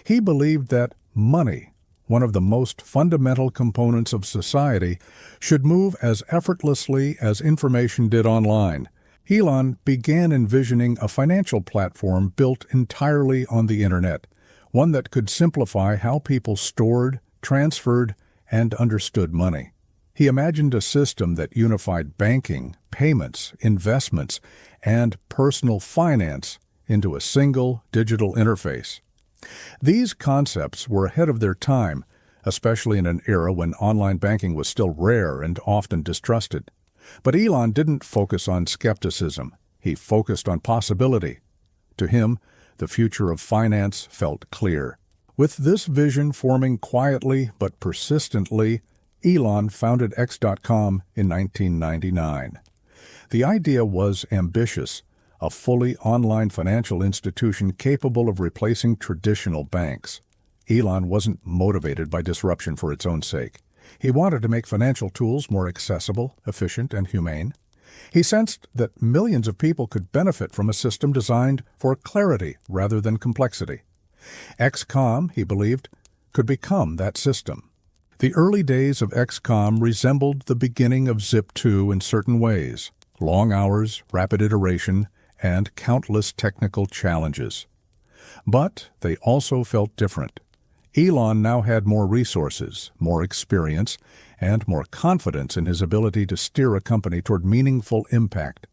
He believed that money, one of the most fundamental components of society, should move as effortlessly as information did online. Elon began envisioning a financial platform built entirely on the internet, one that could simplify how people stored, transferred, and understood money. He imagined a system that unified banking, payments, investments, and personal finance into a single digital interface. These concepts were ahead of their time, especially in an era when online banking was still rare and often distrusted. But Elon didn't focus on skepticism. He focused on possibility. To him, the future of finance felt clear. With this vision forming quietly but persistently, Elon founded X.com in 1999. The idea was ambitious, a fully online financial institution capable of replacing traditional banks. Elon wasn't motivated by disruption for its own sake. He wanted to make financial tools more accessible, efficient, and humane. He sensed that millions of people could benefit from a system designed for clarity rather than complexity. XCOM, he believed, could become that system. The early days of XCOM resembled the beginning of Zip2 in certain ways: long hours, rapid iteration, and countless technical challenges. But they also felt different. Elon now had more resources, more experience, and more confidence in his ability to steer a company toward meaningful impact.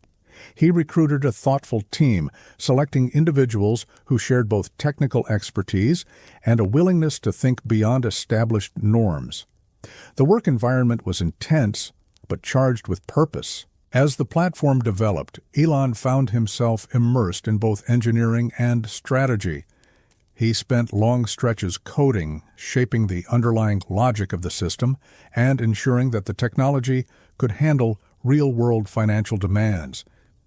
He recruited a thoughtful team, selecting individuals who shared both technical expertise and a willingness to think beyond established norms. The work environment was intense, but charged with purpose. As the platform developed, Elon found himself immersed in both engineering and strategy. He spent long stretches coding, shaping the underlying logic of the system, and ensuring that the technology could handle real-world financial demands.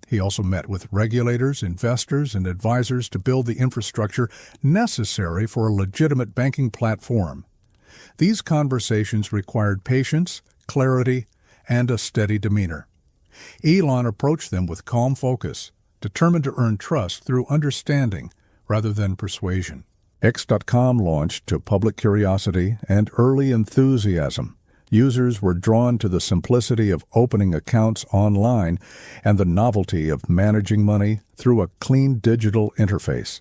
He also met with regulators, investors, and advisors to build the infrastructure necessary for a legitimate banking platform. These conversations required patience, clarity, and a steady demeanor. Elon approached them with calm focus, determined to earn trust through understanding rather than persuasion. X.com launched to public curiosity and early enthusiasm. Users were drawn to the simplicity of opening accounts online and the novelty of managing money through a clean digital interface.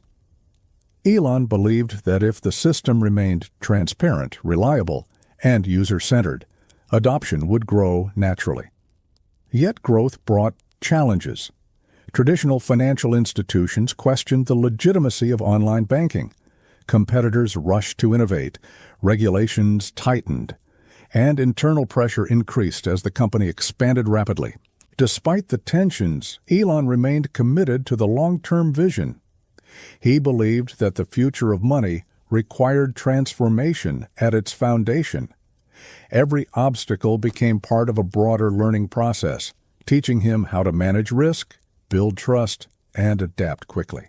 Elon believed that if the system remained transparent, reliable, and user-centered, adoption would grow naturally. Yet growth brought challenges. Traditional financial institutions questioned the legitimacy of online banking. Competitors rushed to innovate, regulations tightened, and internal pressure increased as the company expanded rapidly. Despite the tensions, Elon remained committed to the long-term vision. He believed that the future of money required transformation at its foundation. Every obstacle became part of a broader learning process, teaching him how to manage risk, build trust, and adapt quickly.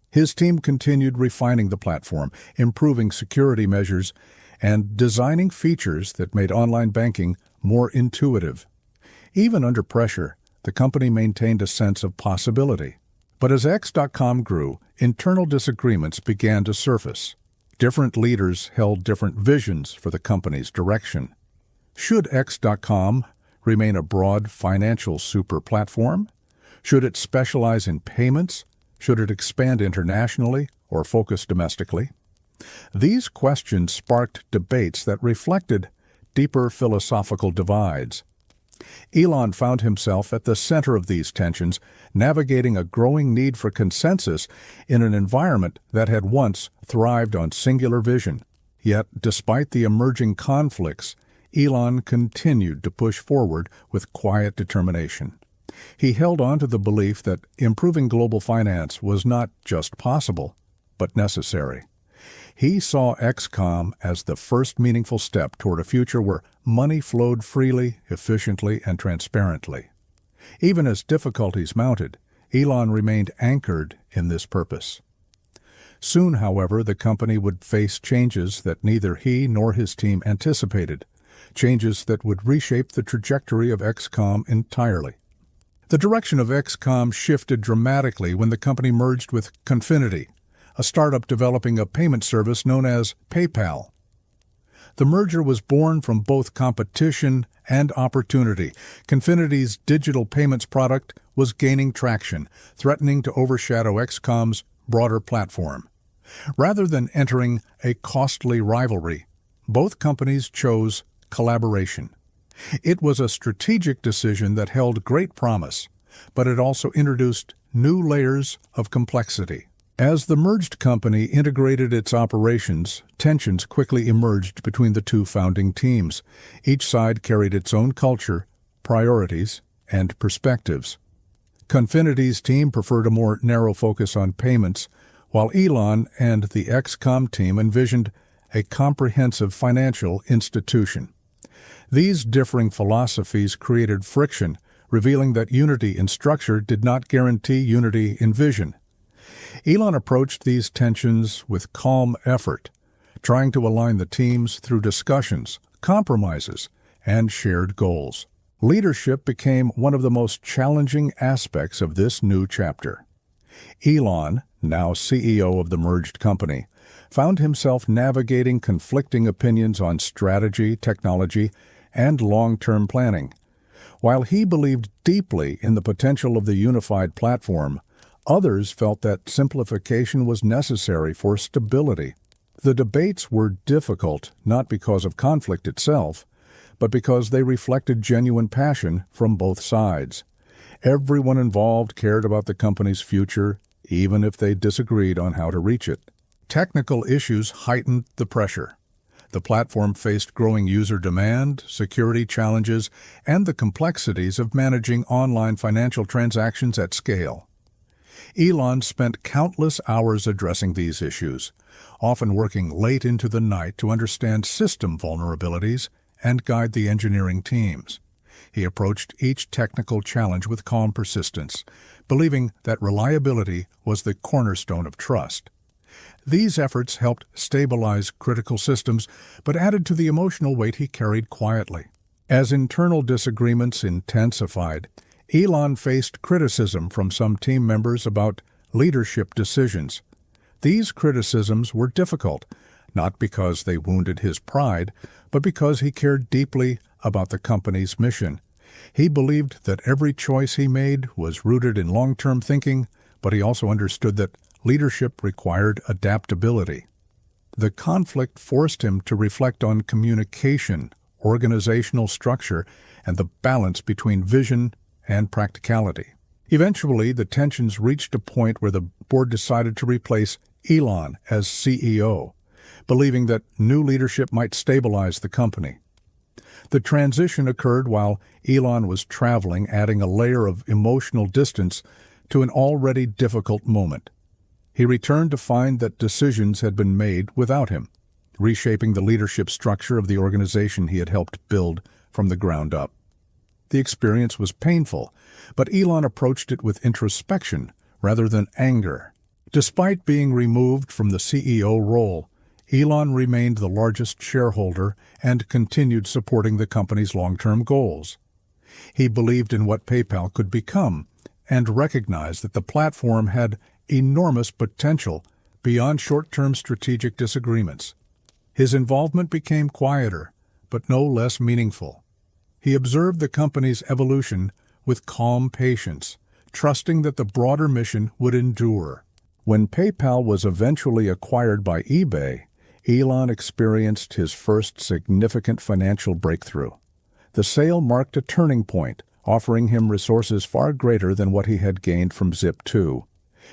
His team continued refining the platform, improving security measures, and designing features that made online banking more intuitive. Even under pressure, the company maintained a sense of possibility. But as X.com grew, internal disagreements began to surface. Different leaders held different visions for the company's direction. Should X.com remain a broad financial super platform? Should it specialize in payments? Should it expand internationally or focus domestically? These questions sparked debates that reflected deeper philosophical divides. Elon found himself at the center of these tensions, navigating a growing need for consensus in an environment that had once thrived on singular vision. Yet, despite the emerging conflicts, Elon continued to push forward with quiet determination. He held on to the belief that improving global finance was not just possible, but necessary. He saw XCOM as the first meaningful step toward a future where money flowed freely, efficiently, and transparently. Even as difficulties mounted, Elon remained anchored in this purpose. Soon, however, the company would face changes that neither he nor his team anticipated, changes that would reshape the trajectory of XCOM entirely. The direction of XCOM shifted dramatically when the company merged with Confinity, a startup developing a payment service known as PayPal. The merger was born from both competition and opportunity. Confinity's digital payments product was gaining traction, threatening to overshadow XCOM's broader platform. Rather than entering a costly rivalry, both companies chose collaboration. It was a strategic decision that held great promise, but it also introduced new layers of complexity. As the merged company integrated its operations, tensions quickly emerged between the two founding teams. Each side carried its own culture, priorities, and perspectives. Confinity's team preferred a more narrow focus on payments, while Elon and the XCOM team envisioned a comprehensive financial institution. These differing philosophies created friction, revealing that unity in structure did not guarantee unity in vision. Elon approached these tensions with calm effort, trying to align the teams through discussions, compromises, and shared goals. Leadership became one of the most challenging aspects of this new chapter. Elon, now CEO of the merged company, found himself navigating conflicting opinions on strategy, technology, and long-term planning. While he believed deeply in the potential of the unified platform, others felt that simplification was necessary for stability. The debates were difficult not because of conflict itself, but because they reflected genuine passion from both sides. Everyone involved cared about the company's future, even if they disagreed on how to reach it. Technical issues heightened the pressure. The platform faced growing user demand, security challenges, and the complexities of managing online financial transactions at scale. Elon spent countless hours addressing these issues, often working late into the night to understand system vulnerabilities and guide the engineering teams. He approached each technical challenge with calm persistence, believing that reliability was the cornerstone of trust. These efforts helped stabilize critical systems, but added to the emotional weight he carried quietly. As internal disagreements intensified, Elon faced criticism from some team members about leadership decisions. These criticisms were difficult, not because they wounded his pride, but because he cared deeply about the company's mission. He believed that every choice he made was rooted in long-term thinking, but he also understood that leadership required adaptability. The conflict forced him to reflect on communication, organizational structure, and the balance between vision and practicality. Eventually, the tensions reached a point where the board decided to replace Elon as CEO, believing that new leadership might stabilize the company. The transition occurred while Elon was traveling, adding a layer of emotional distance to an already difficult moment. He returned to find that decisions had been made without him, reshaping the leadership structure of the organization he had helped build from the ground up. The experience was painful, but Elon approached it with introspection rather than anger. Despite being removed from the CEO role, Elon remained the largest shareholder and continued supporting the company's long-term goals. He believed in what PayPal could become and recognized that the platform had enormous potential beyond short-term strategic disagreements. His involvement became quieter, but no less meaningful. He observed the company's evolution with calm patience, trusting that the broader mission would endure. When PayPal was eventually acquired by eBay, Elon experienced his first significant financial breakthrough. The sale marked a turning point, offering him resources far greater than what he had gained from Zip2.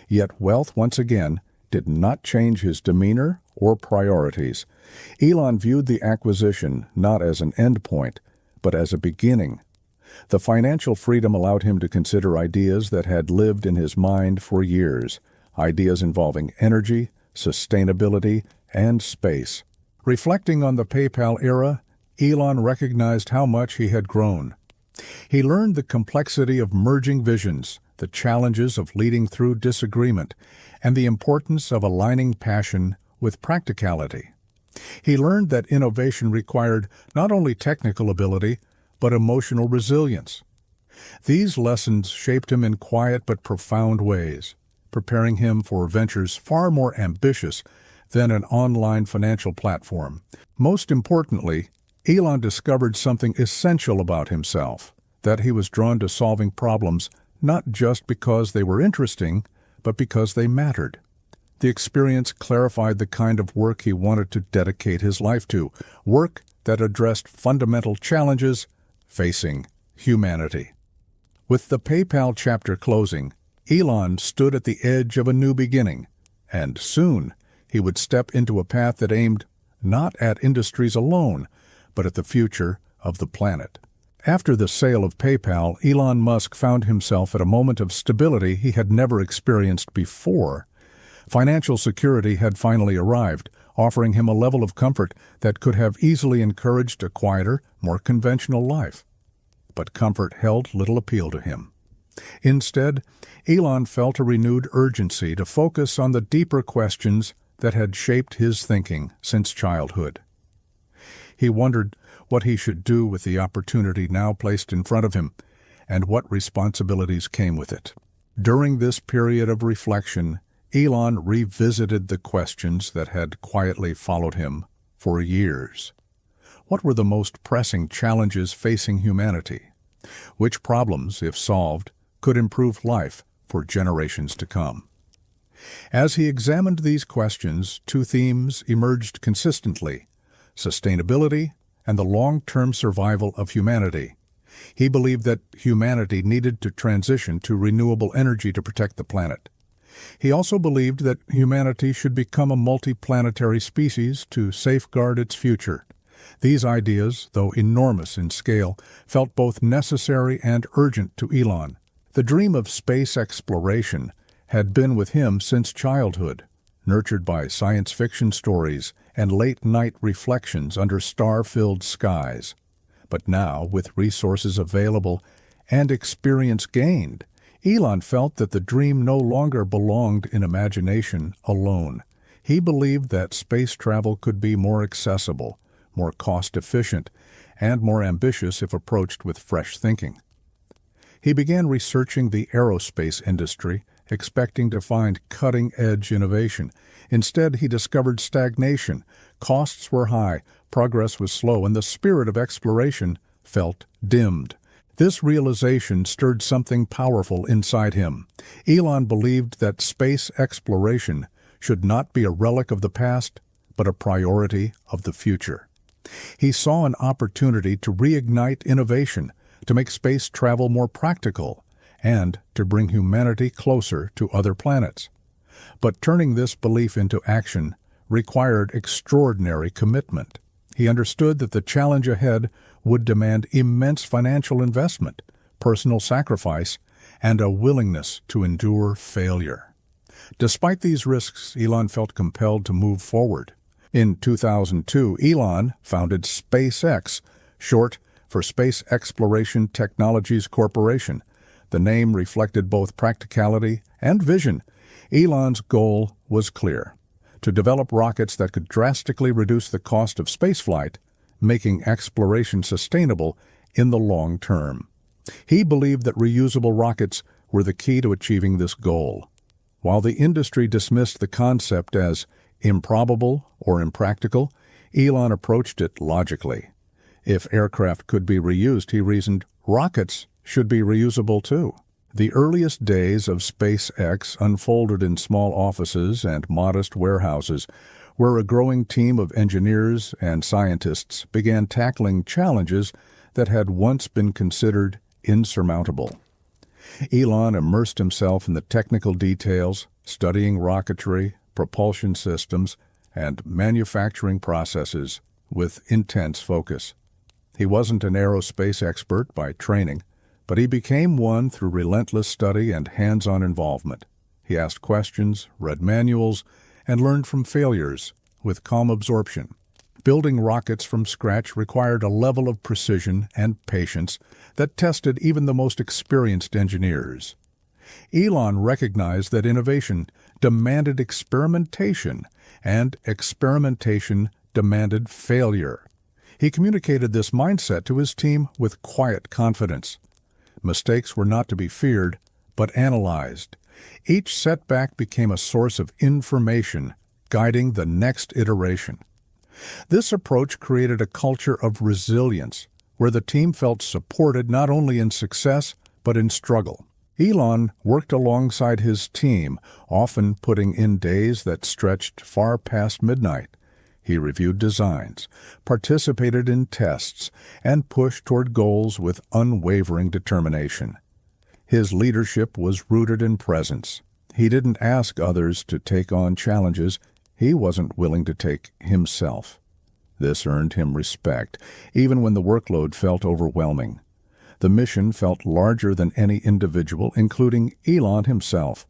Yet wealth, once again, did not change his demeanor or priorities. Elon viewed the acquisition not as an endpoint, but as a beginning. The financial freedom allowed him to consider ideas that had lived in his mind for years, ideas involving energy, sustainability, and space. Reflecting on the PayPal era, Elon recognized how much he had grown. He learned the complexity of merging visions, the challenges of leading through disagreement, and the importance of aligning passion with practicality. He learned that innovation required not only technical ability, but emotional resilience. These lessons shaped him in quiet but profound ways, preparing him for ventures far more ambitious than an online financial platform. Most importantly, Elon discovered something essential about himself, that he was drawn to solving problems not just because they were interesting, but because they mattered. The experience clarified the kind of work he wanted to dedicate his life to, work that addressed fundamental challenges facing humanity. With the PayPal chapter closing, Elon stood at the edge of a new beginning, and soon he would step into a path that aimed not at industries alone, but at the future of the planet. After the sale of PayPal, Elon Musk found himself at a moment of stability he had never experienced before. Financial security had finally arrived, offering him a level of comfort that could have easily encouraged a quieter, more conventional life. But comfort held little appeal to him. Instead, Elon felt a renewed urgency to focus on the deeper questions that had shaped his thinking since childhood. He wondered what he should do with the opportunity now placed in front of him, and what responsibilities came with it. During this period of reflection, Elon revisited the questions that had quietly followed him for years. What were the most pressing challenges facing humanity? Which problems, if solved, could improve life for generations to come? As he examined these questions, two themes emerged consistently: sustainability and the long-term survival of humanity. He believed that humanity needed to transition to renewable energy to protect the planet. He also believed that humanity should become a multi-planetary species to safeguard its future. These ideas, though enormous in scale, felt both necessary and urgent to Elon. The dream of space exploration had been with him since childhood, nurtured by science fiction stories and late-night reflections under star-filled skies. But now, with resources available and experience gained, Elon felt that the dream no longer belonged in imagination alone. He believed that space travel could be more accessible, more cost-efficient, and more ambitious if approached with fresh thinking. He began researching the aerospace industry, expecting to find cutting-edge innovation. Instead, he discovered stagnation. Costs were high, progress was slow, and the spirit of exploration felt dimmed. This realization stirred something powerful inside him. Elon believed that space exploration should not be a relic of the past, but a priority of the future. He saw an opportunity to reignite innovation, to make space travel more practical, and to bring humanity closer to other planets. But turning this belief into action required extraordinary commitment. He understood that the challenge ahead would demand immense financial investment, personal sacrifice, and a willingness to endure failure. Despite these risks, Elon felt compelled to move forward. In 2002, Elon founded SpaceX, short for Space Exploration Technologies Corporation. The name reflected both practicality and vision. Elon's goal was clear: to develop rockets that could drastically reduce the cost of spaceflight, making exploration sustainable in the long term. He believed that reusable rockets were the key to achieving this goal. While the industry dismissed the concept as improbable or impractical, Elon approached it logically. If aircraft could be reused, he reasoned, rockets should be reusable too. The earliest days of SpaceX unfolded in small offices and modest warehouses, where a growing team of engineers and scientists began tackling challenges that had once been considered insurmountable. Elon immersed himself in the technical details, studying rocketry, propulsion systems, and manufacturing processes with intense focus. He wasn't an aerospace expert by training, but he became one through relentless study and hands-on involvement. He asked questions, read manuals, and learned from failures with calm absorption. Building rockets from scratch required a level of precision and patience that tested even the most experienced engineers. Elon recognized that innovation demanded experimentation, and experimentation demanded failure. He communicated this mindset to his team with quiet confidence. Mistakes were not to be feared, but analyzed. Each setback became a source of information, guiding the next iteration. This approach created a culture of resilience, where the team felt supported not only in success, but in struggle. Elon worked alongside his team, often putting in days that stretched far past midnight. He reviewed designs, participated in tests, and pushed toward goals with unwavering determination. His leadership was rooted in presence. He didn't ask others to take on challenges he wasn't willing to take himself. This earned him respect, even when the workload felt overwhelming. The mission felt larger than any individual, including Elon himself.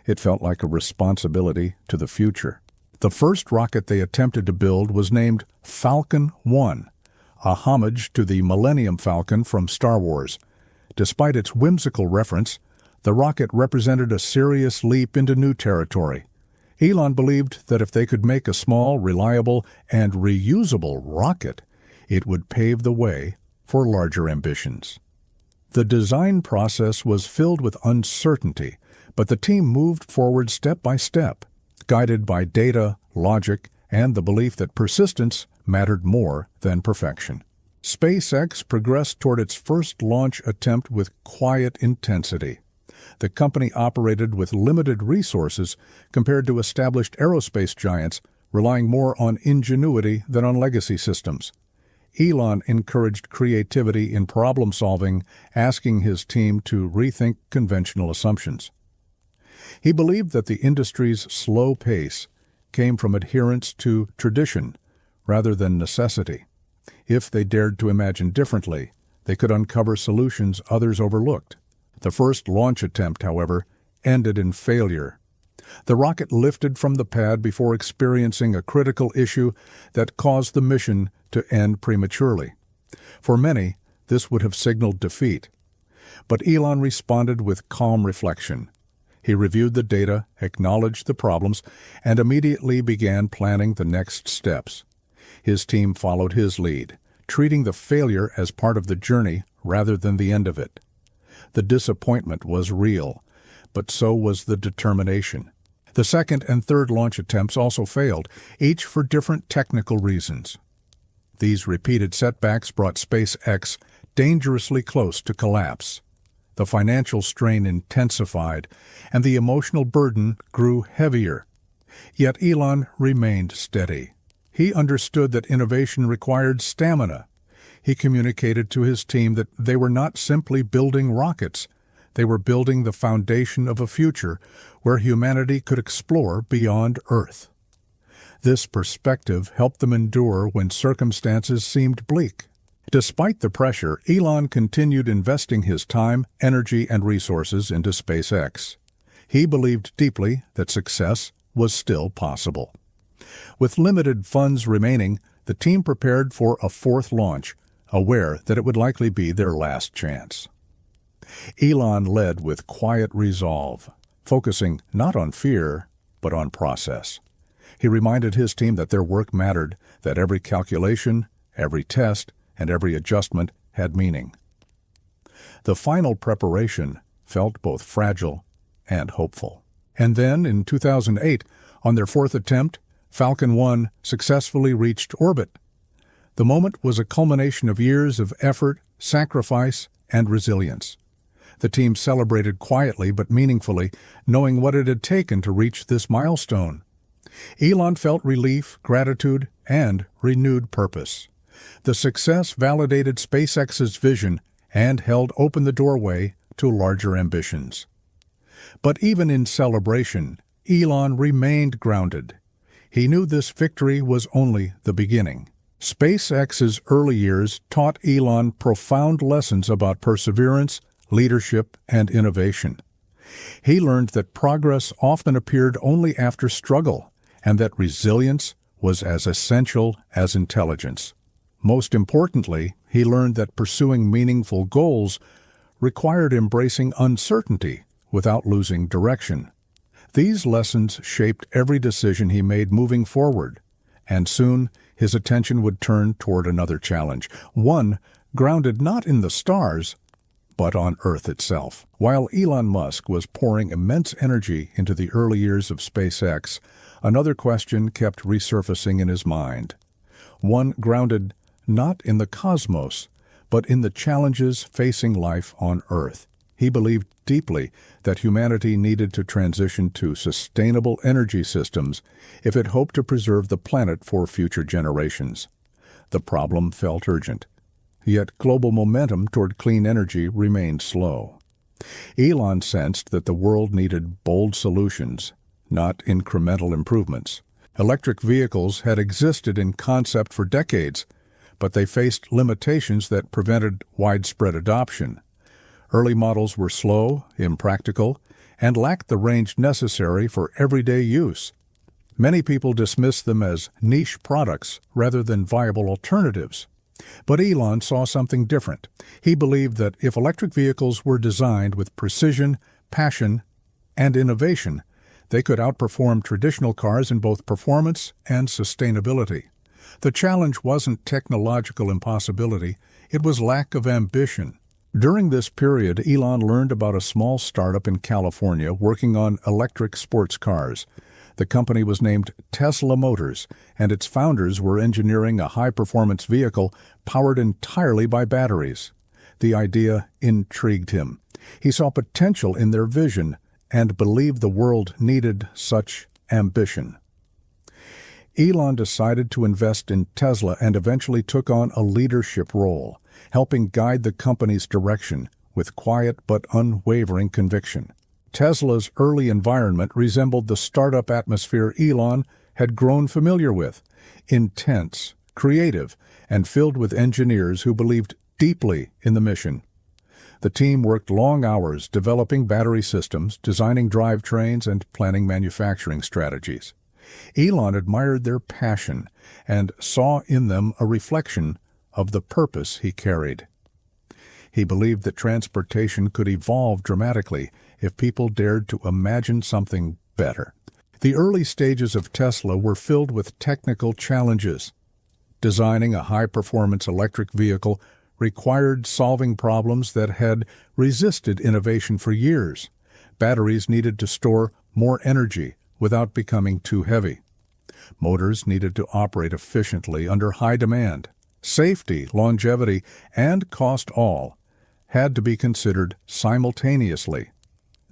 It felt like a responsibility to the future. The first rocket they attempted to build was named Falcon 1, a homage to the Millennium Falcon from Star Wars. Despite its whimsical reference, the rocket represented a serious leap into new territory. Elon believed that if they could make a small, reliable, and reusable rocket, it would pave the way for larger ambitions. The design process was filled with uncertainty, but the team moved forward step by step, guided by data, logic, and the belief that persistence mattered more than perfection. SpaceX progressed toward its first launch attempt with quiet intensity. The company operated with limited resources compared to established aerospace giants, relying more on ingenuity than on legacy systems. Elon encouraged creativity in problem-solving, asking his team to rethink conventional assumptions. He believed that the industry's slow pace came from adherence to tradition rather than necessity. If they dared to imagine differently, they could uncover solutions others overlooked. The first launch attempt, however, ended in failure. The rocket lifted from the pad before experiencing a critical issue that caused the mission to end prematurely. For many, this would have signaled defeat. But Elon responded with calm reflection. He reviewed the data, acknowledged the problems, and immediately began planning the next steps. His team followed his lead, treating the failure as part of the journey rather than the end of it. The disappointment was real, but so was the determination. The second and third launch attempts also failed, each for different technical reasons. These repeated setbacks brought SpaceX dangerously close to collapse. The financial strain intensified, and the emotional burden grew heavier. Yet Elon remained steady. He understood that innovation required stamina. He communicated to his team that they were not simply building rockets. They were building the foundation of a future where humanity could explore beyond Earth. This perspective helped them endure when circumstances seemed bleak. Despite the pressure, Elon continued investing his time, energy, and resources into SpaceX. He believed deeply that success was still possible. With limited funds remaining, the team prepared for a fourth launch, aware that it would likely be their last chance. Elon led with quiet resolve, focusing not on fear, but on process. He reminded his team that their work mattered, that every calculation, every test, and every adjustment had meaning. The final preparation felt both fragile and hopeful. And then, in 2008, on their fourth attempt, Falcon 1 successfully reached orbit. The moment was a culmination of years of effort, sacrifice, and resilience. The team celebrated quietly but meaningfully, knowing what it had taken to reach this milestone. Elon felt relief, gratitude, and renewed purpose. The success validated SpaceX's vision and held open the doorway to larger ambitions. But even in celebration, Elon remained grounded. He knew this victory was only the beginning. SpaceX's early years taught Elon profound lessons about perseverance, leadership, and innovation. He learned that progress often appeared only after struggle, and that resilience was as essential as intelligence. Most importantly, he learned that pursuing meaningful goals required embracing uncertainty without losing direction. These lessons shaped every decision he made moving forward, and soon his attention would turn toward another challenge, one grounded not in the stars, but on Earth itself. While Elon Musk was pouring immense energy into the early years of SpaceX, another question kept resurfacing in his mind. One grounded not in the cosmos, but in the challenges facing life on Earth. He believed deeply that humanity needed to transition to sustainable energy systems if it hoped to preserve the planet for future generations. The problem felt urgent. Yet global momentum toward clean energy remained slow. Elon sensed that the world needed bold solutions, not incremental improvements. Electric vehicles had existed in concept for decades, but they faced limitations that prevented widespread adoption. Early models were slow, impractical, and lacked the range necessary for everyday use. Many people dismissed them as niche products rather than viable alternatives. But Elon saw something different. He believed that if electric vehicles were designed with precision, passion, and innovation, they could outperform traditional cars in both performance and sustainability. The challenge wasn't technological impossibility, it was lack of ambition. During this period, Elon learned about a small startup in California working on electric sports cars. The company was named Tesla Motors, and its founders were engineering a high-performance vehicle powered entirely by batteries. The idea intrigued him. He saw potential in their vision and believed the world needed such ambition. Elon decided to invest in Tesla and eventually took on a leadership role, helping guide the company's direction with quiet but unwavering conviction. Tesla's early environment resembled the startup atmosphere Elon had grown familiar with, intense, creative, and filled with engineers who believed deeply in the mission. The team worked long hours developing battery systems, designing drivetrains, and planning manufacturing strategies. Elon admired their passion and saw in them a reflection of the purpose he carried. He believed that transportation could evolve dramatically if people dared to imagine something better. The early stages of Tesla were filled with technical challenges. Designing a high-performance electric vehicle required solving problems that had resisted innovation for years. Batteries needed to store more energy without becoming too heavy. Motors needed to operate efficiently under high demand. Safety, longevity, and cost all had to be considered simultaneously.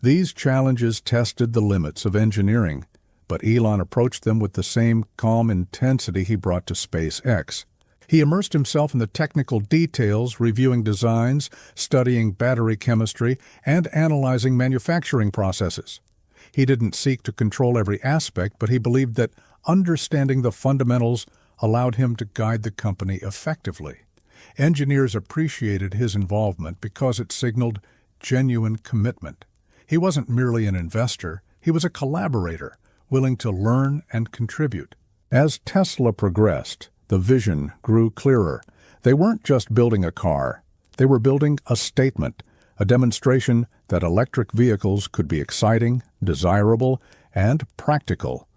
These challenges tested the limits of engineering, but Elon approached them with the same calm intensity he brought to SpaceX. He immersed himself in the technical details, reviewing designs, studying battery chemistry, and analyzing manufacturing processes. He didn't seek to control every aspect, but he believed that understanding the fundamentals allowed him to guide the company effectively. Engineers appreciated his involvement because it signaled genuine commitment. He wasn't merely an investor, he was a collaborator, willing to learn and contribute. As Tesla progressed, the vision grew clearer. They weren't just building a car, they were building a statement, a demonstration that electric vehicles could be exciting, desirable, and practical.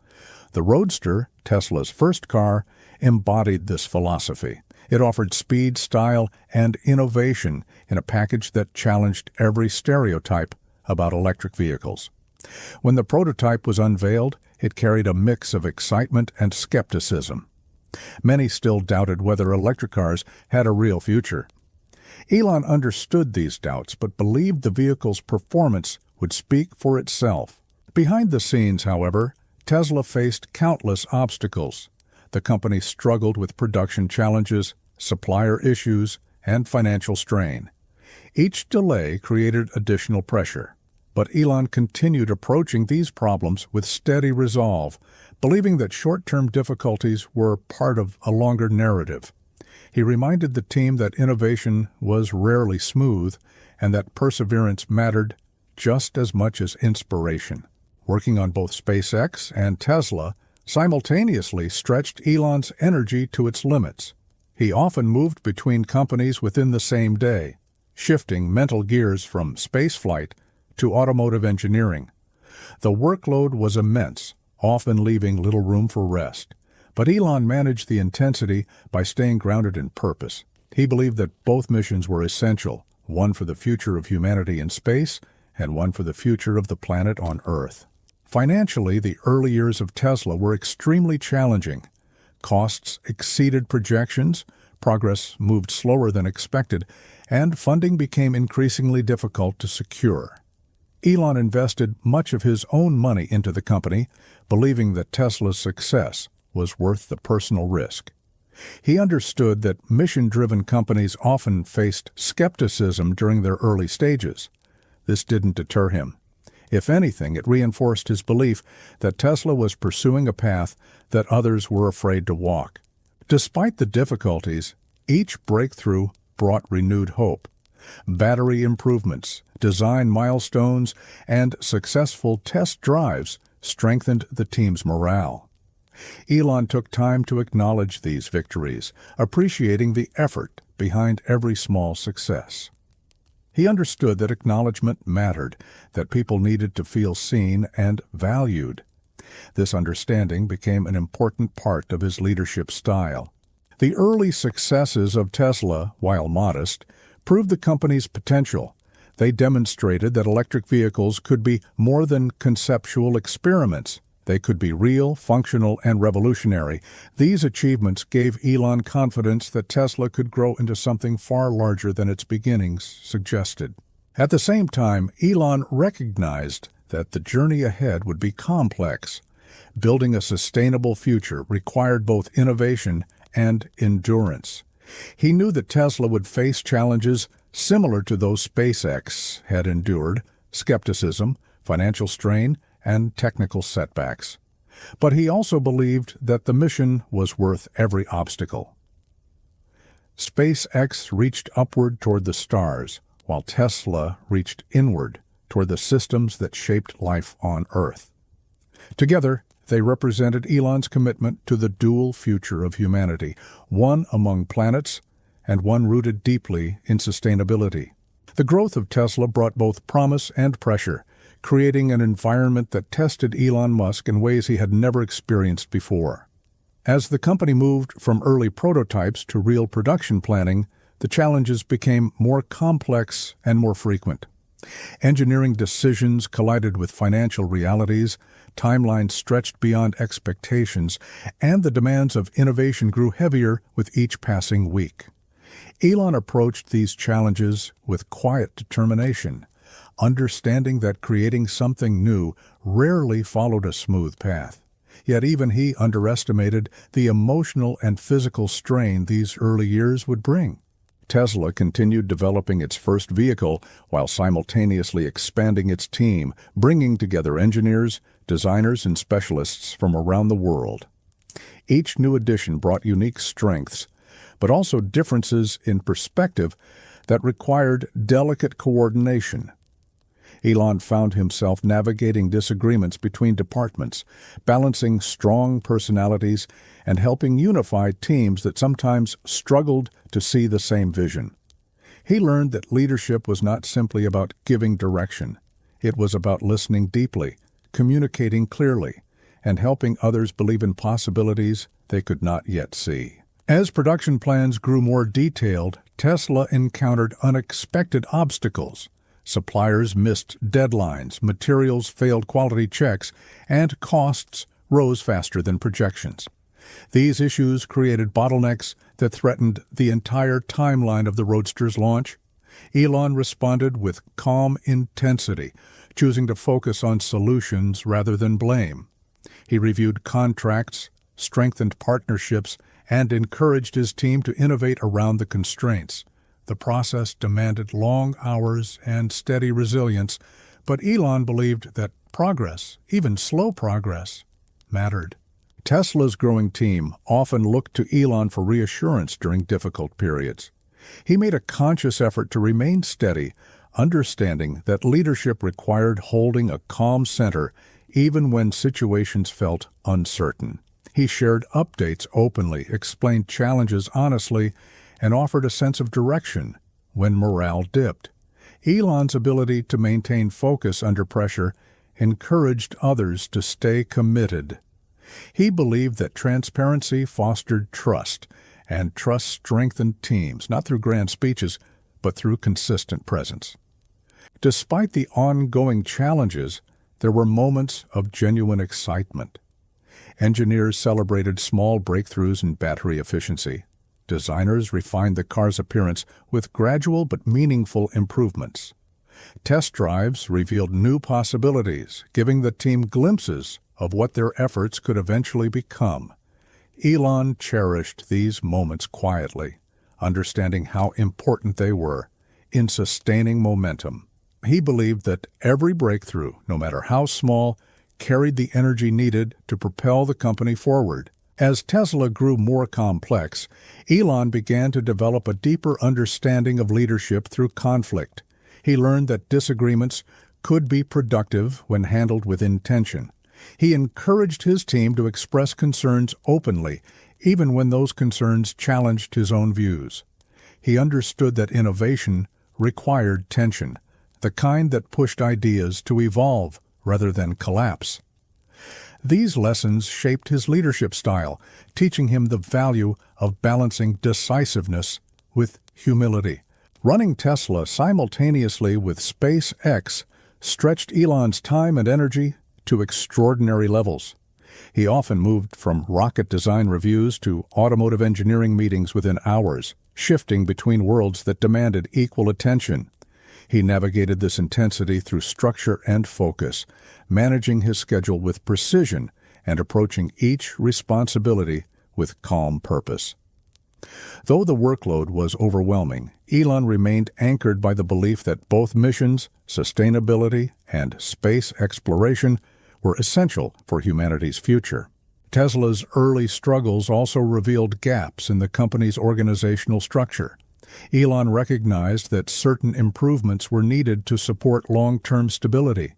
The Roadster, Tesla's first car, embodied this philosophy. It offered speed, style, and innovation in a package that challenged every stereotype about electric vehicles. When the prototype was unveiled, it carried a mix of excitement and skepticism. Many still doubted whether electric cars had a real future. Elon understood these doubts, but believed the vehicle's performance would speak for itself. Behind the scenes, however, Tesla faced countless obstacles. The company struggled with production challenges, supplier issues, and financial strain. Each delay created additional pressure, but Elon continued approaching these problems with steady resolve, believing that short-term difficulties were part of a longer narrative. He reminded the team that innovation was rarely smooth and that perseverance mattered just as much as inspiration. Working on both SpaceX and Tesla simultaneously stretched Elon's energy to its limits. He often moved between companies within the same day, shifting mental gears from spaceflight to automotive engineering. The workload was immense, often leaving little room for rest. But Elon managed the intensity by staying grounded in purpose. He believed that both missions were essential, one for the future of humanity in space and one for the future of the planet on Earth. Financially, the early years of Tesla were extremely challenging. Costs exceeded projections, progress moved slower than expected, and funding became increasingly difficult to secure. Elon invested much of his own money into the company, believing that Tesla's success was worth the personal risk. He understood that mission-driven companies often faced skepticism during their early stages. This didn't deter him. If anything, it reinforced his belief that Tesla was pursuing a path that others were afraid to walk. Despite the difficulties, each breakthrough brought renewed hope. Battery improvements, design milestones, and successful test drives strengthened the team's morale. Elon took time to acknowledge these victories, appreciating the effort behind every small success. He understood that acknowledgement mattered, that people needed to feel seen and valued. This understanding became an important part of his leadership style. The early successes of Tesla, while modest, proved the company's potential. They demonstrated that electric vehicles could be more than conceptual experiments. They could be real, functional, and revolutionary. These achievements gave Elon confidence that Tesla could grow into something far larger than its beginnings suggested. At the same time, Elon recognized that the journey ahead would be complex. Building a sustainable future required both innovation and endurance. He knew that Tesla would face challenges similar to those SpaceX had endured: skepticism, financial strain, and technical setbacks. But he also believed that the mission was worth every obstacle. SpaceX reached upward toward the stars, while Tesla reached inward toward the systems that shaped life on Earth. Together, they represented Elon's commitment to the dual future of humanity, one among planets and one rooted deeply in sustainability. The growth of Tesla brought both promise and pressure, creating an environment that tested Elon Musk in ways he had never experienced before. As the company moved from early prototypes to real production planning, the challenges became more complex and more frequent. Engineering decisions collided with financial realities, timelines stretched beyond expectations, and the demands of innovation grew heavier with each passing week. Elon approached these challenges with quiet determination, understanding that creating something new rarely followed a smooth path. Yet even he underestimated the emotional and physical strain these early years would bring. Tesla continued developing its first vehicle while simultaneously expanding its team, bringing together engineers, designers, and specialists from around the world. Each new addition brought unique strengths, but also differences in perspective that required delicate coordination. Elon found himself navigating disagreements between departments, balancing strong personalities, and helping unify teams that sometimes struggled to see the same vision. He learned that leadership was not simply about giving direction. It was about listening deeply, communicating clearly, and helping others believe in possibilities they could not yet see. As production plans grew more detailed, Tesla encountered unexpected obstacles. Suppliers missed deadlines, materials failed quality checks, and costs rose faster than projections. These issues created bottlenecks that threatened the entire timeline of the Roadster's launch. Elon responded with calm intensity, choosing to focus on solutions rather than blame. He reviewed contracts, strengthened partnerships, and encouraged his team to innovate around the constraints. The process demanded long hours and steady resilience, but Elon believed that progress, even slow progress, mattered. Tesla's growing team often looked to Elon for reassurance during difficult periods. He made a conscious effort to remain steady, understanding that leadership required holding a calm center even when situations felt uncertain. He shared updates openly, explained challenges honestly, and offered a sense of direction when morale dipped. Elon's ability to maintain focus under pressure encouraged others to stay committed. He believed that transparency fostered trust, and trust strengthened teams, not through grand speeches, but through consistent presence. Despite the ongoing challenges, there were moments of genuine excitement. Engineers celebrated small breakthroughs in battery efficiency. Designers refined the car's appearance with gradual but meaningful improvements. Test drives revealed new possibilities, giving the team glimpses of what their efforts could eventually become. Elon cherished these moments quietly, understanding how important they were in sustaining momentum. He believed that every breakthrough, no matter how small, carried the energy needed to propel the company forward. As Tesla grew more complex, Elon began to develop a deeper understanding of leadership through conflict. He learned that disagreements could be productive when handled with intention. He encouraged his team to express concerns openly, even when those concerns challenged his own views. He understood that innovation required tension, the kind that pushed ideas to evolve rather than collapse. These lessons shaped his leadership style, teaching him the value of balancing decisiveness with humility. Running Tesla simultaneously with SpaceX stretched Elon's time and energy to extraordinary levels. He often moved from rocket design reviews to automotive engineering meetings within hours, shifting between worlds that demanded equal attention. He navigated this intensity through structure and focus, managing his schedule with precision and approaching each responsibility with calm purpose. Though the workload was overwhelming, Elon remained anchored by the belief that both missions, sustainability and space exploration, were essential for humanity's future. Tesla's early struggles also revealed gaps in the company's organizational structure. Elon recognized that certain improvements were needed to support long-term stability.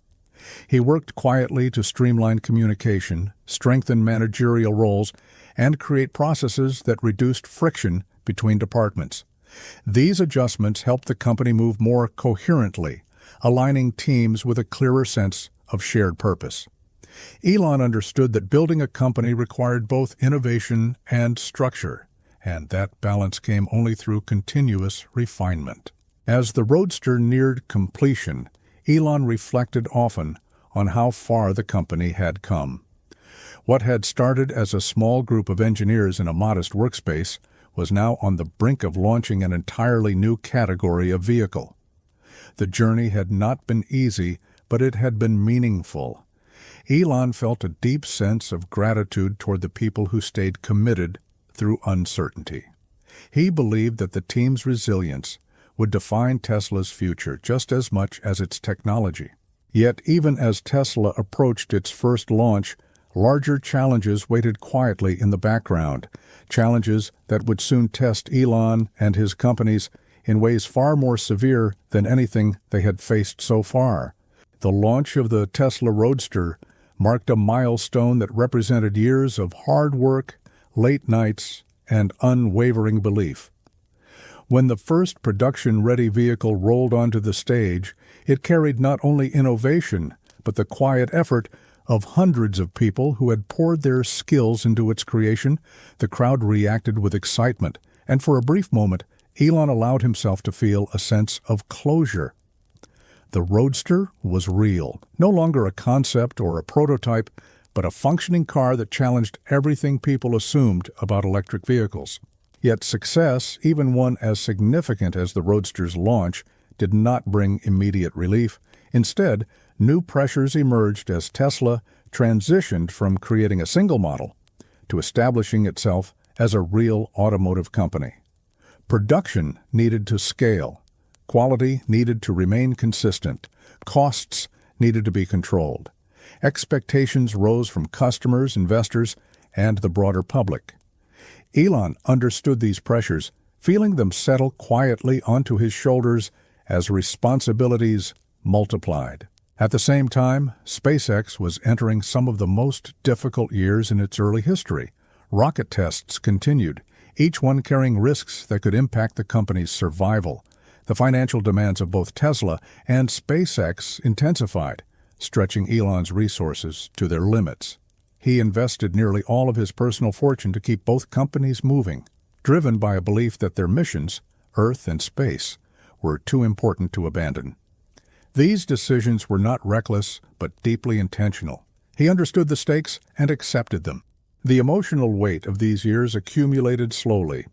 He worked quietly to streamline communication, strengthen managerial roles, and create processes that reduced friction between departments. These adjustments helped the company move more coherently, aligning teams with a clearer sense of shared purpose. Elon understood that building a company required both innovation and structure, and that balance came only through continuous refinement. As the Roadster neared completion, Elon reflected often on how far the company had come. What had started as a small group of engineers in a modest workspace was now on the brink of launching an entirely new category of vehicle. The journey had not been easy, but it had been meaningful. Elon felt a deep sense of gratitude toward the people who stayed committed through uncertainty. He believed that the team's resilience would define Tesla's future just as much as its technology. Yet even as Tesla approached its first launch, larger challenges waited quietly in the background, challenges that would soon test Elon and his companies in ways far more severe than anything they had faced so far. The launch of the Tesla Roadster marked a milestone that represented years of hard work, late nights, and unwavering belief. When the first production-ready vehicle rolled onto the stage, it carried not only innovation, but the quiet effort of hundreds of people who had poured their skills into its creation. The crowd reacted with excitement, and for a brief moment, Elon allowed himself to feel a sense of closure. The Roadster was real, no longer a concept or a prototype, but a functioning car that challenged everything people assumed about electric vehicles. Yet success, even one as significant as the Roadster's launch, did not bring immediate relief. Instead, new pressures emerged as Tesla transitioned from creating a single model to establishing itself as a real automotive company. Production needed to scale, quality needed to remain consistent, costs needed to be controlled. Expectations rose from customers, investors, and the broader public. Elon understood these pressures, feeling them settle quietly onto his shoulders as responsibilities multiplied. At the same time, SpaceX was entering some of the most difficult years in its early history. Rocket tests continued, each one carrying risks that could impact the company's survival. The financial demands of both Tesla and SpaceX intensified, stretching Elon's resources to their limits. He invested nearly all of his personal fortune to keep both companies moving, driven by a belief that their missions, Earth and space, were too important to abandon. These decisions were not reckless, but deeply intentional. He understood the stakes and accepted them. The emotional weight of these years accumulated slowly.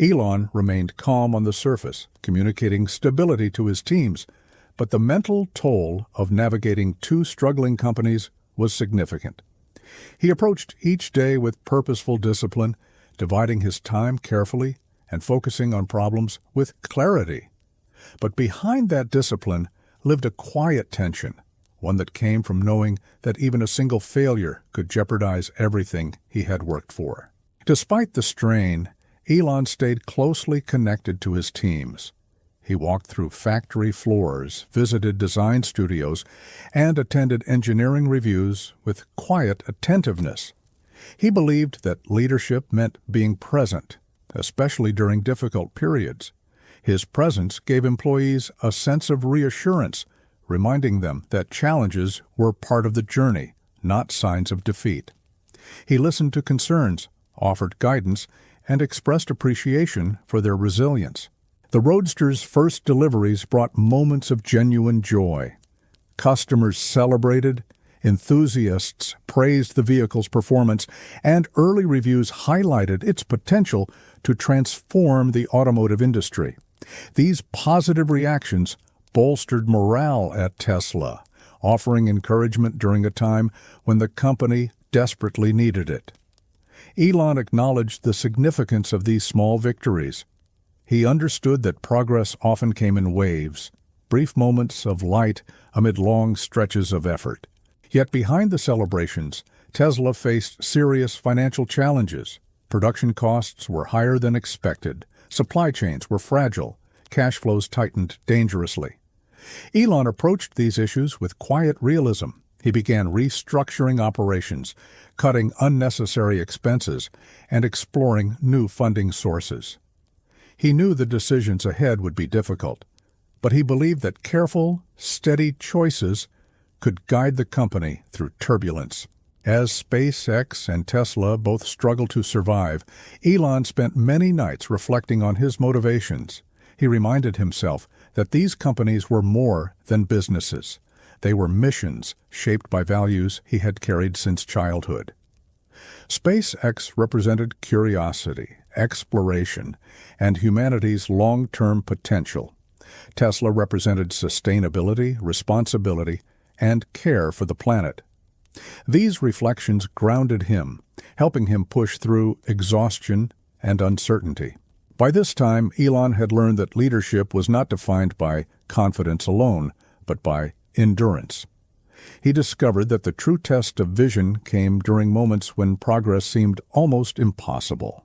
Elon remained calm on the surface, communicating stability to his teams, but the mental toll of navigating two struggling companies was significant. He approached each day with purposeful discipline, dividing his time carefully and focusing on problems with clarity. But behind that discipline lived a quiet tension, one that came from knowing that even a single failure could jeopardize everything he had worked for. Despite the strain, Elon stayed closely connected to his teams. He walked through factory floors, visited design studios, and attended engineering reviews with quiet attentiveness. He believed that leadership meant being present, especially during difficult periods. His presence gave employees a sense of reassurance, reminding them that challenges were part of the journey, not signs of defeat. He listened to concerns, offered guidance, and expressed appreciation for their resilience. The Roadster's first deliveries brought moments of genuine joy. Customers celebrated, enthusiasts praised the vehicle's performance, and early reviews highlighted its potential to transform the automotive industry. These positive reactions bolstered morale at Tesla, offering encouragement during a time when the company desperately needed it. Elon acknowledged the significance of these small victories. He understood that progress often came in waves, brief moments of light amid long stretches of effort. Yet behind the celebrations, Tesla faced serious financial challenges. Production costs were higher than expected, supply chains were fragile, cash flows tightened dangerously. Elon approached these issues with quiet realism. He began restructuring operations, cutting unnecessary expenses, and exploring new funding sources. He knew the decisions ahead would be difficult, but he believed that careful, steady choices could guide the company through turbulence. As SpaceX and Tesla both struggled to survive, Elon spent many nights reflecting on his motivations. He reminded himself that these companies were more than businesses. They were missions shaped by values he had carried since childhood. SpaceX represented curiosity, exploration, and humanity's long-term potential. Tesla represented sustainability, responsibility, and care for the planet. These reflections grounded him, helping him push through exhaustion and uncertainty. By this time, Elon had learned that leadership was not defined by confidence alone, but by endurance. He discovered that the true test of vision came during moments when progress seemed almost impossible.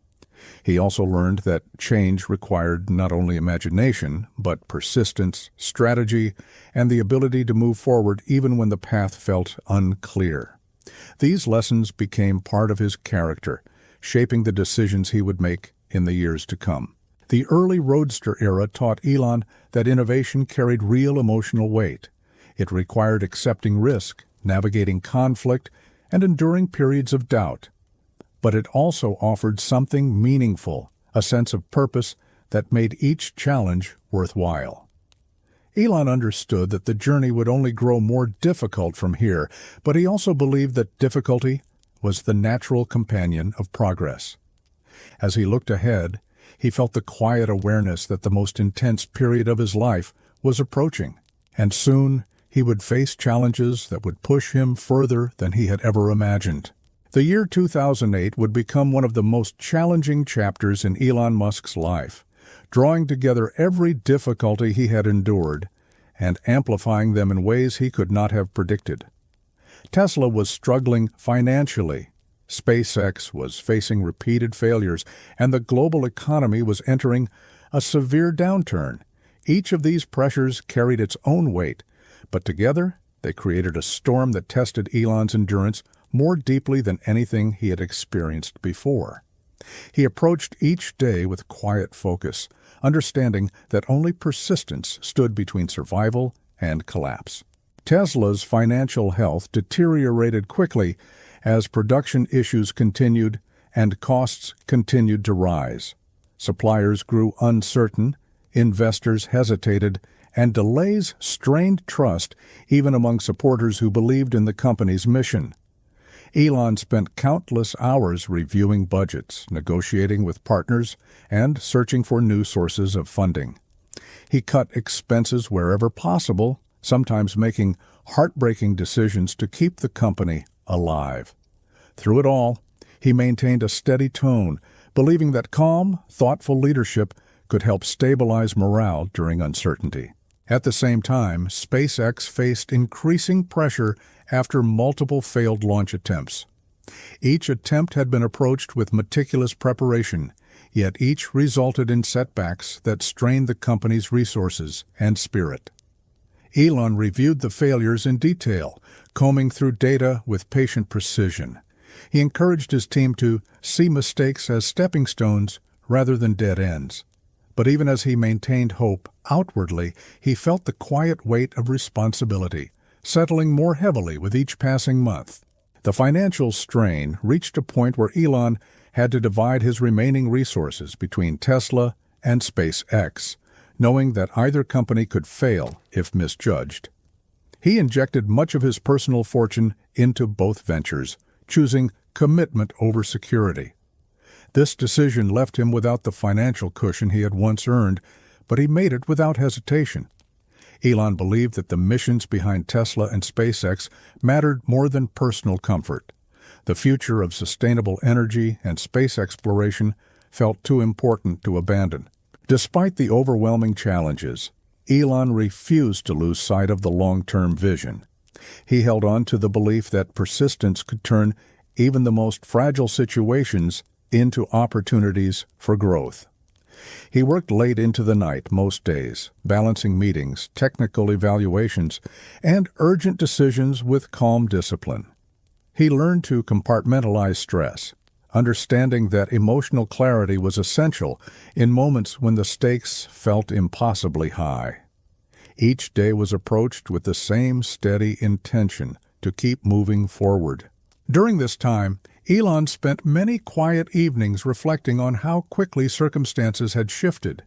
He also learned that change required not only imagination, but persistence, strategy, and the ability to move forward even when the path felt unclear. These lessons became part of his character, shaping the decisions he would make in the years to come. The early Roadster era taught Elon that innovation carried real emotional weight. It required accepting risk, navigating conflict, and enduring periods of doubt. But it also offered something meaningful, a sense of purpose that made each challenge worthwhile. Elon understood that the journey would only grow more difficult from here, but he also believed that difficulty was the natural companion of progress. As he looked ahead, he felt the quiet awareness that the most intense period of his life was approaching, and soon he would face challenges that would push him further than he had ever imagined. The year 2008 would become one of the most challenging chapters in Elon Musk's life, drawing together every difficulty he had endured and amplifying them in ways he could not have predicted. Tesla was struggling financially, SpaceX was facing repeated failures, and the global economy was entering a severe downturn. Each of these pressures carried its own weight, but together they created a storm that tested Elon's endurance more deeply than anything he had experienced before. He approached each day with quiet focus, understanding that only persistence stood between survival and collapse. Tesla's financial health deteriorated quickly as production issues continued and costs continued to rise. Suppliers grew uncertain, investors hesitated, and delays strained trust even among supporters who believed in the company's mission. Elon spent countless hours reviewing budgets, negotiating with partners, and searching for new sources of funding. He cut expenses wherever possible, sometimes making heartbreaking decisions to keep the company alive. Through it all, he maintained a steady tone, believing that calm, thoughtful leadership could help stabilize morale during uncertainty. At the same time, SpaceX faced increasing pressure after multiple failed launch attempts. Each attempt had been approached with meticulous preparation, yet each resulted in setbacks that strained the company's resources and spirit. Elon reviewed the failures in detail, combing through data with patient precision. He encouraged his team to see mistakes as stepping stones rather than dead ends. But even as he maintained hope outwardly, he felt the quiet weight of responsibility, settling more heavily with each passing month. The financial strain reached a point where Elon had to divide his remaining resources between Tesla and SpaceX, knowing that either company could fail if misjudged. He injected much of his personal fortune into both ventures, choosing commitment over security. This decision left him without the financial cushion he had once earned, but he made it without hesitation. Elon believed that the missions behind Tesla and SpaceX mattered more than personal comfort. The future of sustainable energy and space exploration felt too important to abandon. Despite the overwhelming challenges, Elon refused to lose sight of the long-term vision. He held on to the belief that persistence could turn even the most fragile situations into opportunities for growth. He worked late into the night most days, balancing meetings, technical evaluations, and urgent decisions with calm discipline. He learned to compartmentalize stress, understanding that emotional clarity was essential in moments when the stakes felt impossibly high. Each day was approached with the same steady intention to keep moving forward. During this time, Elon spent many quiet evenings reflecting on how quickly circumstances had shifted.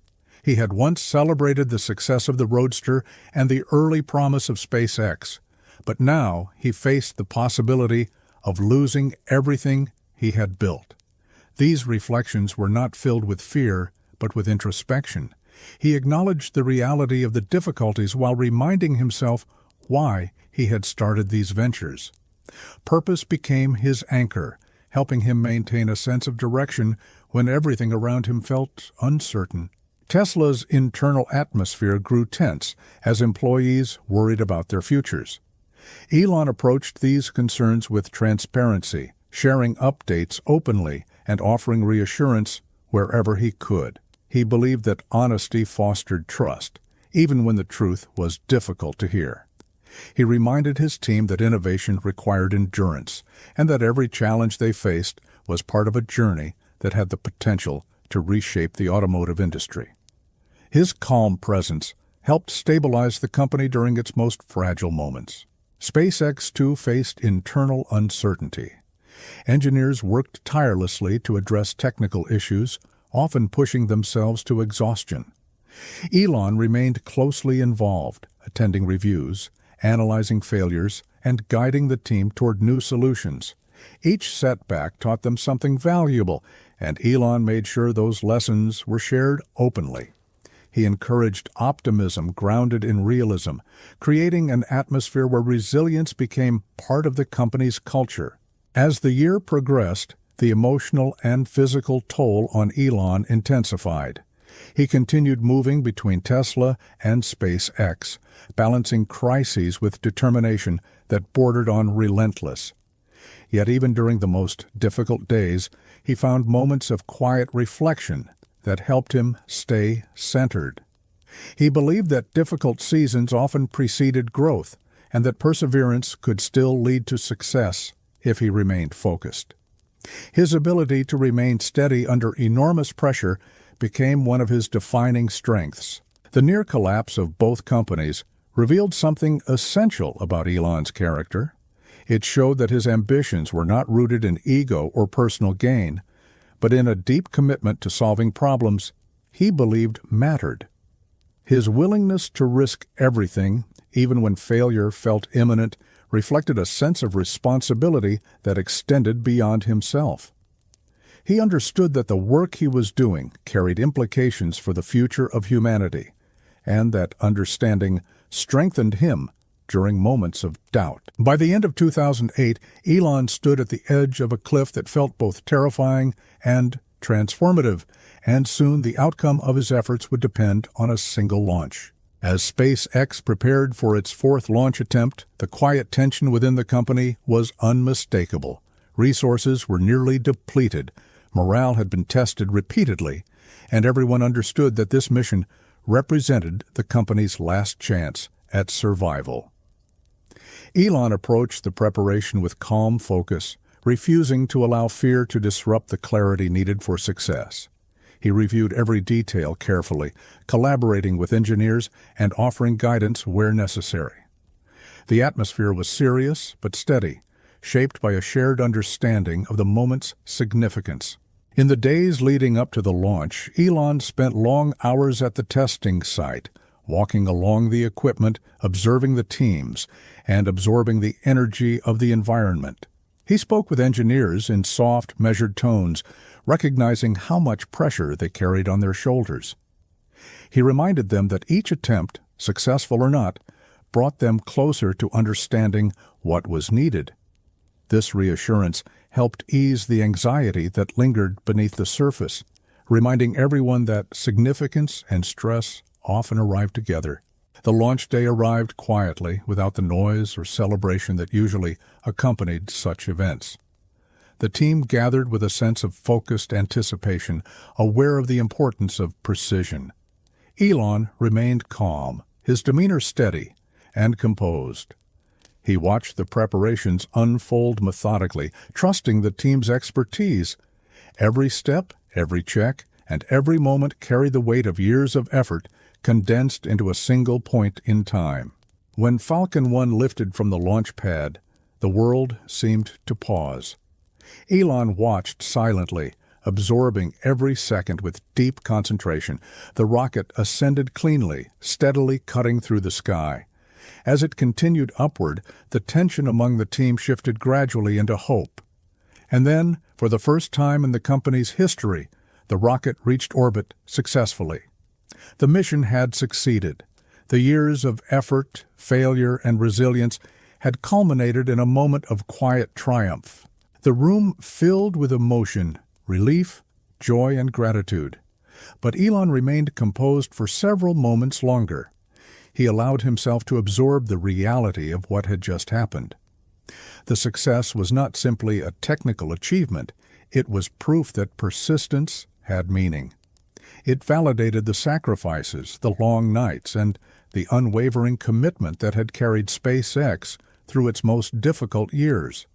He had once celebrated the success of the Roadster and the early promise of SpaceX, but now he faced the possibility of losing everything he had built. These reflections were not filled with fear, but with introspection. He acknowledged the reality of the difficulties while reminding himself why he had started these ventures. Purpose became his anchor, helping him maintain a sense of direction when everything around him felt uncertain. Tesla's internal atmosphere grew tense as employees worried about their futures. Elon approached these concerns with transparency, sharing updates openly and offering reassurance wherever he could. He believed that honesty fostered trust, even when the truth was difficult to hear. He reminded his team that innovation required endurance, and that every challenge they faced was part of a journey that had the potential to reshape the automotive industry. His calm presence helped stabilize the company during its most fragile moments. SpaceX, too, faced internal uncertainty. Engineers worked tirelessly to address technical issues, often pushing themselves to exhaustion. Elon remained closely involved, attending reviews, analyzing failures, and guiding the team toward new solutions. Each setback taught them something valuable, and Elon made sure those lessons were shared openly. He encouraged optimism grounded in realism, creating an atmosphere where resilience became part of the company's culture. As the year progressed, the emotional and physical toll on Elon intensified. He continued moving between Tesla and SpaceX, balancing crises with determination that bordered on relentless. Yet even during the most difficult days, he found moments of quiet reflection that helped him stay centered. He believed that difficult seasons often preceded growth, and that perseverance could still lead to success if he remained focused. His ability to remain steady under enormous pressure became one of his defining strengths. The near collapse of both companies revealed something essential about Elon's character. It showed that his ambitions were not rooted in ego or personal gain, but in a deep commitment to solving problems he believed mattered. His willingness to risk everything, even when failure felt imminent, reflected a sense of responsibility that extended beyond himself. He understood that the work he was doing carried implications for the future of humanity, and that understanding strengthened him during moments of doubt. By the end of 2008, Elon stood at the edge of a cliff that felt both terrifying and transformative, and soon the outcome of his efforts would depend on a single launch. As SpaceX prepared for its fourth launch attempt, the quiet tension within the company was unmistakable. Resources were nearly depleted, morale had been tested repeatedly, and everyone understood that this mission represented the company's last chance at survival. Elon approached the preparation with calm focus, refusing to allow fear to disrupt the clarity needed for success. He reviewed every detail carefully, collaborating with engineers and offering guidance where necessary. The atmosphere was serious but steady, shaped by a shared understanding of the moment's significance. In the days leading up to the launch, Elon spent long hours at the testing site, walking along the equipment, observing the teams, and absorbing the energy of the environment. He spoke with engineers in soft, measured tones, recognizing how much pressure they carried on their shoulders. He reminded them that each attempt, successful or not, brought them closer to understanding what was needed. This reassurance helped ease the anxiety that lingered beneath the surface, reminding everyone that significance and stress often arrive together. The launch day arrived quietly, without the noise or celebration that usually accompanied such events. The team gathered with a sense of focused anticipation, aware of the importance of precision. Elon remained calm, his demeanor steady and composed. He watched the preparations unfold methodically, trusting the team's expertise. Every step, every check, and every moment carried the weight of years of effort condensed into a single point in time. When Falcon 1 lifted from the launch pad, the world seemed to pause. Elon watched silently, Absorbing every second with deep concentration, the rocket ascended cleanly, steadily cutting through the sky. As it continued upward, the tension among the team shifted gradually into hope. And then, for the first time in the company's history, the rocket reached orbit successfully. The mission had succeeded. The years of effort, failure, and resilience had culminated in a moment of quiet triumph. The room filled with emotion, relief, joy, and gratitude. But Elon remained composed for several moments longer. He allowed himself to absorb the reality of what had just happened. The success was not simply a technical achievement, it was proof that persistence had meaning. It validated the sacrifices, the long nights, and the unwavering commitment that had carried SpaceX through its most difficult years.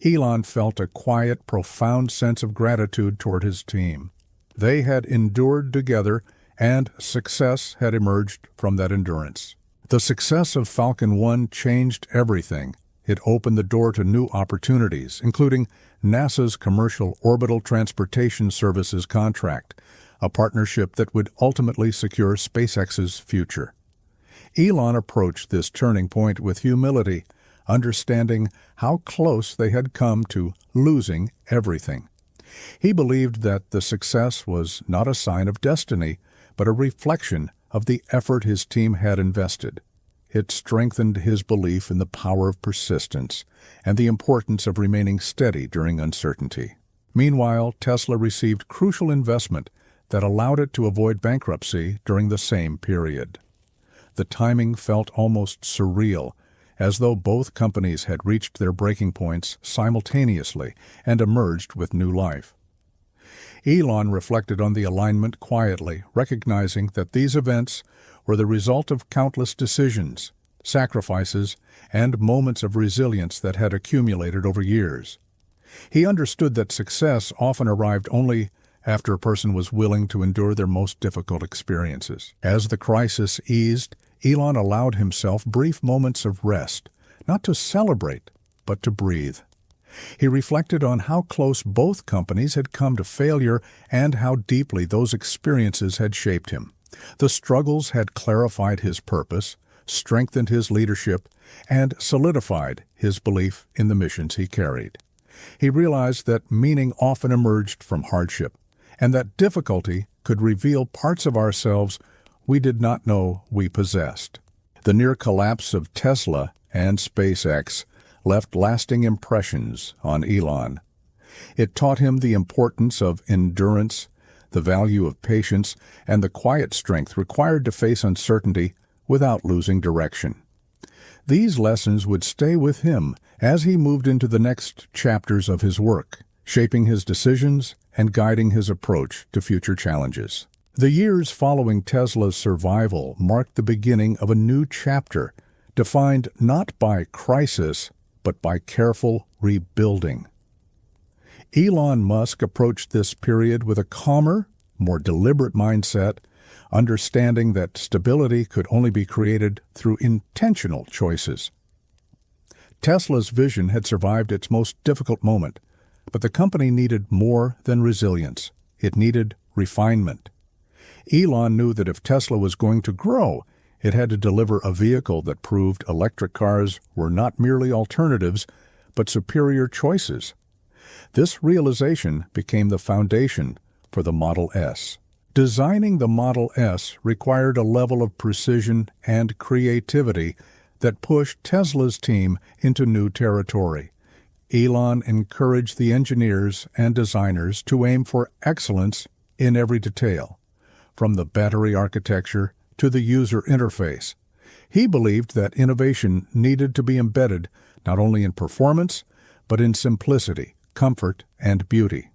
Elon felt a quiet, profound sense of gratitude toward his team. They had endured together, and success had emerged from that endurance. The success of Falcon 1 changed everything. It opened the door to new opportunities, including NASA's Commercial Orbital Transportation Services contract, a partnership that would ultimately secure SpaceX's future. Elon approached this turning point with humility, understanding how close they had come to losing everything. He believed that the success was not a sign of destiny, but a reflection of the effort his team had invested. It strengthened his belief in the power of persistence and the importance of remaining steady during uncertainty. Meanwhile, Tesla received crucial investment that allowed it to avoid bankruptcy during the same period. The timing felt almost surreal, as though both companies had reached their breaking points simultaneously and emerged with new life. Elon reflected on the alignment quietly, recognizing that these events were the result of countless decisions, sacrifices, and moments of resilience that had accumulated over years. He understood that success often arrived only after a person was willing to endure their most difficult experiences. As the crisis eased, Elon allowed himself brief moments of rest, not to celebrate, but to breathe. He reflected on how close both companies had come to failure and how deeply those experiences had shaped him. The struggles had clarified his purpose, strengthened his leadership, and solidified his belief in the missions he carried. He realized that meaning often emerged from hardship, and that difficulty could reveal parts of ourselves we did not know we possessed. The near collapse of Tesla and SpaceX left lasting impressions on Elon. It taught him the importance of endurance, the value of patience, and the quiet strength required to face uncertainty without losing direction. These lessons would stay with him as he moved into the next chapters of his work, shaping his decisions and guiding his approach to future challenges. The years following Tesla's survival marked the beginning of a new chapter, defined not by crisis, but by careful rebuilding. Elon Musk approached this period with a calmer, more deliberate mindset, understanding that stability could only be created through intentional choices. Tesla's vision had survived its most difficult moment, but the company needed more than resilience. It needed refinement. Elon knew that if Tesla was going to grow, it had to deliver a vehicle that proved electric cars were not merely alternatives, but superior choices. This realization became the foundation for the Model S. Designing the Model S required a level of precision and creativity that pushed Tesla's team into new territory. Elon encouraged the engineers and designers to aim for excellence in every detail, from the battery architecture to the user interface. He believed that innovation needed to be embedded not only in performance, but in simplicity, comfort, and beauty.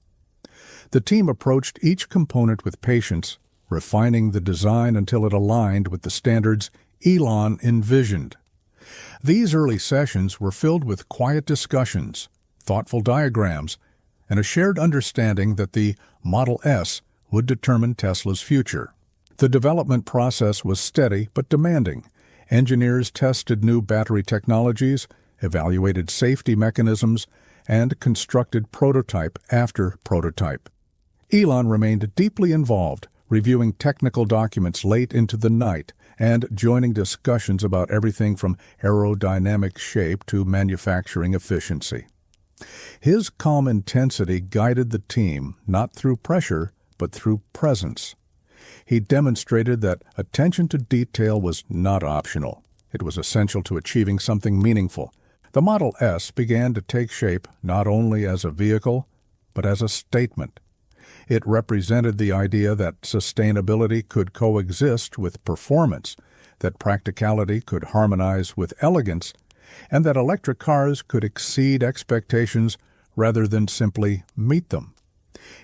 The team approached each component with patience, refining the design until it aligned with the standards Elon envisioned. These early sessions were filled with quiet discussions, thoughtful diagrams, and a shared understanding that the Model S would determine Tesla's future. The development process was steady but demanding. Engineers tested new battery technologies, evaluated safety mechanisms, and constructed prototype after prototype. Elon remained deeply involved, reviewing technical documents late into the night and joining discussions about everything from aerodynamic shape to manufacturing efficiency. His calm intensity guided the team not through pressure, but through presence. He demonstrated that attention to detail was not optional. It was essential to achieving something meaningful. The Model S began to take shape not only as a vehicle, but as a statement. It represented the idea that sustainability could coexist with performance, that practicality could harmonize with elegance, and that electric cars could exceed expectations rather than simply meet them.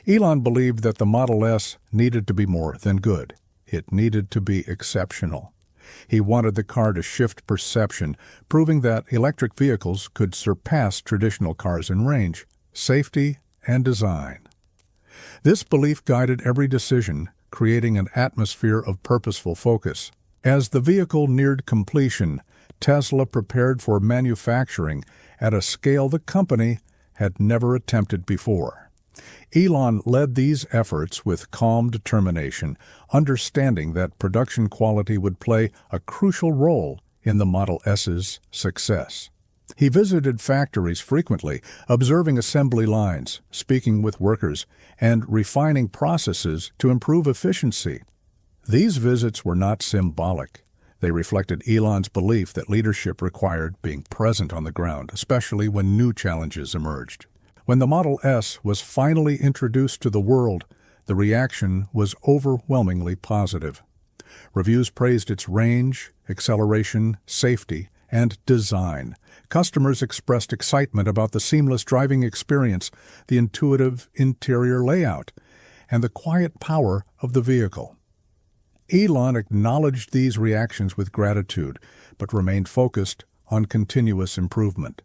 Elon believed that the Model S needed to be more than good. It needed to be exceptional. He wanted the car to shift perception, proving that electric vehicles could surpass traditional cars in range, safety, and design. This belief guided every decision, creating an atmosphere of purposeful focus. As the vehicle neared completion, Tesla prepared for manufacturing at a scale the company had never attempted before. Elon led these efforts with calm determination, understanding that production quality would play a crucial role in the Model S's success. He visited factories frequently, observing assembly lines, speaking with workers, and refining processes to improve efficiency. These visits were not symbolic. They reflected Elon's belief that leadership required being present on the ground, especially when new challenges emerged. When the Model S was finally introduced to the world, the reaction was overwhelmingly positive. Reviews praised its range, acceleration, safety, and design. Customers expressed excitement about the seamless driving experience, the intuitive interior layout, and the quiet power of the vehicle. Elon acknowledged these reactions with gratitude, but remained focused on continuous improvement.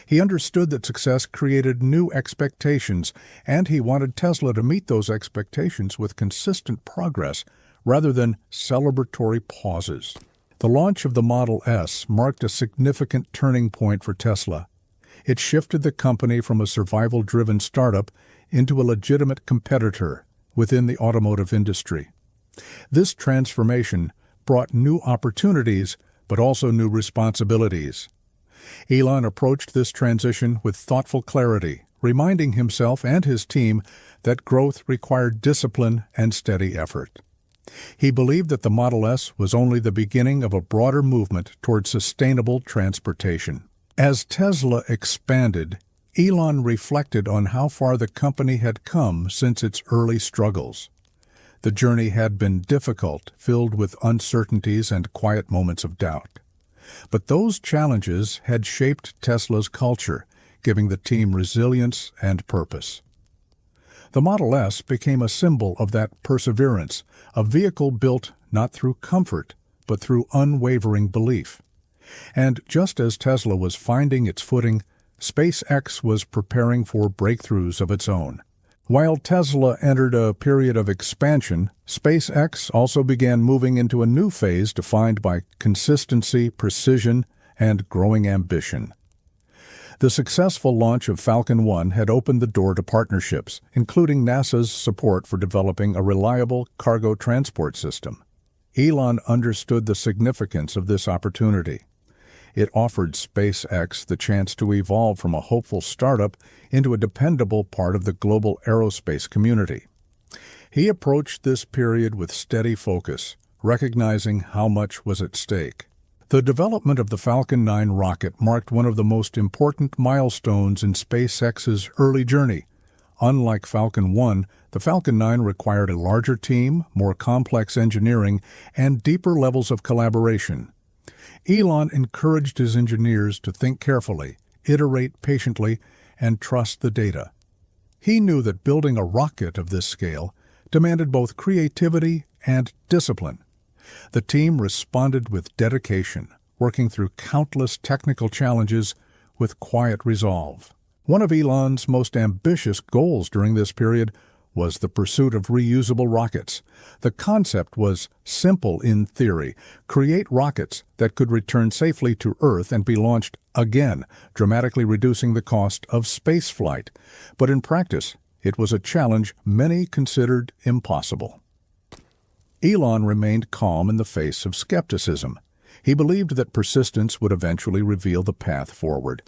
He understood that success created new expectations, and he wanted Tesla to meet those expectations with consistent progress rather than celebratory pauses. The launch of the Model S marked a significant turning point for Tesla. It shifted the company from a survival-driven startup into a legitimate competitor within the automotive industry. This transformation brought new opportunities, but also new responsibilities. Elon approached this transition with thoughtful clarity, reminding himself and his team that growth required discipline and steady effort. He believed that the Model S was only the beginning of a broader movement toward sustainable transportation. As Tesla expanded, Elon reflected on how far the company had come since its early struggles. The journey had been difficult, filled with uncertainties and quiet moments of doubt. But those challenges had shaped Tesla's culture, giving the team resilience and purpose. The Model S became a symbol of that perseverance, a vehicle built not through comfort, but through unwavering belief. And just as Tesla was finding its footing, SpaceX was preparing for breakthroughs of its own. While Tesla entered a period of expansion, SpaceX also began moving into a new phase defined by consistency, precision, and growing ambition. The successful launch of Falcon 1 had opened the door to partnerships, including NASA's support for developing a reliable cargo transport system. Elon understood the significance of this opportunity. It offered SpaceX the chance to evolve from a hopeful startup into a dependable part of the global aerospace community. He approached this period with steady focus, recognizing how much was at stake. The development of the Falcon 9 rocket marked one of the most important milestones in SpaceX's early journey. Unlike Falcon 1, the Falcon 9 required a larger team, more complex engineering, and deeper levels of collaboration. Elon encouraged his engineers to think carefully, iterate patiently, and trust the data. He knew that building a rocket of this scale demanded both creativity and discipline. The team responded with dedication, working through countless technical challenges with quiet resolve. One of Elon's most ambitious goals during this period was the pursuit of reusable rockets. The concept was simple in theory: create rockets that could return safely to Earth and be launched again, dramatically reducing the cost of spaceflight. But in practice, It was a challenge many considered impossible. Elon remained calm in the face of skepticism. He believed that persistence would eventually reveal the path forward.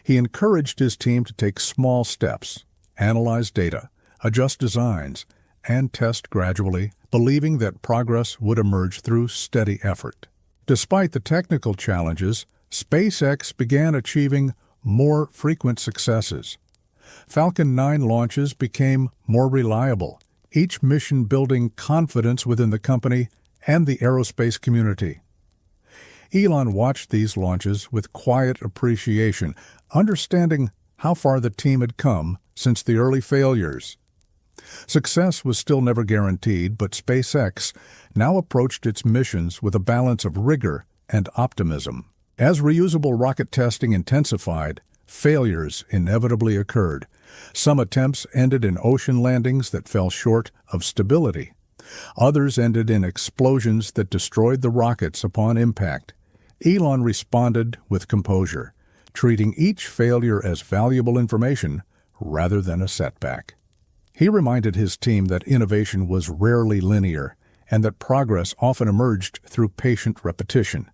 He encouraged his team to take small steps, analyze data, adjust designs, and test gradually, believing that progress would emerge through steady effort. Despite the technical challenges, SpaceX began achieving more frequent successes. Falcon 9 launches became more reliable, each mission building confidence within the company and the aerospace community. Elon watched these launches with quiet appreciation, understanding how far the team had come since the early failures. Success was still never guaranteed, but SpaceX now approached its missions with a balance of rigor and optimism. As reusable rocket testing intensified, failures inevitably occurred. Some attempts ended in ocean landings that fell short of stability. Others ended in explosions that destroyed the rockets upon impact. Elon responded with composure, treating each failure as valuable information rather than a setback. He reminded his team that innovation was rarely linear and that progress often emerged through patient repetition.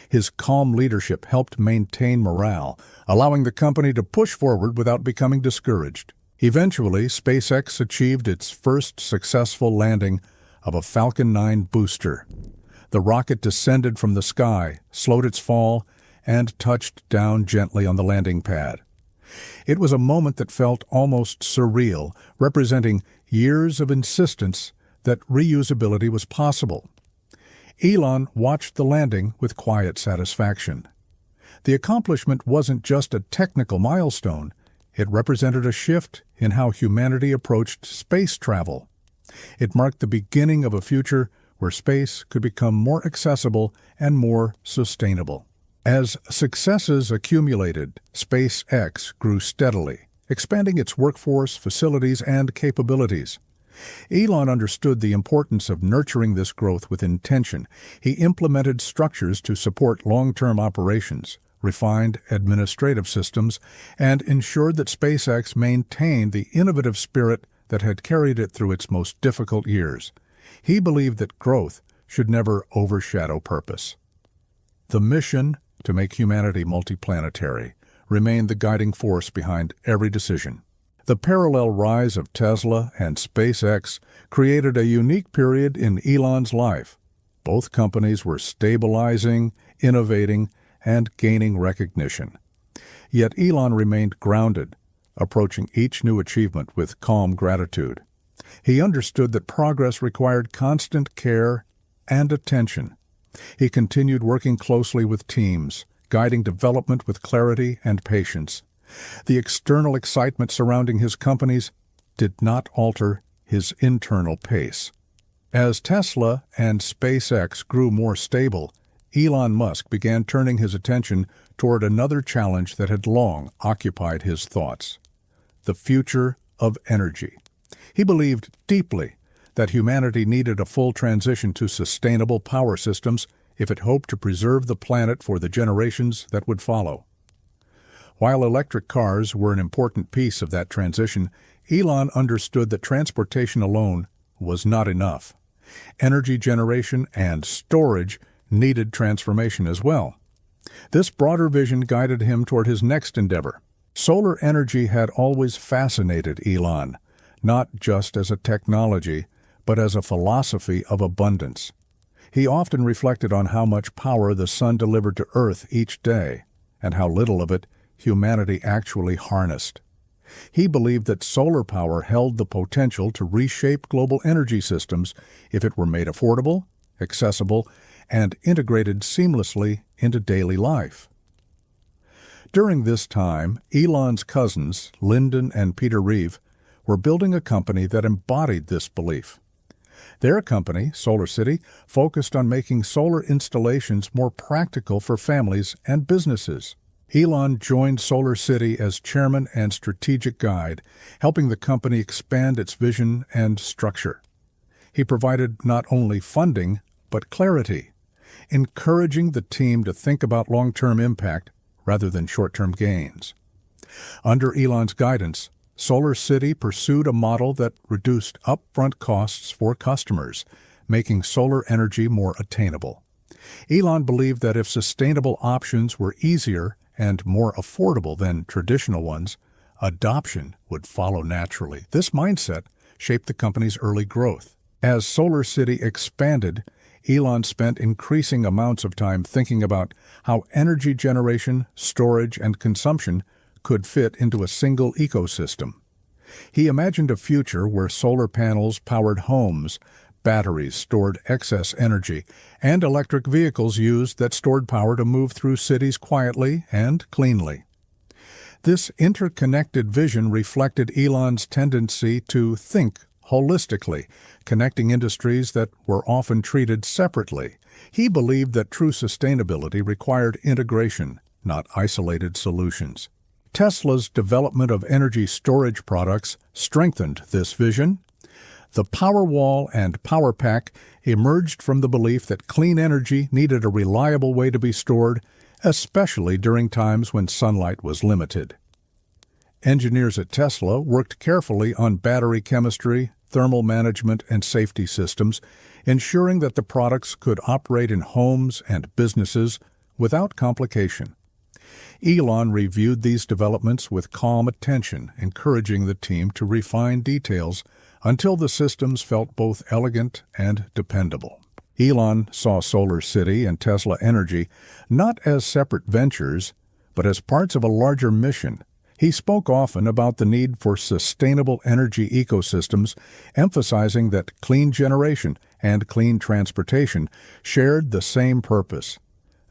His calm leadership helped maintain morale, allowing the company to push forward without becoming discouraged. Eventually, SpaceX achieved its first successful landing of a Falcon 9 booster. The rocket descended from the sky, slowed its fall, and touched down gently on the landing pad. It was a moment that felt almost surreal, representing years of insistence that reusability was possible. Elon watched the landing with quiet satisfaction. The accomplishment wasn't just a technical milestone, it represented a shift in how humanity approached space travel. It marked the beginning of a future where space could become more accessible and more sustainable. As successes accumulated, SpaceX grew steadily, expanding its workforce, facilities, and capabilities. Elon understood the importance of nurturing this growth with intention. He implemented structures to support long-term operations, refined administrative systems, and ensured that SpaceX maintained the innovative spirit that had carried it through its most difficult years. He believed that growth should never overshadow purpose. The mission to make humanity multiplanetary remained the guiding force behind every decision. The parallel rise of Tesla and SpaceX created a unique period in Elon's life. Both companies were stabilizing, innovating, and gaining recognition. Yet Elon remained grounded, approaching each new achievement with calm gratitude. He understood that progress required constant care and attention. He continued working closely with teams, guiding development with clarity and patience. The external excitement surrounding his companies did not alter his internal pace. As Tesla and SpaceX grew more stable, Elon Musk began turning his attention toward another challenge that had long occupied his thoughts: the future of energy. He believed deeply that humanity needed a full transition to sustainable power systems if it hoped to preserve the planet for the generations that would follow. While electric cars were an important piece of that transition, Elon understood that transportation alone was not enough. Energy generation and storage needed transformation as well. This broader vision guided him toward his next endeavor. Solar energy had always fascinated Elon, not just as a technology, but as a philosophy of abundance. He often reflected on how much power the sun delivered to Earth each day, and how little of it humanity actually harnessed. He believed that solar power held the potential to reshape global energy systems if it were made affordable, accessible, and integrated seamlessly into daily life. During this time, Elon's cousins, Lyndon and Peter Reeve, were building a company that embodied this belief. Their company, SolarCity, focused on making solar installations more practical for families and businesses. Elon joined SolarCity as chairman and strategic guide, helping the company expand its vision and structure. He provided not only funding, but clarity, encouraging the team to think about long-term impact rather than short-term gains. Under Elon's guidance, SolarCity pursued a model that reduced upfront costs for customers, making solar energy more attainable. Elon believed that if sustainable options were easier and more affordable than traditional ones, adoption would follow naturally. This mindset shaped the company's early growth. As SolarCity expanded, Elon spent increasing amounts of time thinking about how energy generation, storage, and consumption could fit into a single ecosystem. He imagined a future where solar panels powered homes, batteries stored excess energy, and electric vehicles used that stored power to move through cities quietly and cleanly. This interconnected vision reflected Elon's tendency to think holistically, connecting industries that were often treated separately. He believed that true sustainability required integration, not isolated solutions. Tesla's development of energy storage products strengthened this vision. The Powerwall and Powerpack emerged from the belief that clean energy needed a reliable way to be stored, especially during times when sunlight was limited. Engineers at Tesla worked carefully on battery chemistry, thermal management, and safety systems, ensuring that the products could operate in homes and businesses without complication. Elon reviewed these developments with calm attention, encouraging the team to refine details until the systems felt both elegant and dependable. Elon saw SolarCity and Tesla Energy not as separate ventures, but as parts of a larger mission. He spoke often about the need for sustainable energy ecosystems, emphasizing that clean generation and clean transportation shared the same purpose.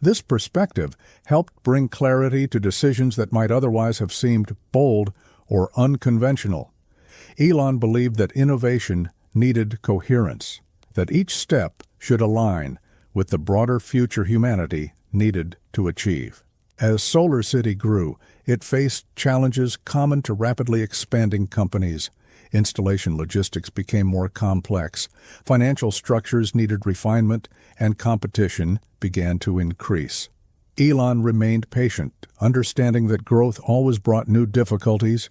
This perspective helped bring clarity to decisions that might otherwise have seemed bold or unconventional. Elon believed that innovation needed coherence, that each step should align with the broader future humanity needed to achieve. As SolarCity grew, it faced challenges common to rapidly expanding companies. Installation logistics became more complex, financial structures needed refinement, and competition began to increase. Elon remained patient, understanding that growth always brought new difficulties.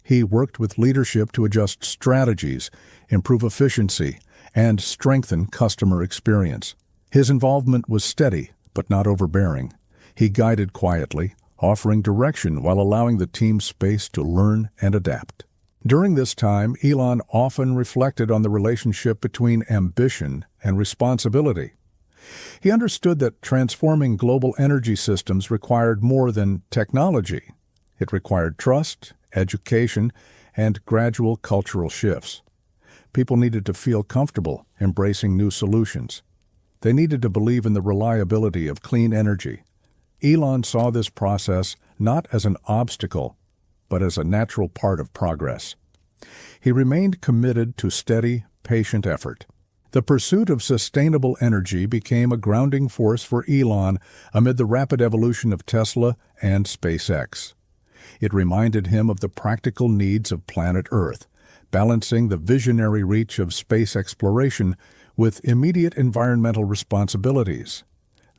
He worked with leadership to adjust strategies, improve efficiency, and strengthen customer experience. His involvement was steady, but not overbearing. He guided quietly, offering direction while allowing the team space to learn and adapt. During this time, Elon often reflected on the relationship between ambition and responsibility. He understood that transforming global energy systems required more than technology. It required trust, education, and gradual cultural shifts. People needed to feel comfortable embracing new solutions. They needed to believe in the reliability of clean energy. Elon saw this process not as an obstacle, but as a natural part of progress. He remained committed to steady, patient effort. The pursuit of sustainable energy became a grounding force for Elon amid the rapid evolution of Tesla and SpaceX. It reminded him of the practical needs of planet Earth, balancing the visionary reach of space exploration with immediate environmental responsibilities.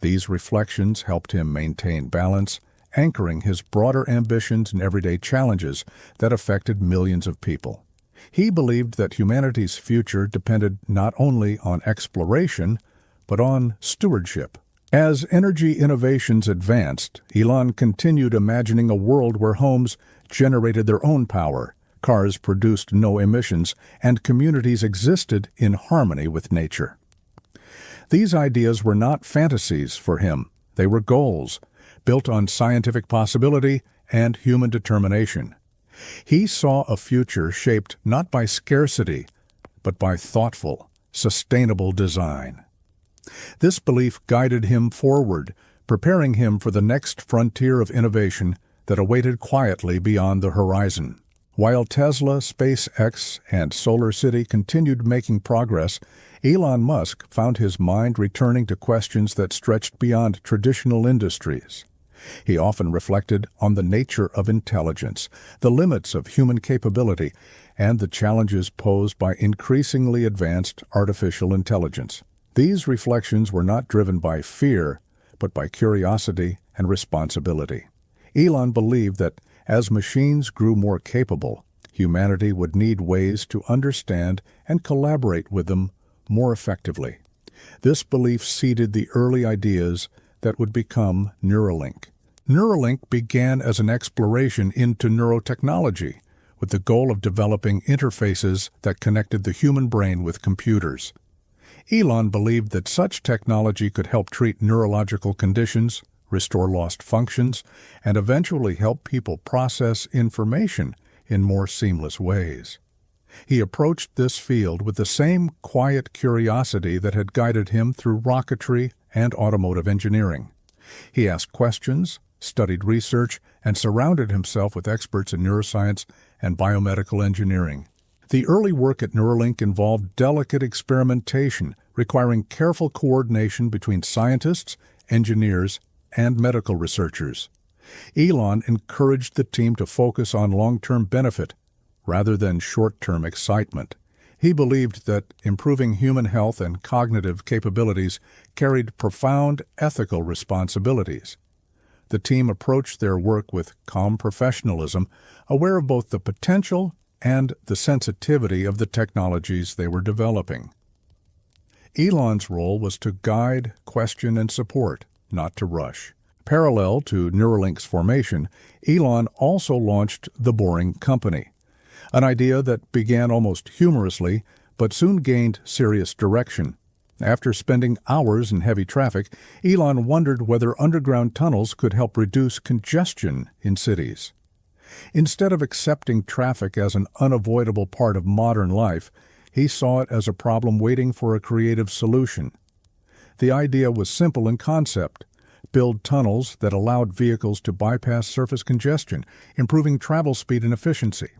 These reflections helped him maintain balance, anchoring his broader ambitions in everyday challenges that affected millions of people. He believed that humanity's future depended not only on exploration, but on stewardship. As energy innovations advanced, Elon continued imagining a world where homes generated their own power, cars produced no emissions, and communities existed in harmony with nature. These ideas were not fantasies for him. They were goals, built on scientific possibility and human determination. He saw a future shaped not by scarcity, but by thoughtful, sustainable design. This belief guided him forward, preparing him for the next frontier of innovation that awaited quietly beyond the horizon. While Tesla, SpaceX, and SolarCity continued making progress, Elon Musk found his mind returning to questions that stretched beyond traditional industries. He often reflected on the nature of intelligence, the limits of human capability, and the challenges posed by increasingly advanced artificial intelligence. These reflections were not driven by fear, but by curiosity and responsibility. Elon believed that as machines grew more capable, Humanity would need ways to understand and collaborate with them more effectively. This belief seeded the early ideas that would become Neuralink. Neuralink began as an exploration into neurotechnology, with the goal of developing interfaces that connected the human brain with computers. Elon believed that such technology could help treat neurological conditions, restore lost functions, and eventually help people process information in more seamless ways. He approached this field with the same quiet curiosity that had guided him through rocketry and automotive engineering. He asked questions, studied research, and surrounded himself with experts in neuroscience and biomedical engineering. The early work at Neuralink involved delicate experimentation, requiring careful coordination between scientists, engineers, and medical researchers. Elon encouraged the team to focus on long-term benefit rather than short-term excitement. He believed that improving human health and cognitive capabilities carried profound ethical responsibilities. The team approached their work with calm professionalism, aware of both the potential and the sensitivity of the technologies they were developing. Elon's role was to guide, question, and support, not to rush. Parallel to Neuralink's formation, Elon also launched the Boring Company, an idea that began almost humorously but soon gained serious direction. After spending hours in heavy traffic, Elon wondered whether underground tunnels could help reduce congestion in cities. Instead of accepting traffic as an unavoidable part of modern life, he saw it as a problem waiting for a creative solution. The idea was simple in concept: build tunnels that allowed vehicles to bypass surface congestion, improving travel speed and efficiency.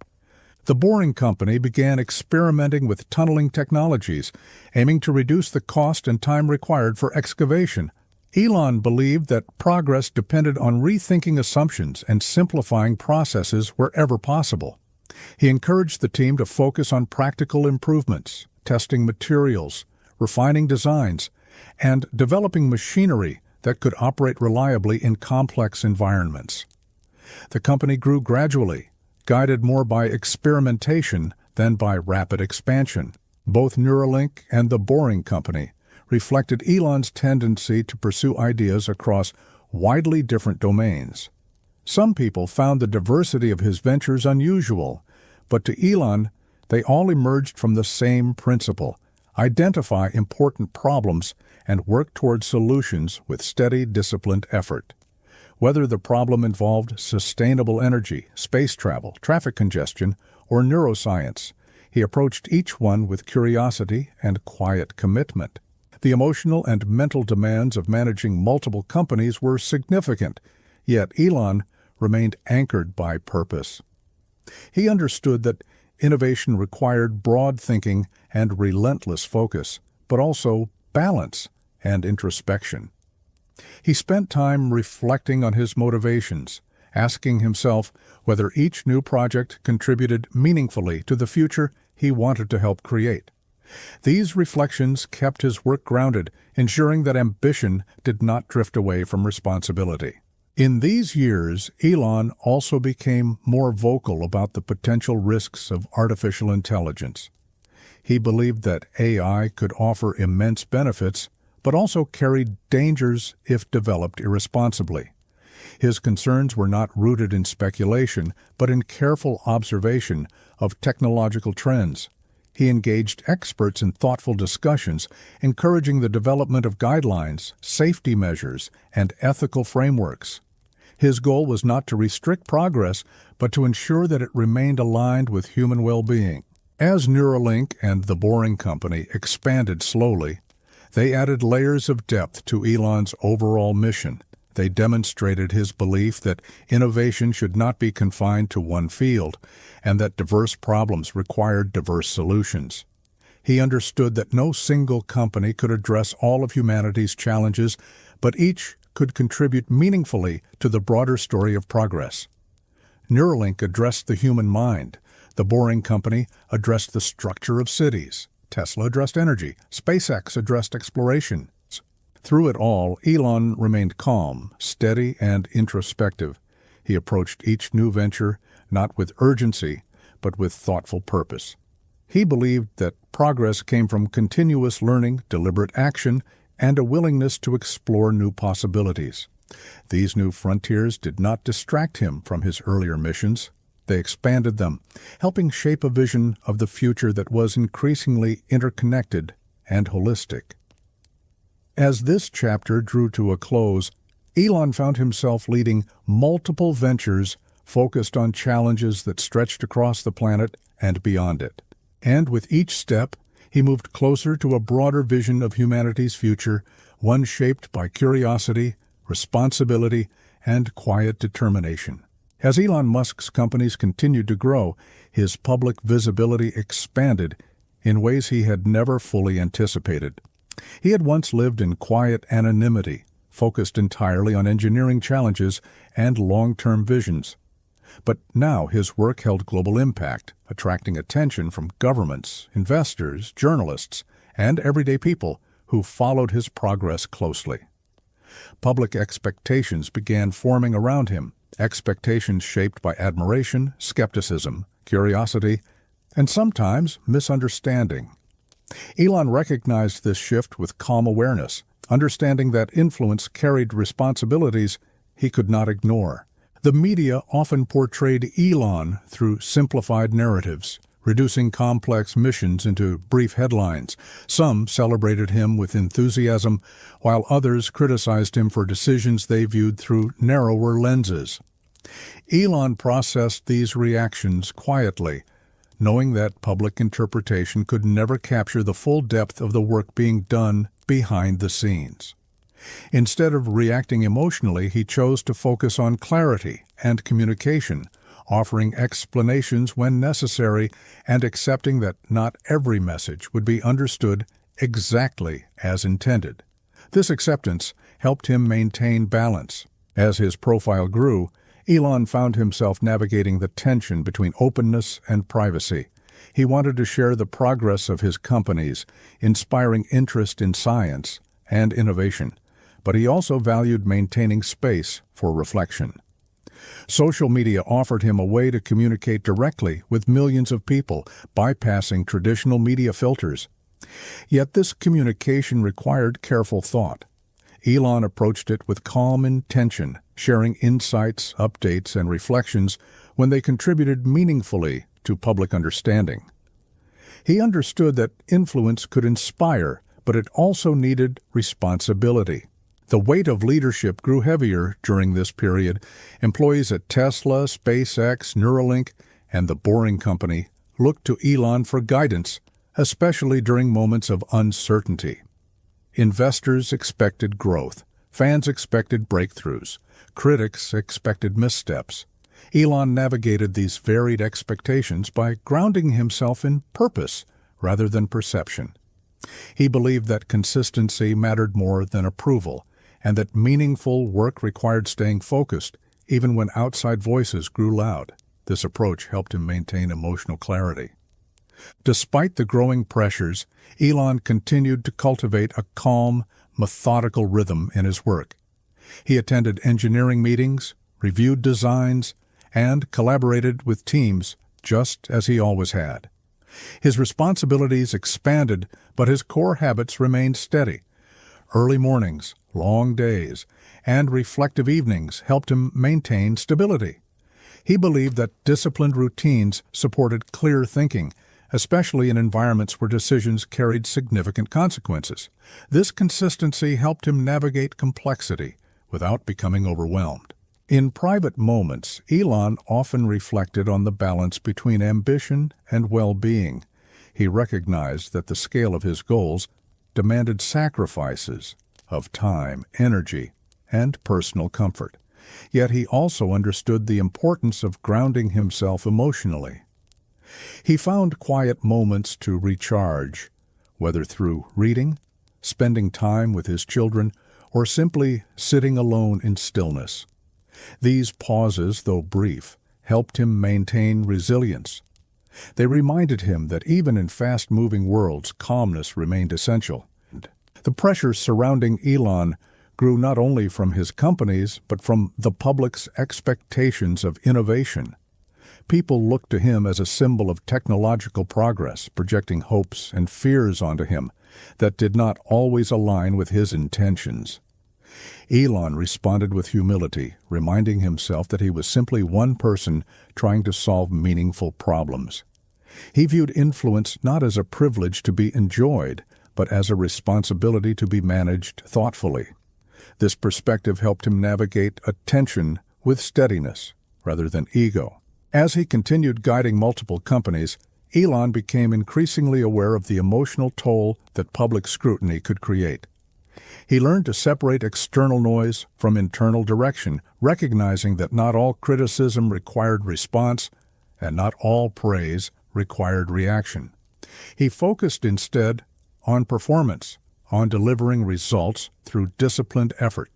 The Boring Company began experimenting with tunneling technologies, aiming to reduce the cost and time required for excavation. Elon believed that progress depended on rethinking assumptions and simplifying processes wherever possible. He encouraged the team to focus on practical improvements, testing materials, refining designs, and developing machinery that could operate reliably in complex environments. The company grew gradually, guided more by experimentation than by rapid expansion. Both Neuralink and the Boring Company reflected Elon's tendency to pursue ideas across widely different domains. Some people found the diversity of his ventures unusual, but to Elon, they all emerged from the same principle: identify important problems and work toward solutions with steady, disciplined effort. Whether the problem involved sustainable energy, space travel, traffic congestion, or neuroscience, he approached each one with curiosity and quiet commitment. The emotional and mental demands of managing multiple companies were significant, yet Elon remained anchored by purpose. He understood that innovation required broad thinking and relentless focus, but also balance and introspection. He spent time reflecting on his motivations, asking himself whether each new project contributed meaningfully to the future he wanted to help create. These reflections kept his work grounded, ensuring that ambition did not drift away from responsibility. In these years, Elon also became more vocal about the potential risks of artificial intelligence. He believed that AI could offer immense benefits, but also carried dangers if developed irresponsibly. His concerns were not rooted in speculation, but in careful observation of technological trends. He engaged experts in thoughtful discussions, encouraging the development of guidelines, safety measures, and ethical frameworks. His goal was not to restrict progress, but to ensure that it remained aligned with human well-being. As Neuralink and the Boring Company expanded slowly, they added layers of depth to Elon's overall mission. They demonstrated his belief that innovation should not be confined to one field, and that diverse problems required diverse solutions. He understood that no single company could address all of humanity's challenges, but each could contribute meaningfully to the broader story of progress. Neuralink addressed the human mind. The Boring Company addressed the structure of cities. Tesla addressed energy. SpaceX addressed exploration. Through it all, Elon remained calm, steady, and introspective. He approached each new venture not with urgency, but with thoughtful purpose. He believed that progress came from continuous learning, deliberate action, and a willingness to explore new possibilities. These new frontiers did not distract him from his earlier missions. They expanded them, helping shape a vision of the future that was increasingly interconnected and holistic. As this chapter drew to a close, Elon found himself leading multiple ventures focused on challenges that stretched across the planet and beyond it. And with each step, he moved closer to a broader vision of humanity's future, one shaped by curiosity, responsibility, and quiet determination. As Elon Musk's companies continued to grow, his public visibility expanded in ways he had never fully anticipated. He had once lived in quiet anonymity, focused entirely on engineering challenges and long-term visions. But now his work held global impact, attracting attention from governments, investors, journalists, and everyday people who followed his progress closely. Public expectations began forming around him, expectations shaped by admiration, skepticism, curiosity, and sometimes misunderstanding. Elon recognized this shift with calm awareness, understanding that influence carried responsibilities he could not ignore. The media often portrayed Elon through simplified narratives, reducing complex missions into brief headlines. Some celebrated him with enthusiasm, while others criticized him for decisions they viewed through narrower lenses. Elon processed these reactions quietly, knowing that public interpretation could never capture the full depth of the work being done behind the scenes. Instead of reacting emotionally, he chose to focus on clarity and communication, offering explanations when necessary and accepting that not every message would be understood exactly as intended. This acceptance helped him maintain balance. As his profile grew, Elon found himself navigating the tension between openness and privacy. He wanted to share the progress of his companies, inspiring interest in science and innovation, but he also valued maintaining space for reflection. Social media offered him a way to communicate directly with millions of people, bypassing traditional media filters. Yet this communication required careful thought. Elon approached it with calm intention, sharing insights, updates, and reflections when they contributed meaningfully to public understanding. He understood that influence could inspire, but it also needed responsibility. The weight of leadership grew heavier during this period. Employees at Tesla, SpaceX, Neuralink, and the Boring Company looked to Elon for guidance, especially during moments of uncertainty. Investors expected growth. Fans expected breakthroughs. Critics expected missteps. Elon navigated these varied expectations by grounding himself in purpose rather than perception. He believed that consistency mattered more than approval, and that meaningful work required staying focused, even when outside voices grew loud. This approach helped him maintain emotional clarity. Despite the growing pressures, Elon continued to cultivate a calm, methodical rhythm in his work. He attended engineering meetings, reviewed designs, and collaborated with teams just as he always had. His responsibilities expanded, but his core habits remained steady. Early mornings, long days, and reflective evenings helped him maintain stability. He believed that disciplined routines supported clear thinking, especially in environments where decisions carried significant consequences. This consistency helped him navigate complexity without becoming overwhelmed. In private moments, Elon often reflected on the balance between ambition and well-being. He recognized that the scale of his goals demanded sacrifices of time, energy, and personal comfort. Yet he also understood the importance of grounding himself emotionally. He found quiet moments to recharge, whether through reading, spending time with his children, or simply sitting alone in stillness. These pauses, though brief, helped him maintain resilience. They reminded him that even in fast-moving worlds, calmness remained essential. The pressure surrounding Elon grew not only from his companies, but from the public's expectations of innovation. People looked to him as a symbol of technological progress, projecting hopes and fears onto him that did not always align with his intentions. Elon responded with humility, reminding himself that he was simply one person trying to solve meaningful problems. He viewed influence not as a privilege to be enjoyed, but as a responsibility to be managed thoughtfully. This perspective helped him navigate attention with steadiness rather than ego. As he continued guiding multiple companies, Elon became increasingly aware of the emotional toll that public scrutiny could create. He learned to separate external noise from internal direction, recognizing that not all criticism required response and not all praise required reaction. He focused instead on performance, on delivering results through disciplined effort.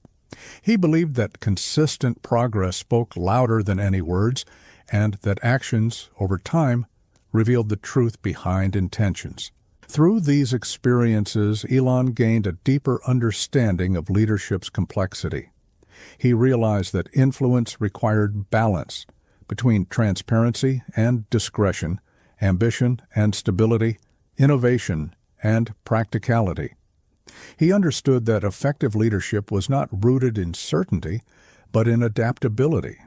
He believed that consistent progress spoke louder than any words, and that actions, over time, revealed the truth behind intentions. Through these experiences, Elon gained a deeper understanding of leadership's complexity. He realized that influence required balance between transparency and discretion, ambition and stability, innovation and practicality. He understood that effective leadership was not rooted in certainty, but in adaptability.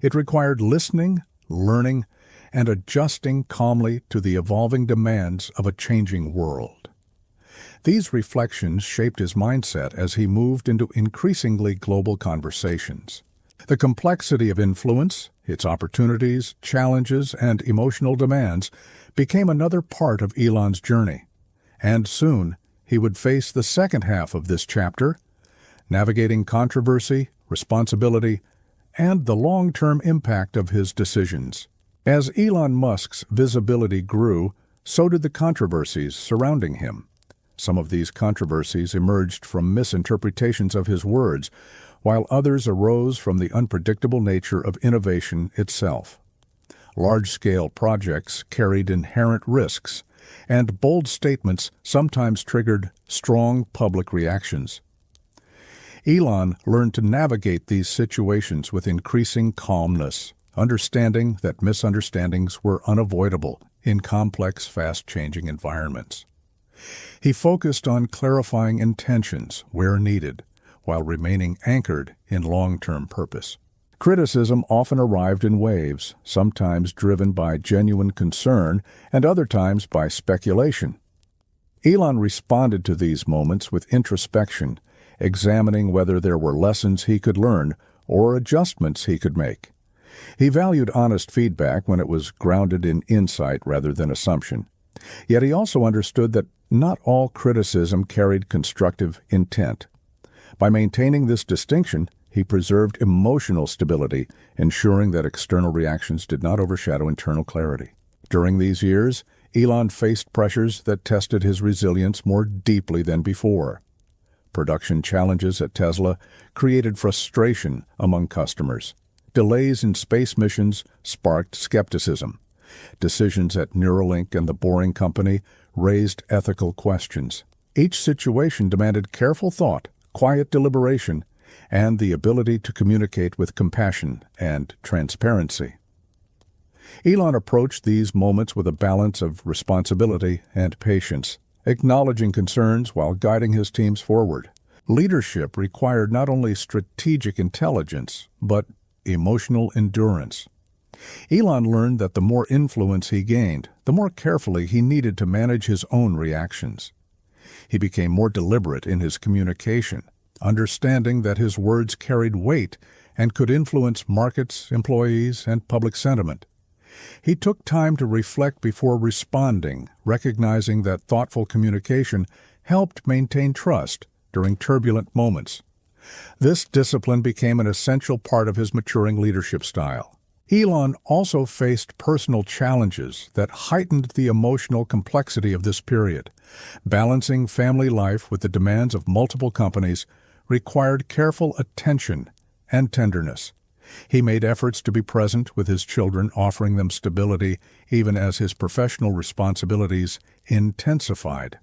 It required listening, learning, and adjusting calmly to the evolving demands of a changing world. These reflections shaped his mindset as he moved into increasingly global conversations. The complexity of influence, its opportunities, challenges, and emotional demands became another part of Elon's journey. And soon, he would face the second half of this chapter, navigating controversy, responsibility, and the long-term impact of his decisions. As Elon Musk's visibility grew, so did the controversies surrounding him. Some of these controversies emerged from misinterpretations of his words, while others arose from the unpredictable nature of innovation itself. Large-scale projects carried inherent risks, and bold statements sometimes triggered strong public reactions. Elon learned to navigate these situations with increasing calmness, understanding that misunderstandings were unavoidable in complex, fast-changing environments. He focused on clarifying intentions where needed, while remaining anchored in long-term purpose. Criticism often arrived in waves, sometimes driven by genuine concern and other times by speculation. Elon responded to these moments with introspection, examining whether there were lessons he could learn or adjustments he could make. He valued honest feedback when it was grounded in insight rather than assumption. Yet he also understood that not all criticism carried constructive intent. By maintaining this distinction, he preserved emotional stability, ensuring that external reactions did not overshadow internal clarity. During these years, Elon faced pressures that tested his resilience more deeply than before. Production challenges at Tesla created frustration among customers. Delays in space missions sparked skepticism. Decisions at Neuralink and the Boring Company raised ethical questions. Each situation demanded careful thought, quiet deliberation, and the ability to communicate with compassion and transparency. Elon approached these moments with a balance of responsibility and patience, acknowledging concerns while guiding his teams forward. Leadership required not only strategic intelligence, but emotional endurance. Elon learned that the more influence he gained, the more carefully he needed to manage his own reactions. He became more deliberate in his communication, understanding that his words carried weight and could influence markets, employees, and public sentiment. He took time to reflect before responding, recognizing that thoughtful communication helped maintain trust during turbulent moments. This discipline became an essential part of his maturing leadership style. Elon also faced personal challenges that heightened the emotional complexity of this period. Balancing family life with the demands of multiple companies required careful attention and tenderness. He made efforts to be present with his children, offering them stability even as his professional responsibilities intensified.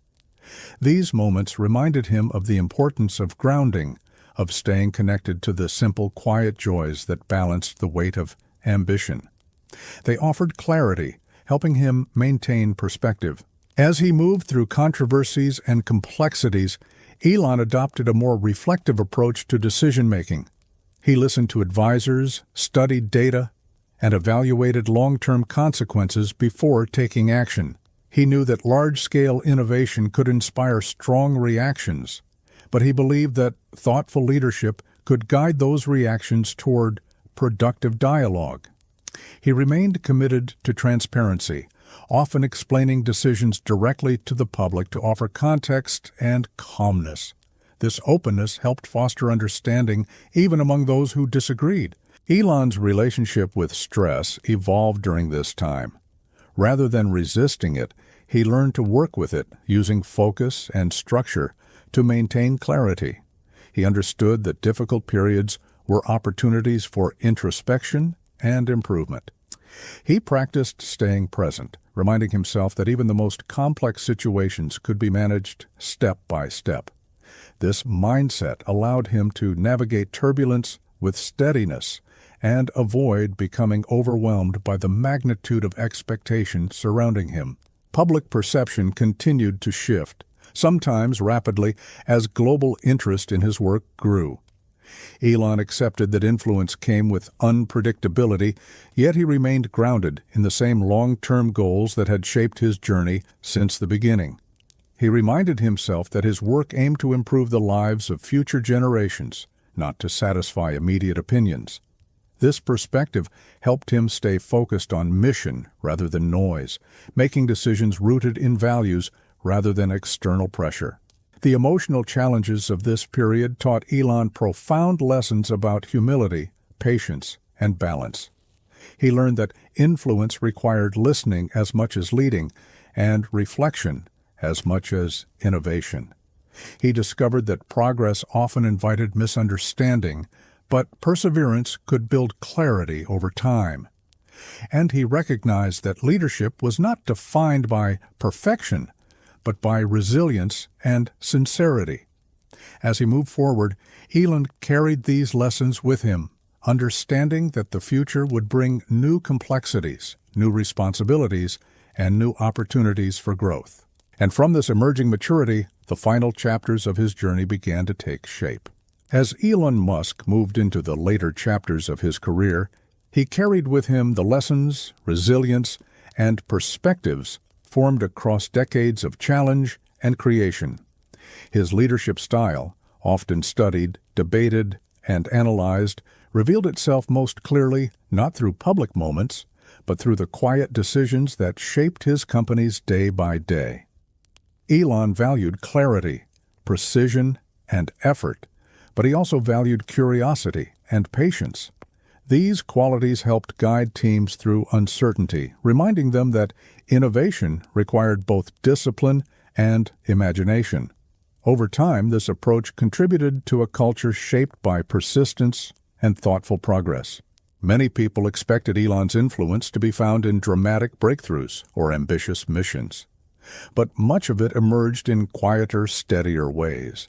These moments reminded him of the importance of grounding, of staying connected to the simple, quiet joys that balanced the weight of ambition. They offered clarity, helping him maintain perspective. As he moved through controversies and complexities, Elon adopted a more reflective approach to decision-making. He listened to advisors, studied data, and evaluated long-term consequences before taking action. He knew that large-scale innovation could inspire strong reactions, but he believed that thoughtful leadership could guide those reactions toward productive dialogue. He remained committed to transparency, often explaining decisions directly to the public to offer context and calmness. This openness helped foster understanding even among those who disagreed. Elon's relationship with stress evolved during this time. Rather than resisting it, he learned to work with it, using focus and structure to maintain clarity. He understood that difficult periods were opportunities for introspection and improvement. He practiced staying present, reminding himself that even the most complex situations could be managed step by step. This mindset allowed him to navigate turbulence with steadiness and avoid becoming overwhelmed by the magnitude of expectation surrounding him. Public perception continued to shift, sometimes rapidly, as global interest in his work grew. Elon accepted that influence came with unpredictability, yet he remained grounded in the same long-term goals that had shaped his journey since the beginning. He reminded himself that his work aimed to improve the lives of future generations, not to satisfy immediate opinions. This perspective helped him stay focused on mission rather than noise, making decisions rooted in values rather than external pressure. The emotional challenges of this period taught Elon profound lessons about humility, patience, and balance. He learned that influence required listening as much as leading, and reflection as much as innovation. He discovered that progress often invited misunderstanding, but perseverance could build clarity over time. And he recognized that leadership was not defined by perfection, but by resilience and sincerity. As he moved forward, Elon carried these lessons with him, understanding that the future would bring new complexities, new responsibilities, and new opportunities for growth. And from this emerging maturity, the final chapters of his journey began to take shape. As Elon Musk moved into the later chapters of his career, he carried with him the lessons, resilience, and perspectives formed across decades of challenge and creation. His leadership style, often studied, debated, and analyzed, revealed itself most clearly not through public moments, but through the quiet decisions that shaped his companies day by day. Elon valued clarity, precision, and effort, but he also valued curiosity and patience. These qualities helped guide teams through uncertainty, reminding them that innovation required both discipline and imagination. Over time, this approach contributed to a culture shaped by persistence and thoughtful progress. Many people expected Elon's influence to be found in dramatic breakthroughs or ambitious missions, but much of it emerged in quieter, steadier ways.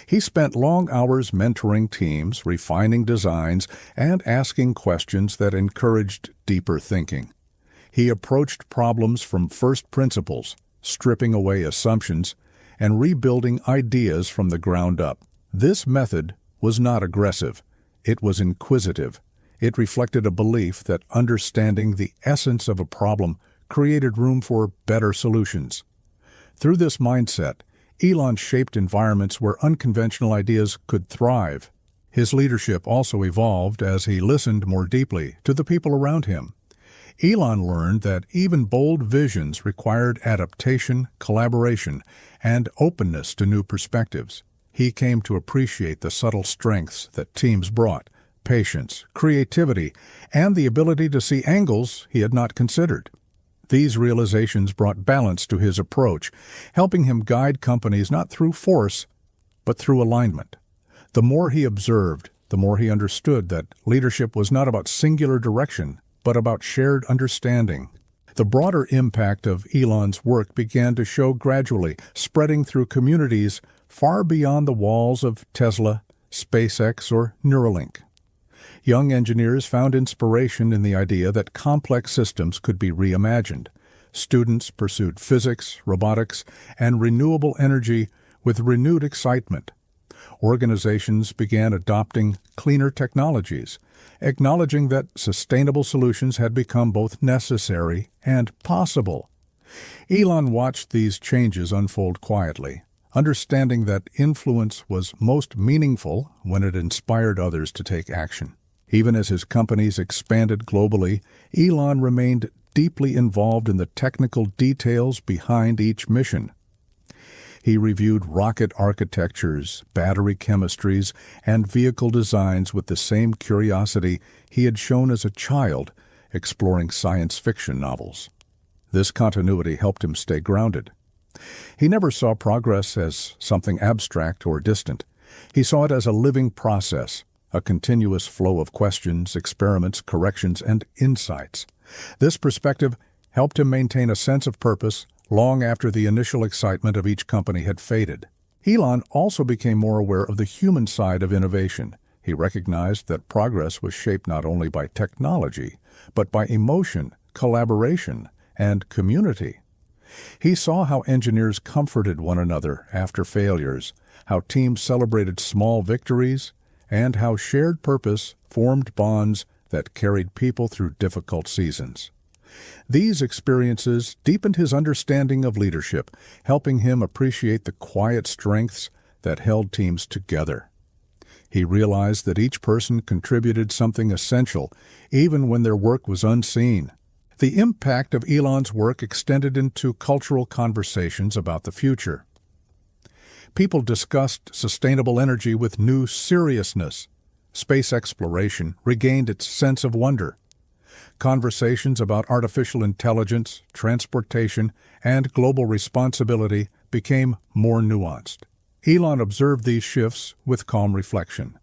He spent long hours mentoring teams, refining designs, and asking questions that encouraged deeper thinking. He approached problems from first principles, stripping away assumptions, and rebuilding ideas from the ground up. This method was not aggressive. It was inquisitive. It reflected a belief that understanding the essence of a problem created room for better solutions. Through this mindset, Elon shaped environments where unconventional ideas could thrive. His leadership also evolved as he listened more deeply to the people around him. Elon learned that even bold visions required adaptation, collaboration, and openness to new perspectives. He came to appreciate the subtle strengths that teams brought: patience, creativity, and the ability to see angles he had not considered. These realizations brought balance to his approach, helping him guide companies not through force, but through alignment. The more he observed, the more he understood that leadership was not about singular direction, but about shared understanding. The broader impact of Elon's work began to show gradually, spreading through communities far beyond the walls of Tesla, SpaceX, or Neuralink. Young engineers found inspiration in the idea that complex systems could be reimagined. Students pursued physics, robotics, and renewable energy with renewed excitement. Organizations began adopting cleaner technologies, acknowledging that sustainable solutions had become both necessary and possible. Elon watched these changes unfold quietly, understanding that influence was most meaningful when it inspired others to take action. Even as his companies expanded globally, Elon remained deeply involved in the technical details behind each mission. He reviewed rocket architectures, battery chemistries, and vehicle designs with the same curiosity he had shown as a child, exploring science fiction novels. This continuity helped him stay grounded. He never saw progress as something abstract or distant. He saw it as a living process, a continuous flow of questions, experiments, corrections, and insights. This perspective helped him maintain a sense of purpose long after the initial excitement of each company had faded. Elon also became more aware of the human side of innovation. He recognized that progress was shaped not only by technology, but by emotion, collaboration, and community. He saw how engineers comforted one another after failures, how teams celebrated small victories, and how shared purpose formed bonds that carried people through difficult seasons. These experiences deepened his understanding of leadership, helping him appreciate the quiet strengths that held teams together. He realized that each person contributed something essential, even when their work was unseen. The impact of Elon's work extended into cultural conversations about the future. People discussed sustainable energy with new seriousness. Space exploration regained its sense of wonder. Conversations about artificial intelligence, transportation, and global responsibility became more nuanced. Elon observed these shifts with calm reflection.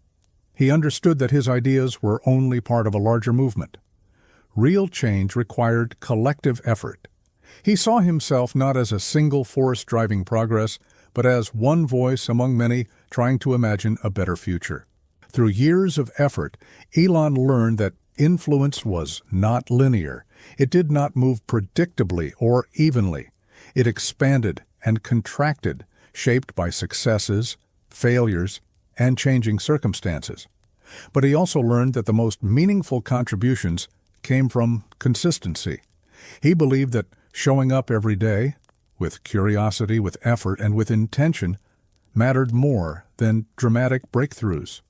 He understood that his ideas were only part of a larger movement. Real change required collective effort. He saw himself not as a single force driving progress, but as one voice among many trying to imagine a better future. Through years of effort, Elon learned that influence was not linear. It did not move predictably or evenly. It expanded and contracted, shaped by successes, failures, and changing circumstances. But he also learned that the most meaningful contributions came from consistency. He believed that showing up every day, with curiosity, with effort, and with intention, mattered more than dramatic breakthroughs.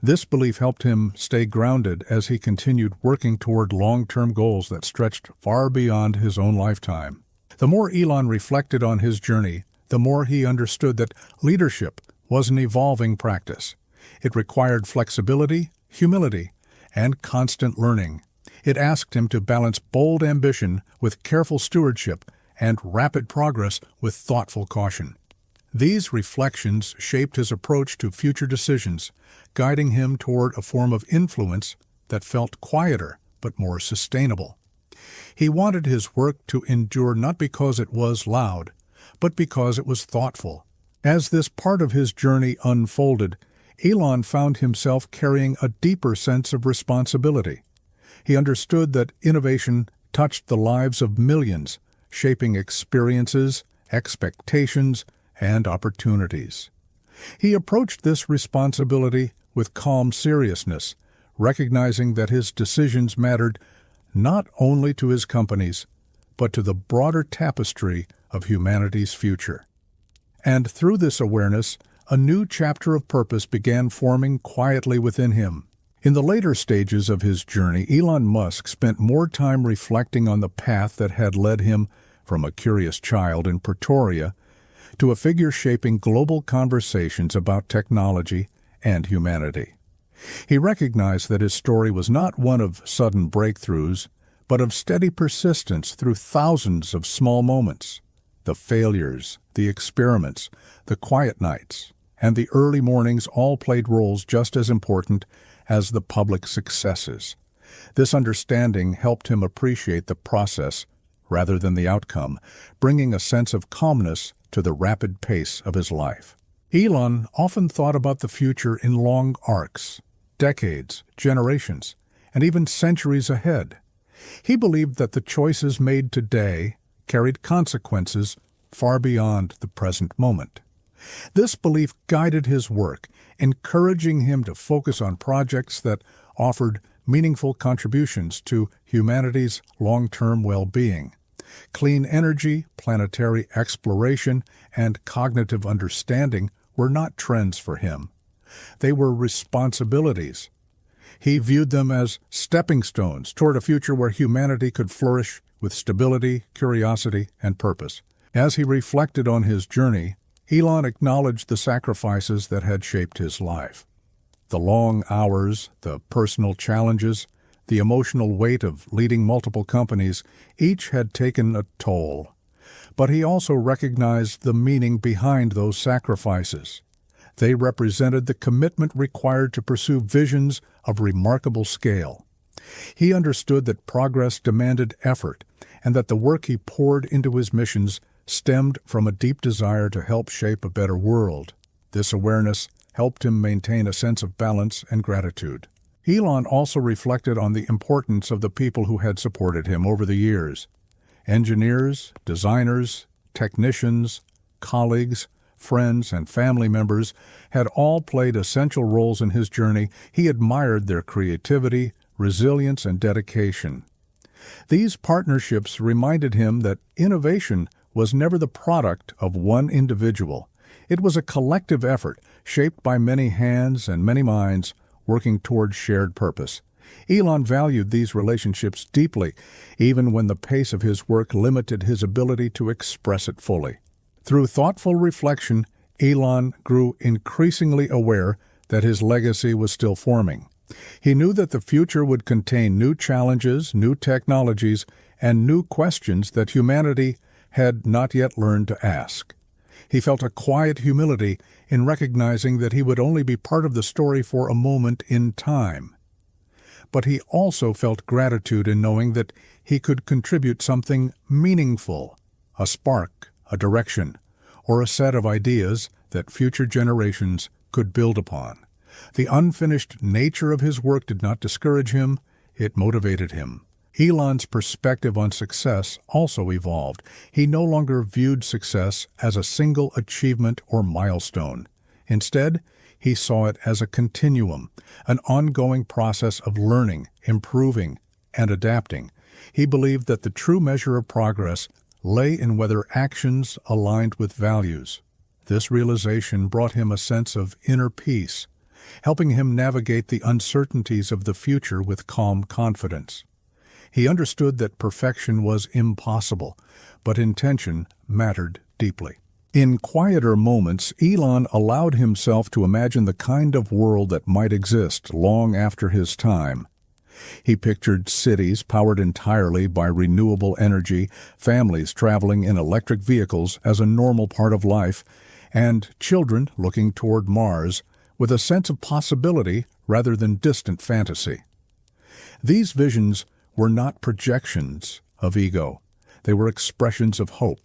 This belief helped him stay grounded as he continued working toward long-term goals that stretched far beyond his own lifetime. The more Elon reflected on his journey, the more he understood that leadership was an evolving practice. It required flexibility, humility, and constant learning. It asked him to balance bold ambition with careful stewardship and rapid progress with thoughtful caution. These reflections shaped his approach to future decisions, guiding him toward a form of influence that felt quieter but more sustainable. He wanted his work to endure not because it was loud, but because it was thoughtful. As this part of his journey unfolded, Elon found himself carrying a deeper sense of responsibility. He understood that innovation touched the lives of millions, shaping experiences, expectations, and opportunities. He approached this responsibility with calm seriousness, recognizing that his decisions mattered not only to his companies, but to the broader tapestry of humanity's future. And through this awareness, a new chapter of purpose began forming quietly within him. In the later stages of his journey, Elon Musk spent more time reflecting on the path that had led him from a curious child in Pretoria to a figure shaping global conversations about technology and humanity. He recognized that his story was not one of sudden breakthroughs, but of steady persistence through thousands of small moments. The failures, the experiments, the quiet nights, and the early mornings all played roles just as important as the public successes. This understanding helped him appreciate the process rather than the outcome, bringing a sense of calmness to the rapid pace of his life. Elon often thought about the future in long arcs. decades, generations, and even centuries ahead. He believed that the choices made today carried consequences far beyond the present moment. This belief guided his work, encouraging him to focus on projects that offered meaningful contributions to humanity's long-term well-being. Clean energy, planetary exploration, and cognitive understanding were not trends for him. They were responsibilities. He viewed them as stepping stones toward a future where humanity could flourish with stability, curiosity, and purpose. As he reflected on his journey, Elon acknowledged the sacrifices that had shaped his life. The long hours, the personal challenges, the emotional weight of leading multiple companies, each had taken a toll. But he also recognized the meaning behind those sacrifices. They represented the commitment required to pursue visions of remarkable scale. He understood that progress demanded effort, and that the work he poured into his missions stemmed from a deep desire to help shape a better world. This awareness helped him maintain a sense of balance and gratitude. Elon also reflected on the importance of the people who had supported him over the years. Engineers, designers, technicians, colleagues, friends, and family members had all played essential roles in his journey. He admired their creativity, resilience, and dedication. These partnerships reminded him that innovation was never the product of one individual. It was a collective effort, shaped by many hands and many minds, working toward shared purpose. Elon valued these relationships deeply, even when the pace of his work limited his ability to express it fully. Through thoughtful reflection, Elon grew increasingly aware that his legacy was still forming. He knew that the future would contain new challenges, new technologies, and new questions that humanity had not yet learned to ask. He felt a quiet humility in recognizing that he would only be part of the story for a moment in time. But he also felt gratitude in knowing that he could contribute something meaningful, a spark, a direction, or a set of ideas that future generations could build upon. The unfinished nature of his work did not discourage him, it motivated him. Elon's perspective on success also evolved. He no longer viewed success as a single achievement or milestone. Instead, he saw it as a continuum, an ongoing process of learning, improving, and adapting. He believed that the true measure of progress lay in whether actions aligned with values. This realization brought him a sense of inner peace, helping him navigate the uncertainties of the future with calm confidence. He understood that perfection was impossible, but intention mattered deeply. In quieter moments, Elon allowed himself to imagine the kind of world that might exist long after his time. He pictured cities powered entirely by renewable energy, families traveling in electric vehicles as a normal part of life, and children looking toward Mars with a sense of possibility rather than distant fantasy. These visions were not projections of ego. They were expressions of hope.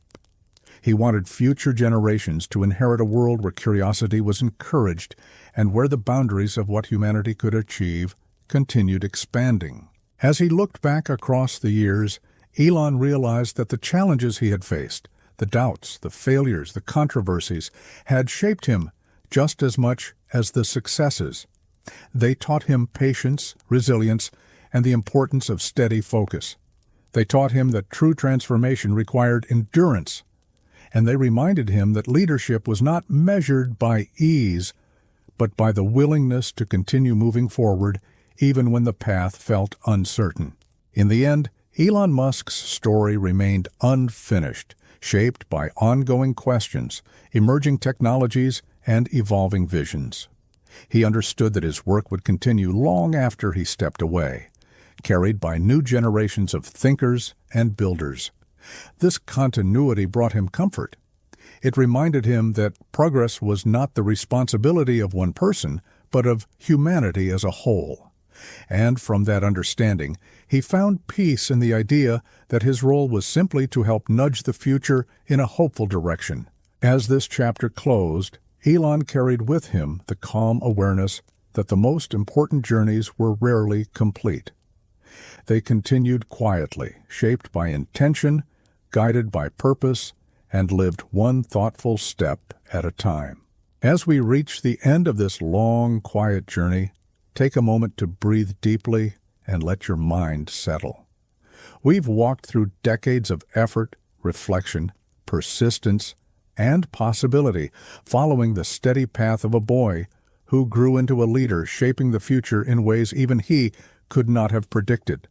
He wanted future generations to inherit a world where curiosity was encouraged and where the boundaries of what humanity could achieve continued expanding. As he looked back across the years, Elon realized that the challenges he had faced, the doubts, the failures, the controversies, had shaped him just as much as the successes. They taught him patience, resilience, and the importance of steady focus. They taught him that true transformation required endurance, and they reminded him that leadership was not measured by ease, but by the willingness to continue moving forward even when the path felt uncertain. In the end, Elon Musk's story remained unfinished, shaped by ongoing questions, emerging technologies, and evolving visions. He understood that his work would continue long after he stepped away, carried by new generations of thinkers and builders. This continuity brought him comfort. It reminded him that progress was not the responsibility of one person, but of humanity as a whole. And from that understanding, he found peace in the idea that his role was simply to help nudge the future in a hopeful direction. As this chapter closed, Elon carried with him the calm awareness that the most important journeys were rarely complete. They continued quietly, shaped by intention, guided by purpose, and lived one thoughtful step at a time. As we reach the end of this long, quiet journey, take a moment to breathe deeply and let your mind settle. We've walked through decades of effort, reflection, persistence, and possibility, following the steady path of a boy who grew into a leader, shaping the future in ways even he could not have predicted.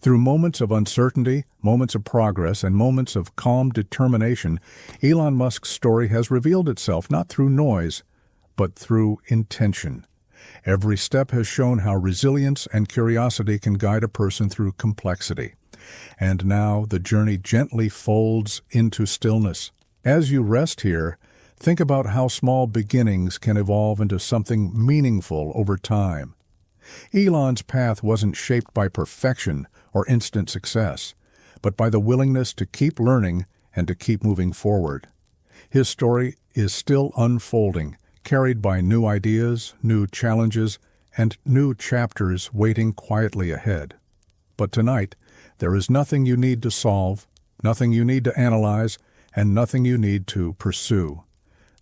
Through moments of uncertainty, moments of progress, and moments of calm determination, Elon Musk's story has revealed itself not through noise, but through intention. Every step has shown how resilience and curiosity can guide a person through complexity. And now the journey gently folds into stillness. As you rest here, think about how small beginnings can evolve into something meaningful over time. Elon's path wasn't shaped by perfection or instant success, but by the willingness to keep learning and to keep moving forward. His story is still unfolding, carried by new ideas, new challenges, and new chapters waiting quietly ahead. But tonight, there is nothing you need to solve, nothing you need to analyze, and nothing you need to pursue.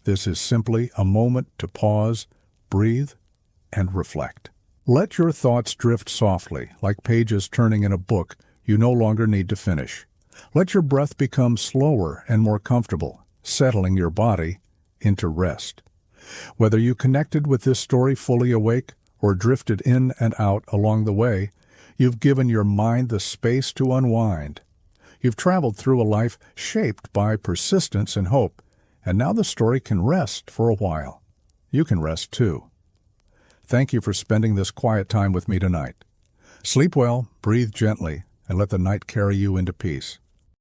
This is simply a moment to pause, breathe, and reflect. Let your thoughts drift softly, like pages turning in a book you no longer need to finish. Let your breath become slower and more comfortable, settling your body into rest. Whether you connected with this story fully awake or drifted in and out along the way, you've given your mind the space to unwind. You've traveled through a life shaped by persistence and hope, and now the story can rest for a while. You can rest too. Thank you for spending this quiet time with me tonight. Sleep well, breathe gently, and let the night carry you into peace.